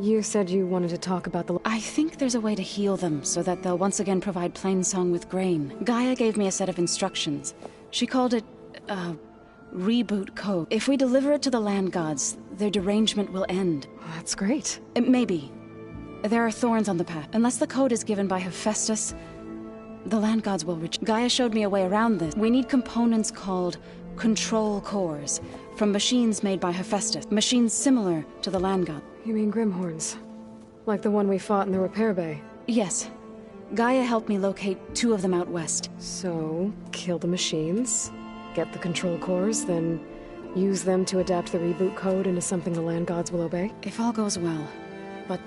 You said you wanted to talk about the... I think there's a way to heal them so that they'll once again provide Plainsong with grain. Gaia gave me a set of instructions. She called it, reboot code. If we deliver it to the land gods, their derangement will end. That's great. Maybe. There are thorns on the path. Unless the code is given by Hephaestus, the land gods will reach. Gaia showed me a way around this. We need components called control cores from machines made by Hephaestus. Machines similar to the land god. You mean Grimhorns? Like the one we fought in the repair bay? Yes. Gaia helped me locate 2 of them out west. So, kill the machines, get the control cores, then use them to adapt the reboot code into something the land gods will obey? If all goes well. But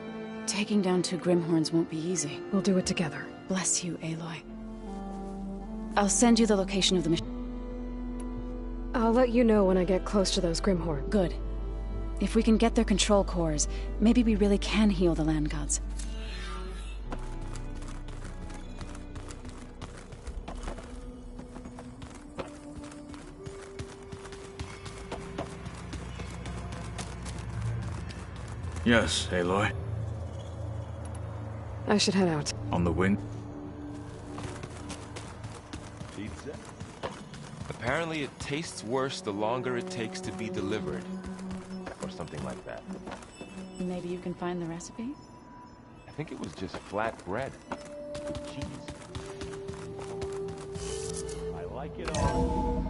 taking down 2 Grimhorns won't be easy. We'll do it together. Bless you, Aloy. I'll send you the location of the machine. I'll let you know when I get close to those Grimhorn. Good. If we can get their control cores, maybe we really can heal the land gods. Yes, Aloy. I should head out. On the wing? Pizza? Apparently it tastes worse the longer it takes to be delivered. Or something like that. Maybe you can find the recipe? I think it was just flat bread with cheese. I Like it all.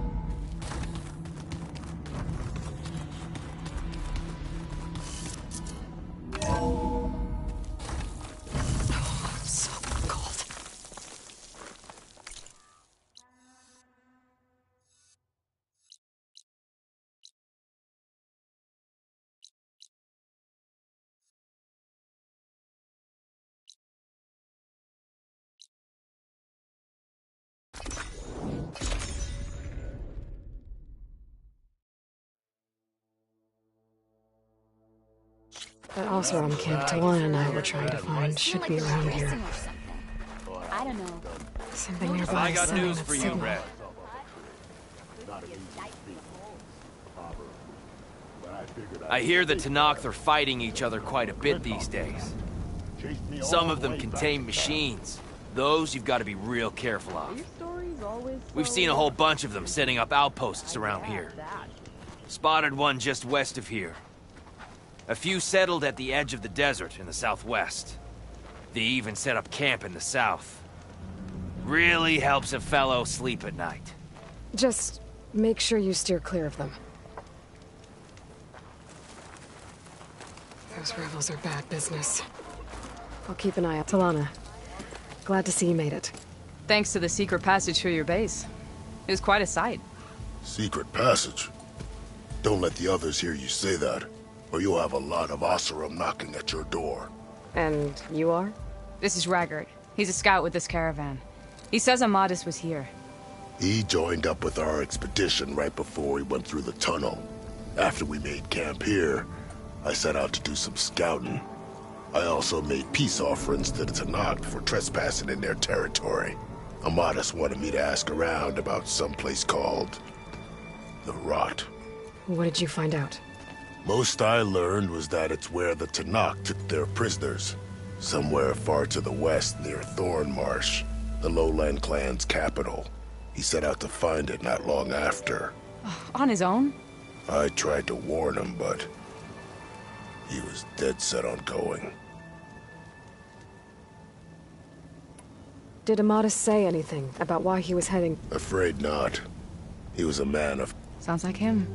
So cold. That Oseram camp Talana and I were trying to find should be around here. I don't know. Something nearby. I got news for you, Red. I hear the Tenakth are fighting each other quite a bit these days. Some of them contain machines. Those you've got to be real careful of. We've seen a whole bunch of them setting up outposts around here. Spotted one just west of here. A few settled at the edge of the desert in the southwest. They even set up camp in the south. Really helps a fellow sleep at night. Just make sure you steer clear of them. Those rebels are bad business. I'll keep an eye out. Talana, glad to see you made it. Thanks to the secret passage through your base. It was quite a sight. Secret passage? Don't let the others hear you say that, or you'll have a lot of Oseram knocking at your door. And you are? This is Raggart. He's a scout with this caravan. He says Amadis was here. He joined up with our expedition right before we went through the tunnel. After we made camp here, I set out to do some scouting. I also made peace offerings to the Tenakth for trespassing in their territory. Amadis wanted me to ask around about some place called the Rot. What did you find out? Most I learned was that it's where the Tenakth took their prisoners. Somewhere far to the west near Thornmarsh, the Lowland clan's capital. He set out to find it not long after. On his own? I tried to warn him, but he was dead set on going. Did Amadis say anything about why he was heading? Afraid not. He was a man of... Sounds like him.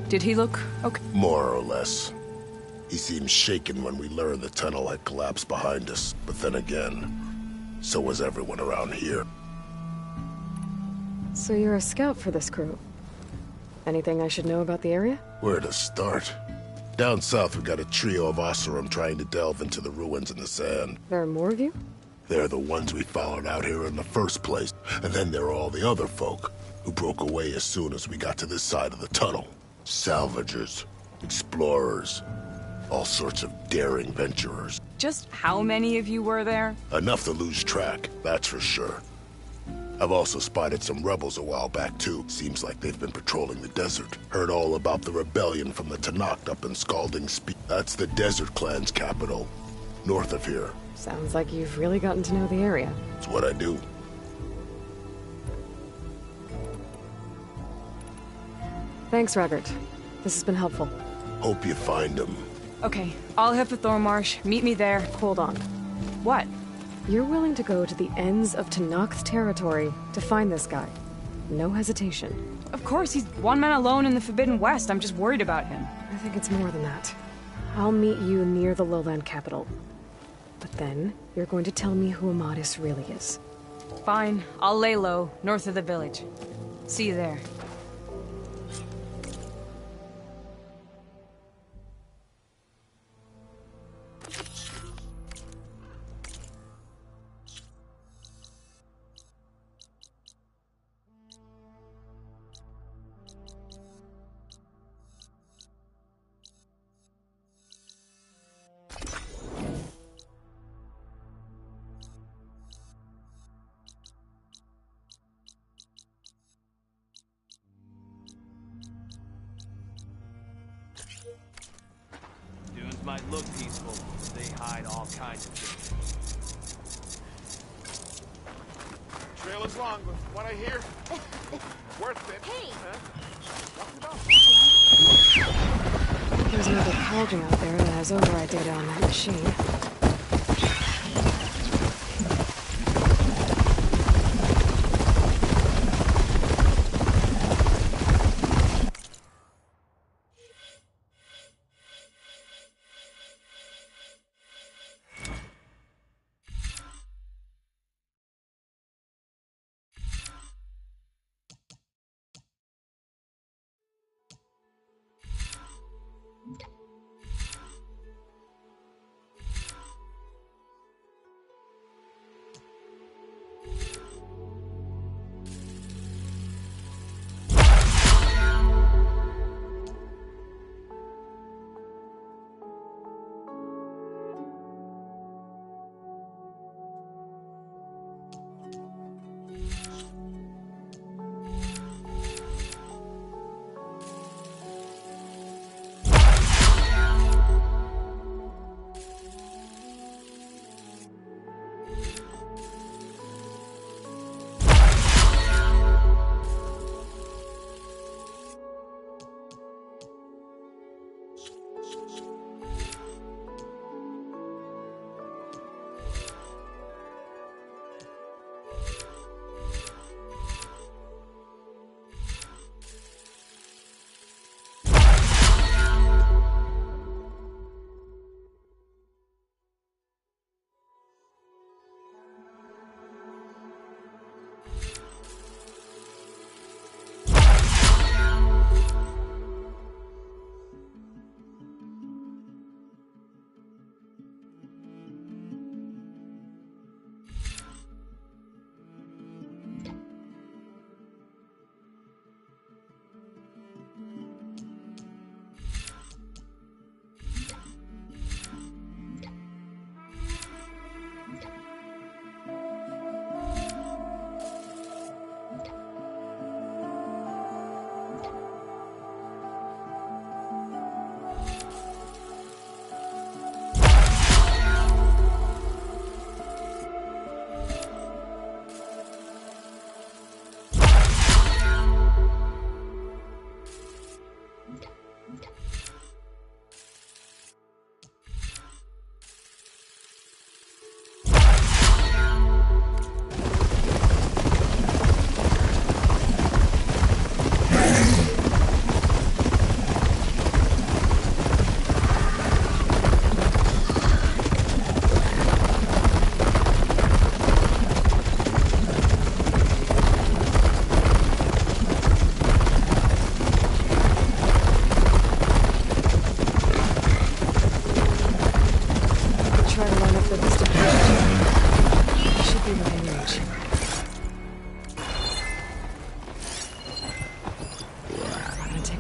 Did he look okay? More or less. He seemed shaken when we learned the tunnel had collapsed behind us, but then again, so was everyone around here. So you're a scout for this crew? Anything I should know about the area? Where to start? Down south we got a trio of Oseram trying to delve into the ruins in the sand. There are more of you? They're the ones we followed out here in the first place, and then there are all the other folk, who broke away as soon as we got to this side of the tunnel. Salvagers, explorers, all sorts of daring venturers. Just how many of you were there? Enough to lose track, that's for sure. I've also spotted some rebels a while back too. Seems like they've been patrolling the desert. Heard all about the rebellion from the Tenakth up in Scalding Speed. That's the Desert Clan's capital, north of here. Sounds like you've really gotten to know the area. It's what I do. Thanks, Raggart. This has been helpful. Hope you find him. Okay, I'll head for Thornmarsh. Meet me there. Hold on. What? You're willing to go to the ends of Tenakth territory to find this guy. No hesitation. Of course, he's one man alone in the Forbidden West. I'm just worried about him. I think it's more than that. I'll meet you near the lowland capital. But then, you're going to tell me who Amadis really is. Fine. I'll lay low, north of the village. See you there. Might look peaceful, they hide all kinds of things. Trail is long, but what I hear, worth it. Hey! There's another cauldron out there that has override data on that machine.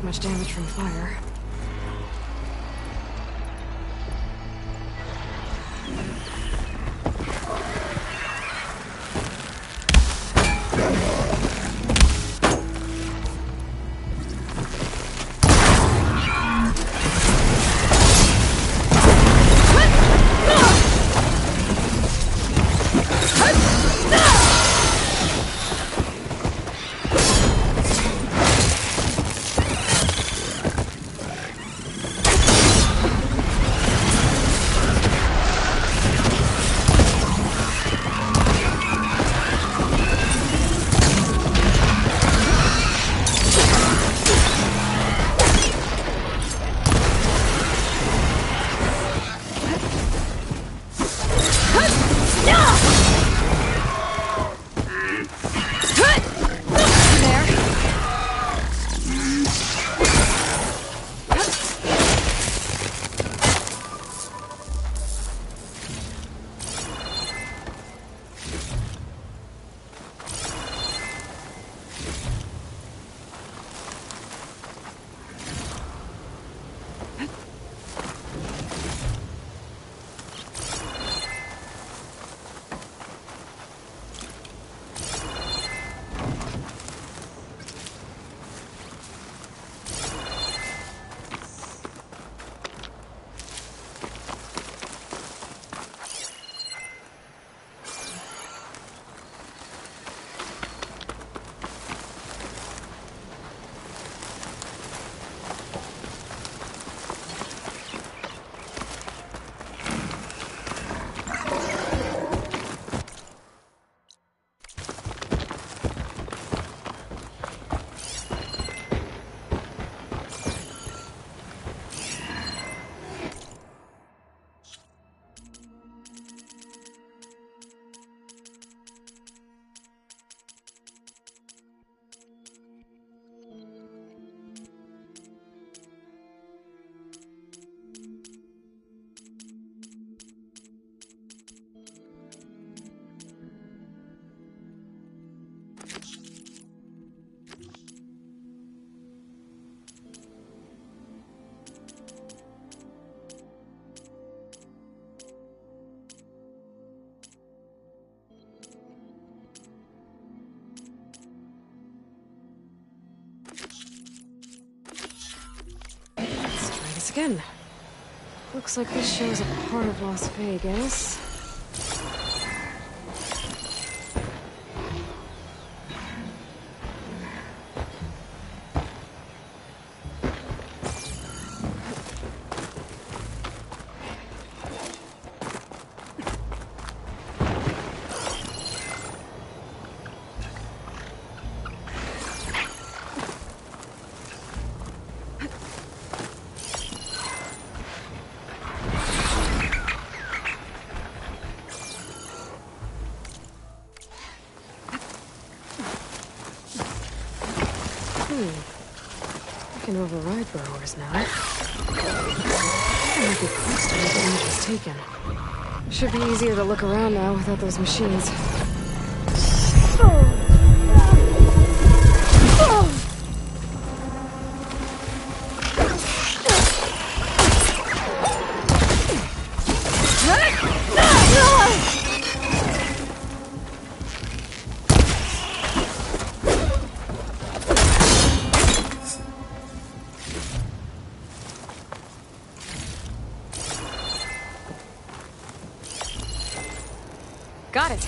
take much damage from fire. Again. Looks like this shows a part of Las Vegas. I can override burrowers now. I might be close to where the image was taken. Should be easier to look around now without those machines. Got it.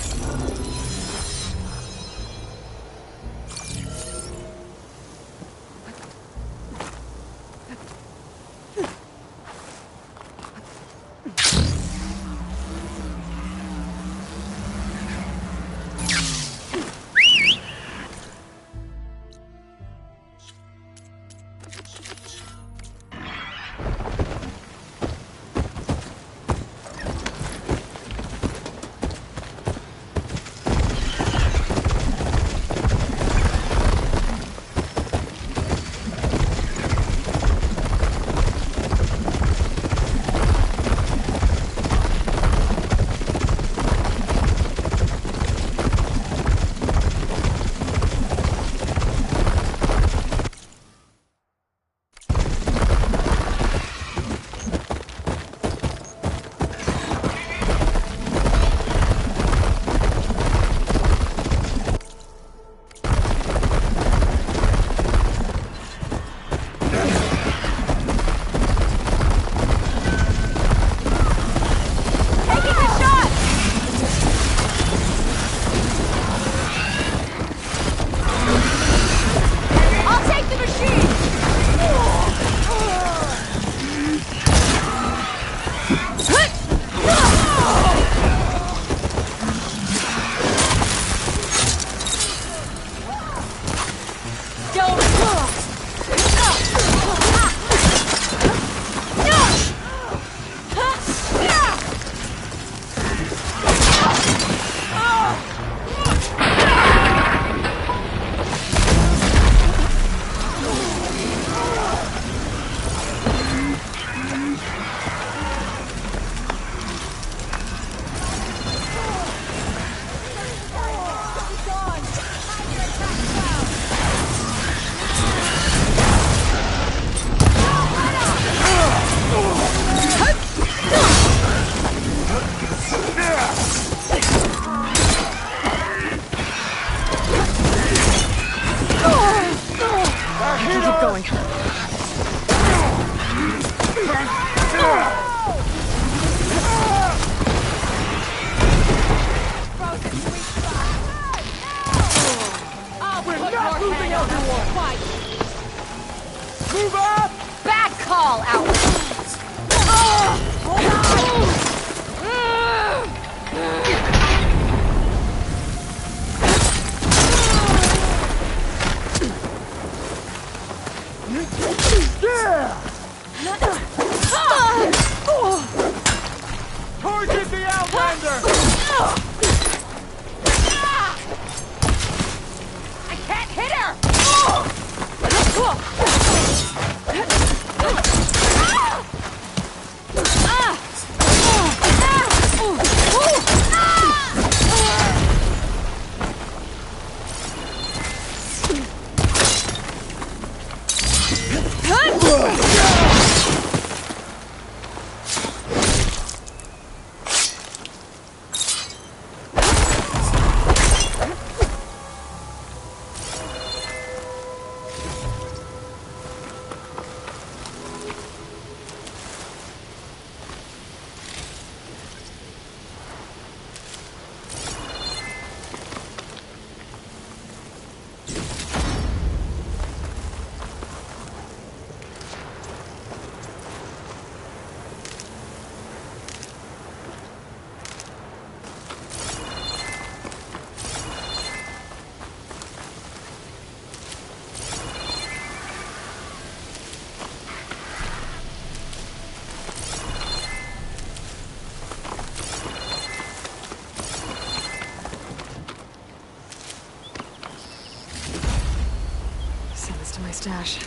going. We're not losing everyone! Move up! Bad call, Outlaw! Target the Outlander! I can't hit her! Send this to my stash.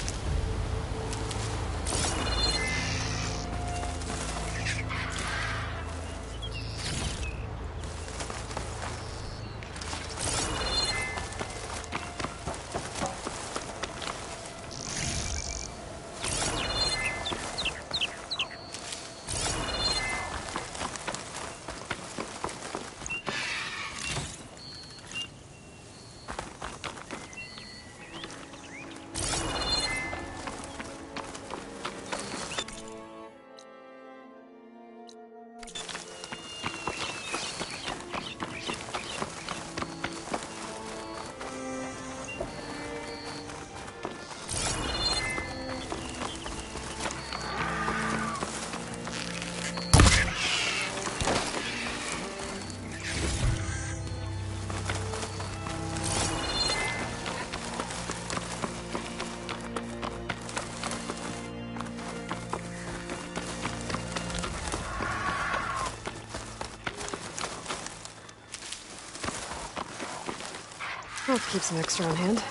I'll keep some extra on hand.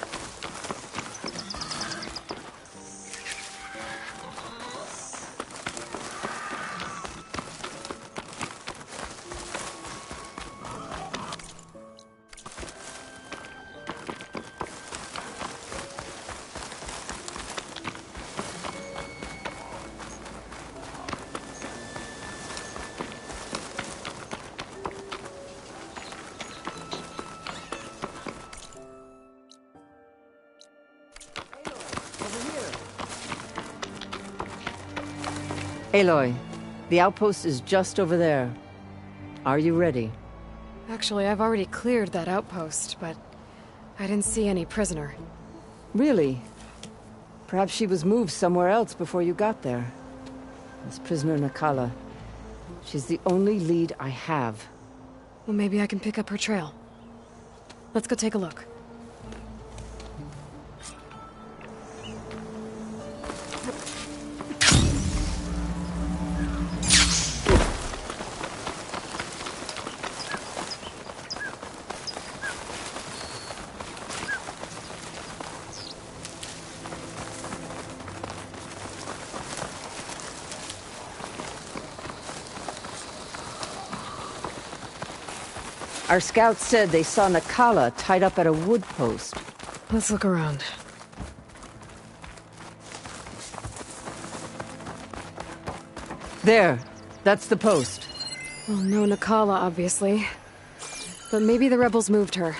Aloy, the outpost is just over there. Are you ready? Actually, I've already cleared that outpost, but I didn't see any prisoner. Really? Perhaps she was moved somewhere else before you got there. This prisoner Nakala. She's the only lead I have. Well, maybe I can pick up her trail. Let's go take a look. Our scouts said they saw Nakala tied up at a wood post. Let's look around. There. That's the post. Well, no Nakala, obviously. But maybe the rebels moved her.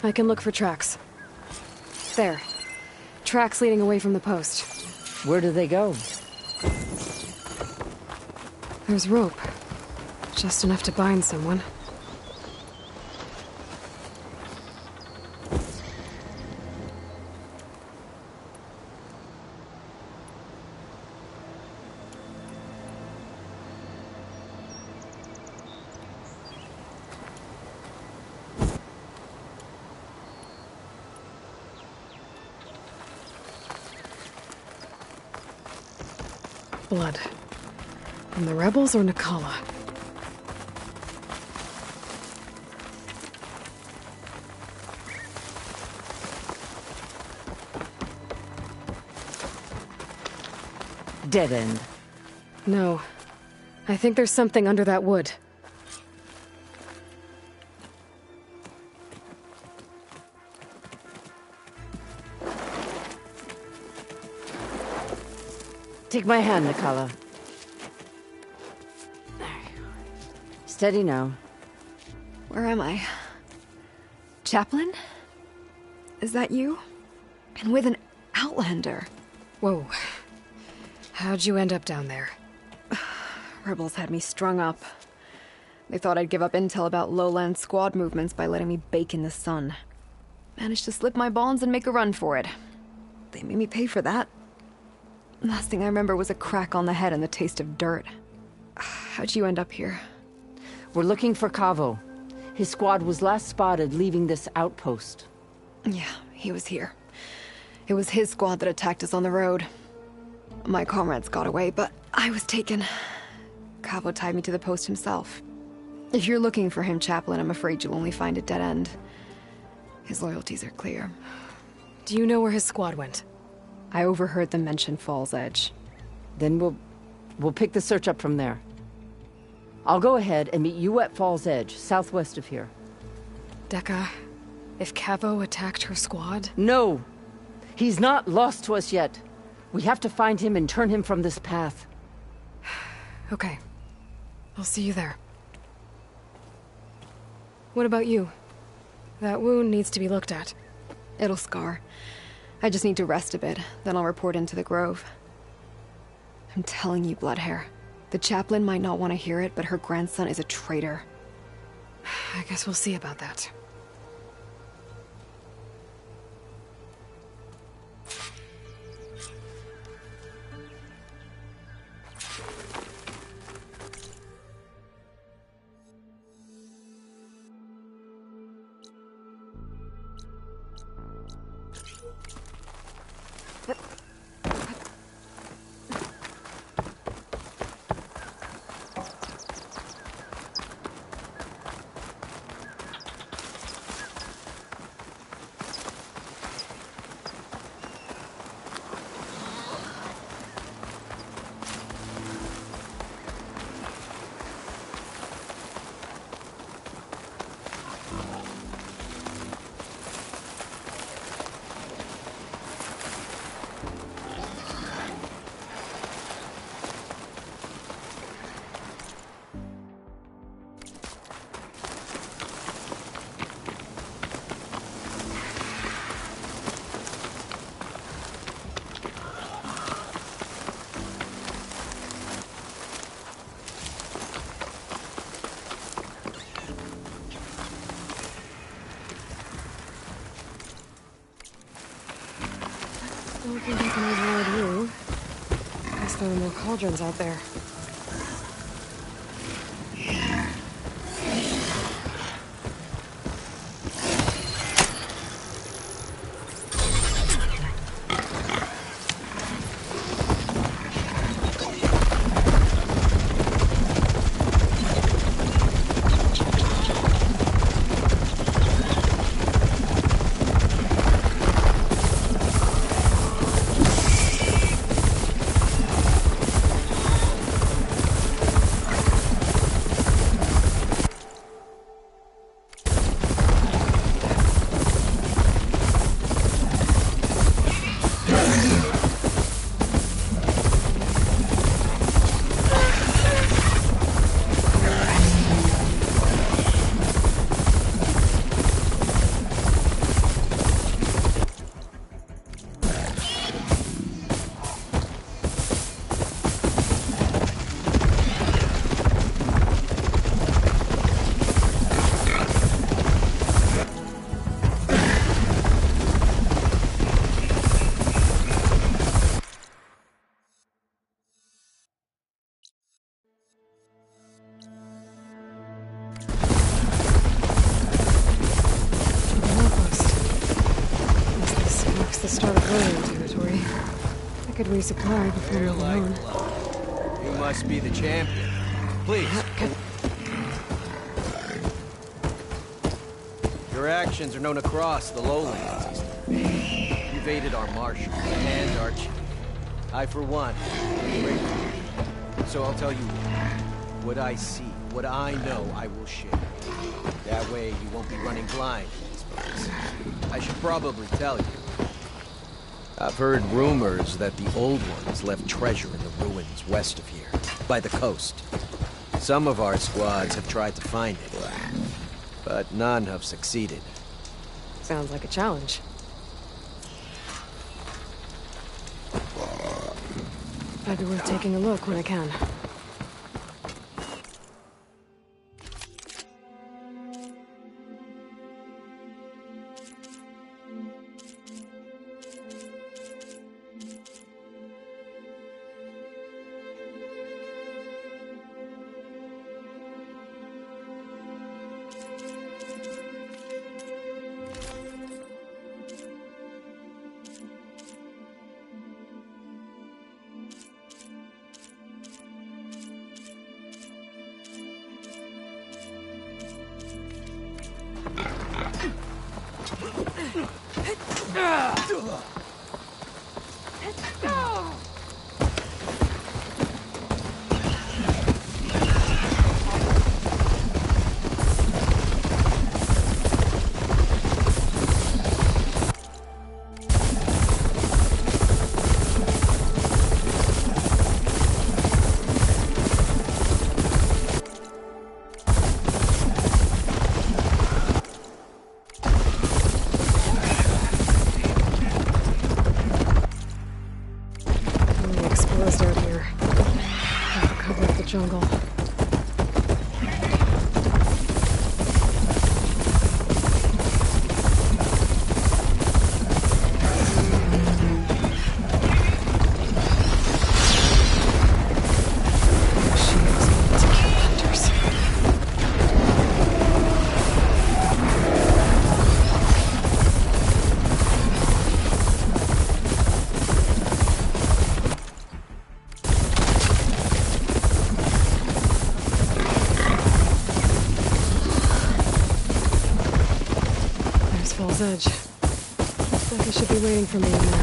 I can look for tracks. There. tracks leading away from the post. Where do they go? There's rope. Just enough to bind someone. Blood. From the rebels or Nakala? Dead end. No. I think there's something under that wood. Take my hand, Nakala. Steady now. Where am I? Chaplain? Is that you? And with an Outlander. Whoa. How'd you end up down there? Rebels had me strung up. They thought I'd give up intel about lowland squad movements by letting me bake in the sun. Managed to slip my bonds and make a run for it. They made me pay for that. Last thing I remember was a crack on the head and the taste of dirt. How'd you end up here? We're looking for Cavo. His squad was last spotted leaving this outpost. Yeah, he was here. It was his squad that attacked us on the road. My comrades got away, but I was taken. Cavo tied me to the post himself. If you're looking for him, Chaplain, I'm afraid you'll only find a dead end. His loyalties are clear. Do you know where his squad went? I overheard them mention Fall's Edge. Then we'll pick the search up from there. I'll go ahead and meet you at Fall's Edge, southwest of here. Dekka, if Cavo attacked her squad? No! He's not lost to us yet. We have to find him and turn him from this path. Okay. I'll see you there. What about you? That wound needs to be looked at. It'll scar. I just need to rest a bit, then I'll report into the Grove. I'm telling you, Bloodhair. The chaplain might not want to hear it, but her grandson is a traitor. I guess we'll see about that. Looking like an override room. Guess there are more cauldrons out there. could resupply before moving on. You must be the champion. Please. Your actions are known across the lowlands. You've aided our marshal and our chief. I, for one, am grateful. So I'll tell you what I see, what I know, I will share. That way you won't be running blind in these parts. I should probably tell you. I've heard rumors that the Old Ones left treasure in the ruins west of here, by the coast. Some of our squads have tried to find it, but none have succeeded. Sounds like a challenge. Might be worth taking a look when I can. Jungle. Edge. Looks like he should be waiting for me in there.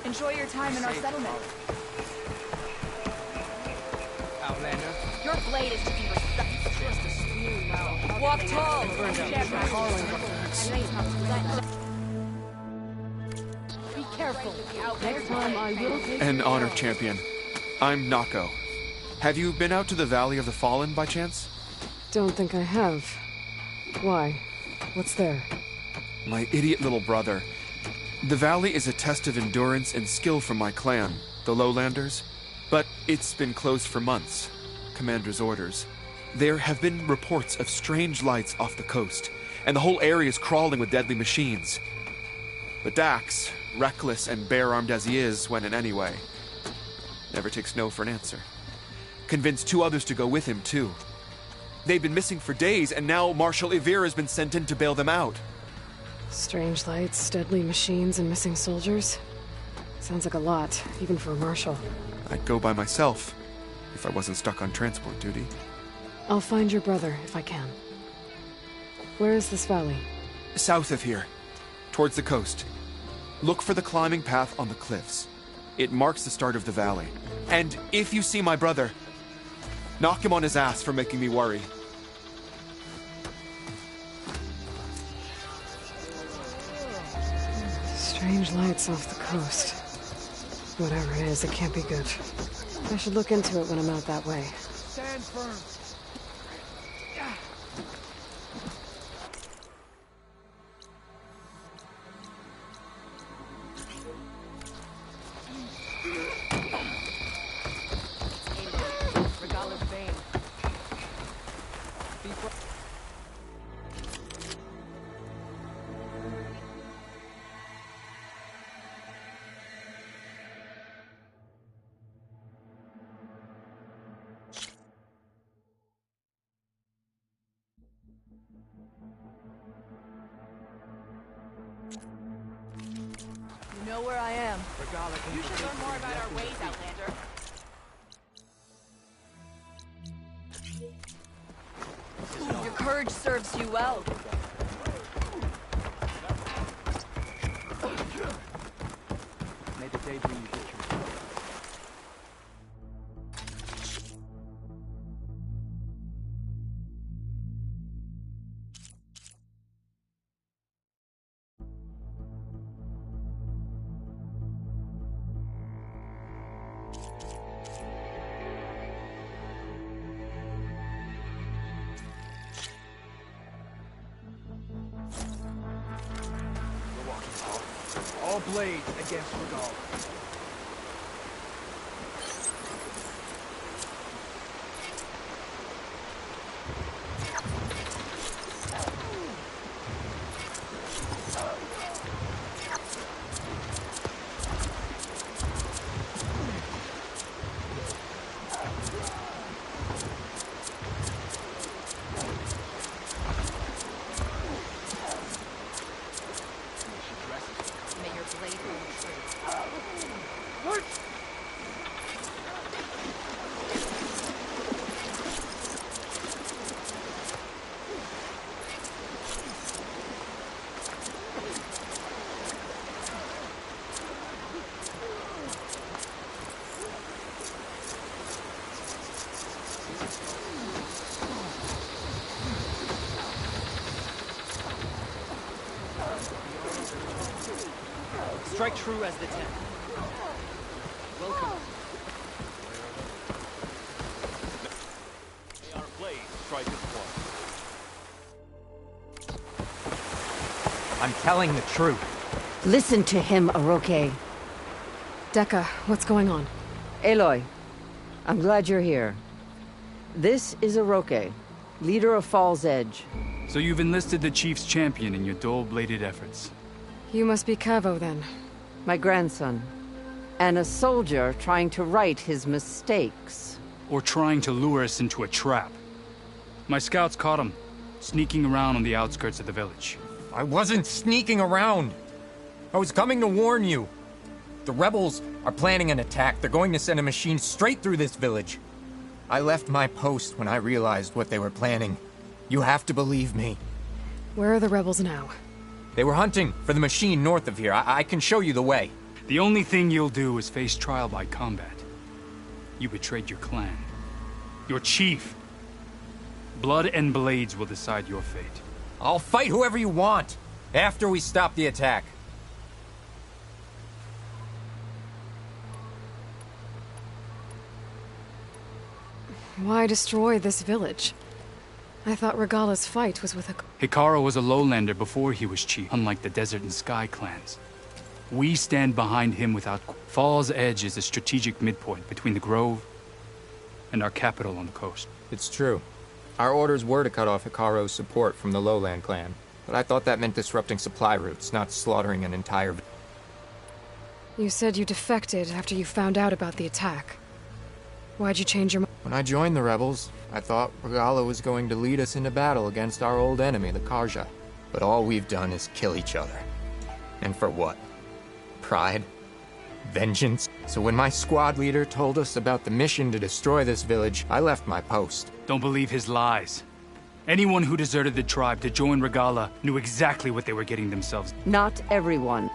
Enjoy your time in our settlement. Outlander? Your blade is to be respected. Walk tall. Be careful. Next time I will take An honor, champion. I'm Nako. Have you been out to the Valley of the Fallen by chance? Don't think I have. Why? What's there? My idiot little brother. The valley is a test of endurance and skill for my clan, the Lowlanders. But it's been closed for months. Commander's orders. There have been reports of strange lights off the coast, and the whole area is crawling with deadly machines. But Dax, reckless and bare-armed as he is, went in anyway. Never takes no for an answer. Convinced 2 others to go with him, too. They've been missing for days, and now Marshal Ivir has been sent in to bail them out. Strange lights, deadly machines, and missing soldiers. Sounds like a lot, even for a marshal. I'd go by myself, if I wasn't stuck on transport duty. I'll find your brother, if I can. Where is this valley? South of here, towards the coast. Look for the climbing path on the cliffs. It marks the start of the valley. And if you see my brother, knock him on his ass for making me worry. Strange lights off the coast. Whatever it is, it can't be good. I should look into it when I'm out that way. Stand firm. You know where I am. You should learn more about our ways, Outlander. Your courage serves you well. May the day bring you victory. All blades against Regal. Strike true as the 10. Welcome. May our blades strike as one. I'm telling the truth. Listen to him, Aroke. Dekka, what's going on? Aloy, I'm glad you're here. This is Aroke, leader of Fall's Edge. So you've enlisted the Chief's champion in your dull-bladed efforts. You must be Cavo, then. My grandson. And a soldier trying to right his mistakes. Or trying to lure us into a trap. My scouts caught him, sneaking around on the outskirts of the village. I wasn't sneaking around. I was coming to warn you. The rebels are planning an attack. They're going to send a machine straight through this village. I left my post when I realized what they were planning. You have to believe me. Where are the rebels now? They were hunting for the machine north of here. I can show you the way. The only thing you'll do is face trial by combat. You betrayed your clan. Your chief. Blood and blades will decide your fate. I'll fight whoever you want, after we stop the attack. Why destroy this village? I thought Regala's fight was with a... Hikaru was a lowlander before he was chief, unlike the Desert and Sky clans. We stand behind him without... Fall's Edge is a strategic midpoint between the Grove and our capital on the coast. It's true. Our orders were to cut off Hikaru's support from the Lowland clan, but I thought that meant disrupting supply routes, not slaughtering an entire... You said you defected after you found out about the attack. Why'd you change your mind? When I joined the rebels, I thought Regala was going to lead us into battle against our old enemy, the Karja. But all we've done is kill each other. And for what? Pride? Vengeance? So when my squad leader told us about the mission to destroy this village, I left my post. Don't believe his lies. Anyone who deserted the tribe to join Regala knew exactly what they were getting themselves. Not everyone.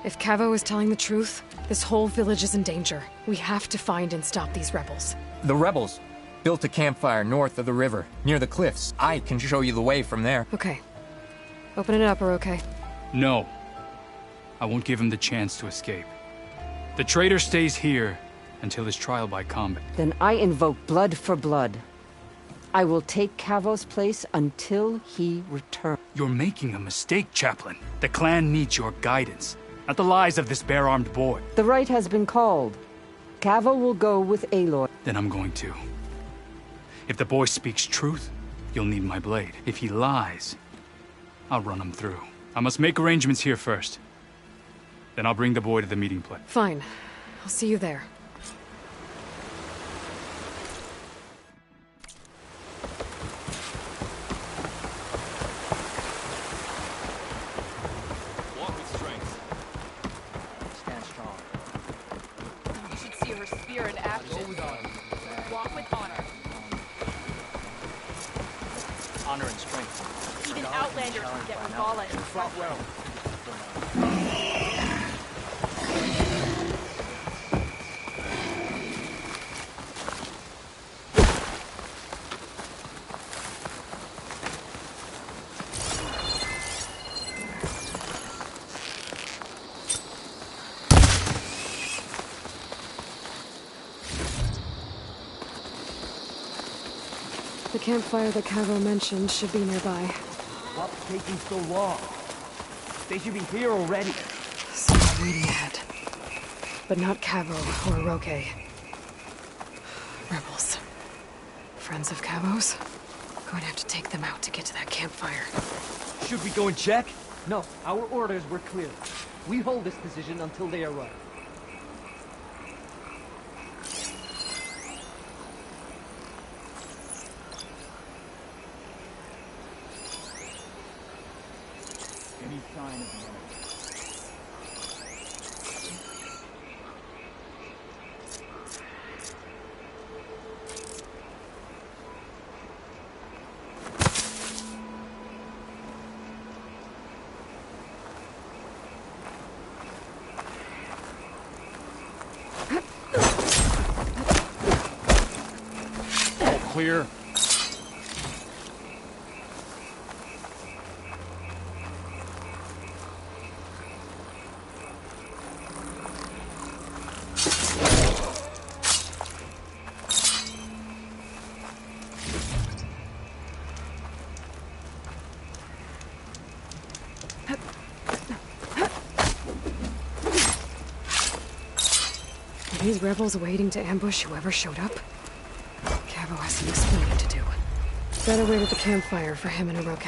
If Cavo is telling the truth, this whole village is in danger. We have to find and stop these rebels. The rebels built a campfire north of the river, near the cliffs. I can show you the way from there. Okay. Open it up, Aroke. No. I won't give him the chance to escape. The traitor stays here until his trial by combat. Then I invoke blood for blood. I will take Cavo's place until he returns. You're making a mistake, Chaplain. The clan needs your guidance, not the lies of this bare-armed boy. The right has been called. Cavo will go with Aloy. Then I'm going to. If the boy speaks truth, you'll need my blade. If he lies, I'll run him through. I must make arrangements here first. Then I'll bring the boy to the meeting place. Fine. I'll see you there. Outlanders can get Regala in front row. The campfire that Cavo mentioned should be nearby. What's taking so long? They should be here already. Someone waiting ahead. But not Cavo or Roque. Rebels. Friends of Cavo's? Going to have to take them out to get to that campfire. Should we go and check? No, our orders were clear. We hold this position until they arrive. Any sign of the enemy? All clear. Are these rebels waiting to ambush whoever showed up? Cavo has some explaining to do. Better wait at the campfire for him and Roque.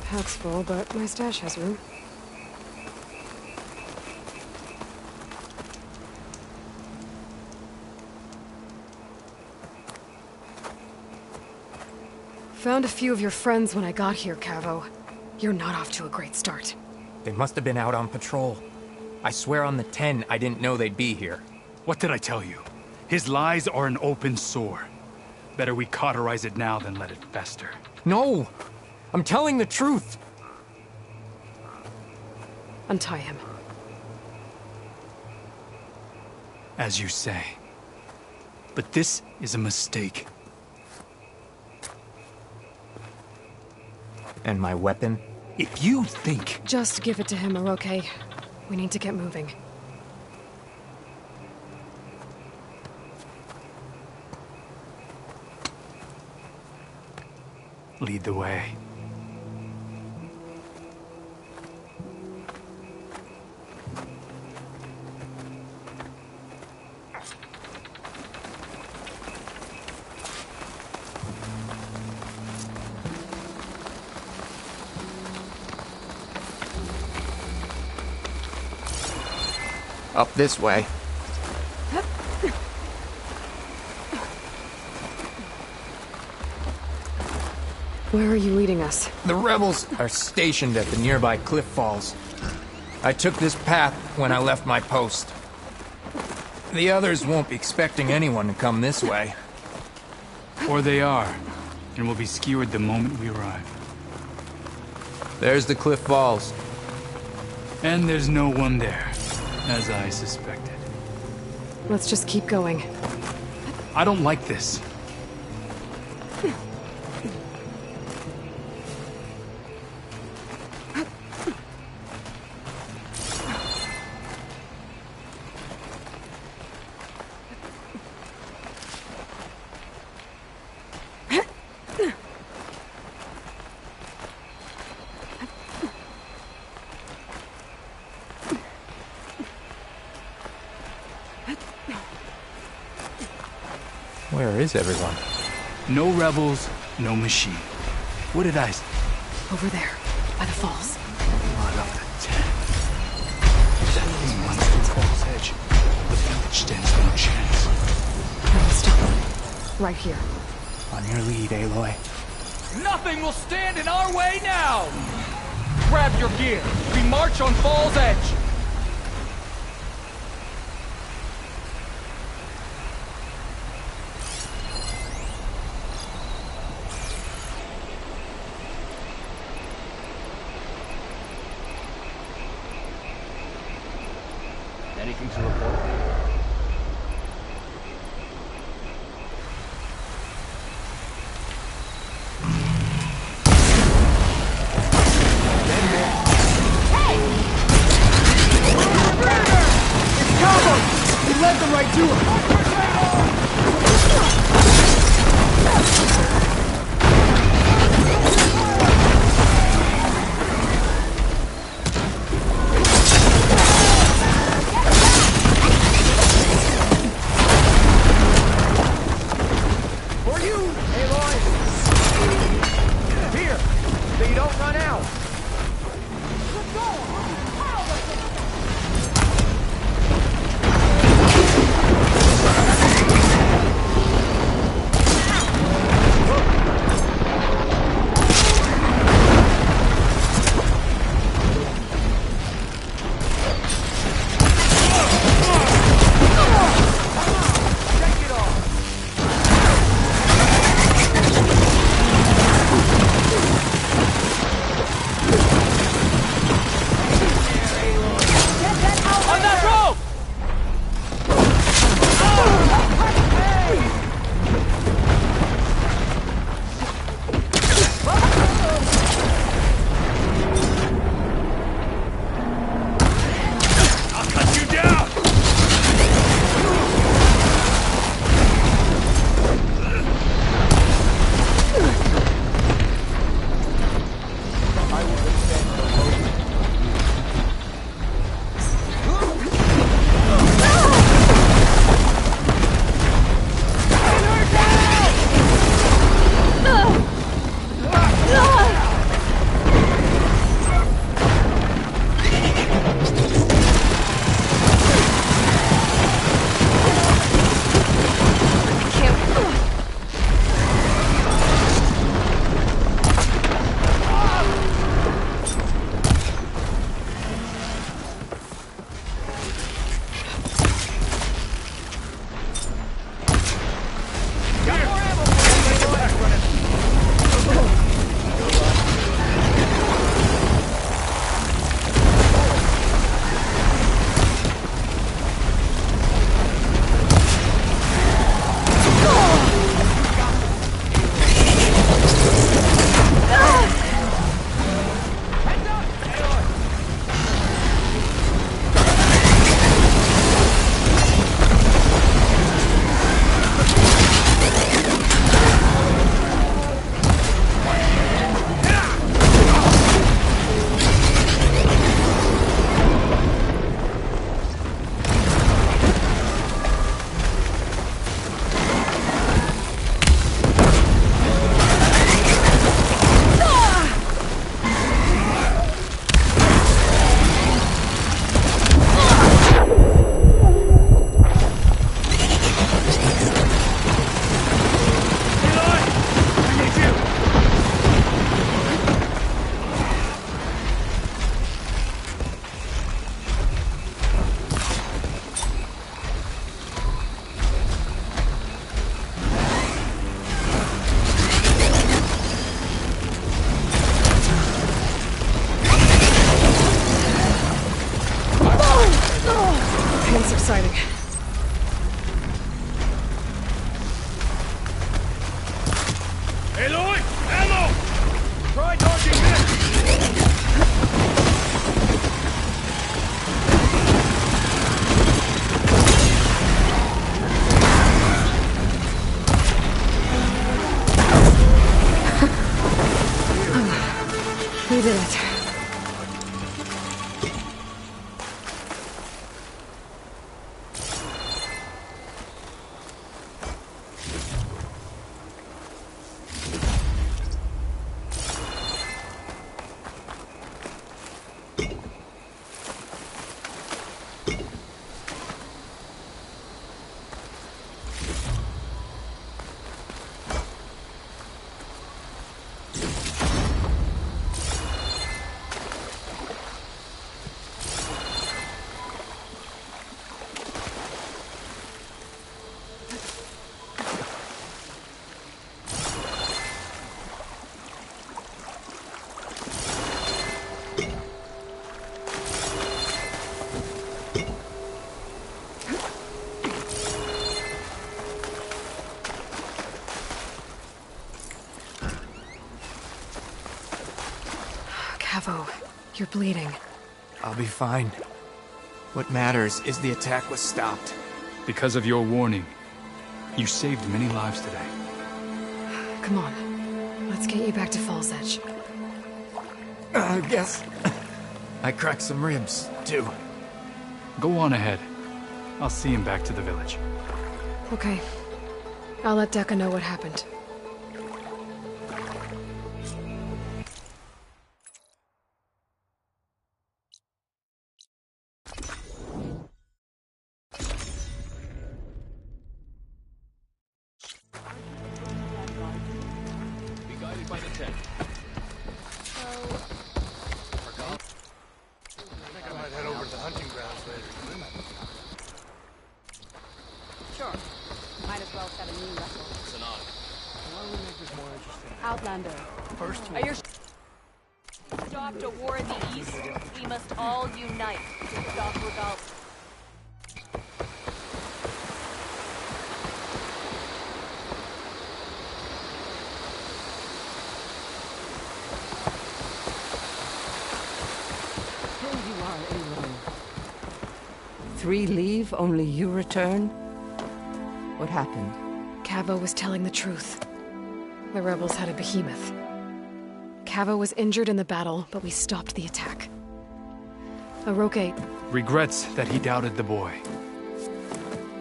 Pack's full, but my stash has room. Found a few of your friends when I got here, Cavo. You're not off to a great start. They must have been out on patrol. I swear on the 10, I didn't know they'd be here. What did I tell you? His lies are an open sore. Better we cauterize it now than let it fester. No! I'm telling the truth! Untie him. As you say. But this is a mistake. And my weapon? If you think... Just give it to him, Roque. We need to get moving. Lead the way. Up this way. Where are you leading us? The rebels are stationed at the nearby cliff falls. I took this path when I left my post. The others won't be expecting anyone to come this way. Or they are, and will be skewered the moment we arrive. There's the cliff falls. And there's no one there, as I suspected. Let's just keep going. I don't like this. Where is everyone? No rebels, no machine. What did I say? Over there, by the falls. Blood of the 10. If that thing runs through Fall's Edge, the village stands no chance. No, stop. Right here. On your lead, Aloy. Nothing will stand in our way now! Grab your gear. We march on Fall's Edge. Nothing to report. It's Cabo! He led them right to him! For you, Aloy! Here, so you don't run out. Exciting. Aloy! Ammo! Try dodging this! We did it. Cavo, you're bleeding. I'll be fine. What matters is the attack was stopped. Because of your warning, you saved many lives today. Come on. Let's get you back to Falls Edge. I guess I cracked some ribs, too. Go on ahead. I'll see him back to the village. Okay. I'll let Decca know what happened. Be guided by the tent. I think I might head over to the hunting grounds later. Sure. Might as well set a new record. It's an honor. Why don't we make this more interesting? Outlander. First Are you stop a war in the east? We must all unite to stop Regal. Here you are, Aloy. 3 leave, only you return? What happened? Cavo was telling the truth. The rebels had a behemoth. Cavo was injured in the battle, but we stopped the attack. Aroke... Regrets that he doubted the boy.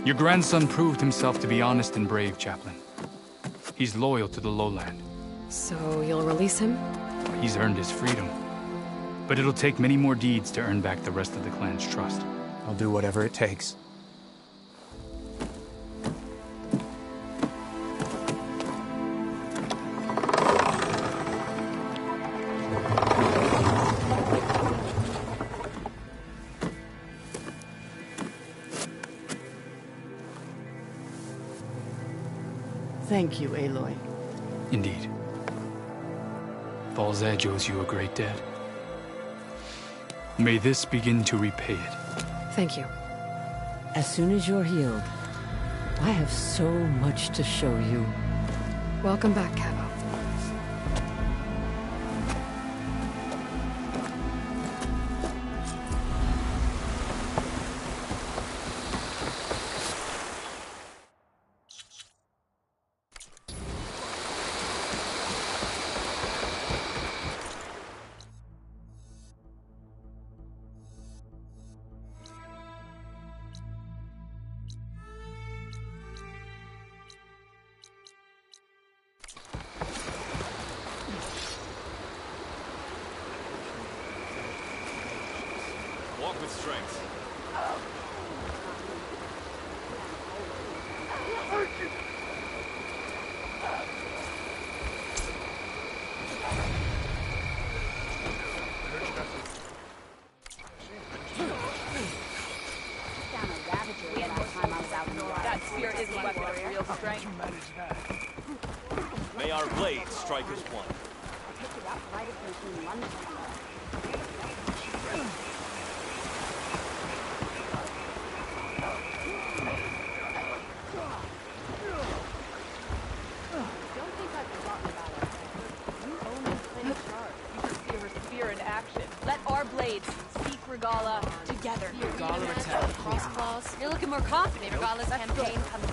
Your grandson proved himself to be honest and brave, Chaplain. He's loyal to the lowland. So you'll release him? He's earned his freedom. But it'll take many more deeds to earn back the rest of the clan's trust. I'll do whatever it takes. Thank you, Aloy. Indeed. Falls Edge owes you a great debt. May this begin to repay it. Thank you. As soon as you're healed, I have so much to show you. Welcome back, Cavo. Walk with strength. That spear is a weapon of real strength. May our blades strike as one. Don't think I've forgotten about it. You only play a charge. You can see her spear in action. Let our blades seek Regala together. Regala attack. Crossclaws. You're looking more confident. Regala's campaign comes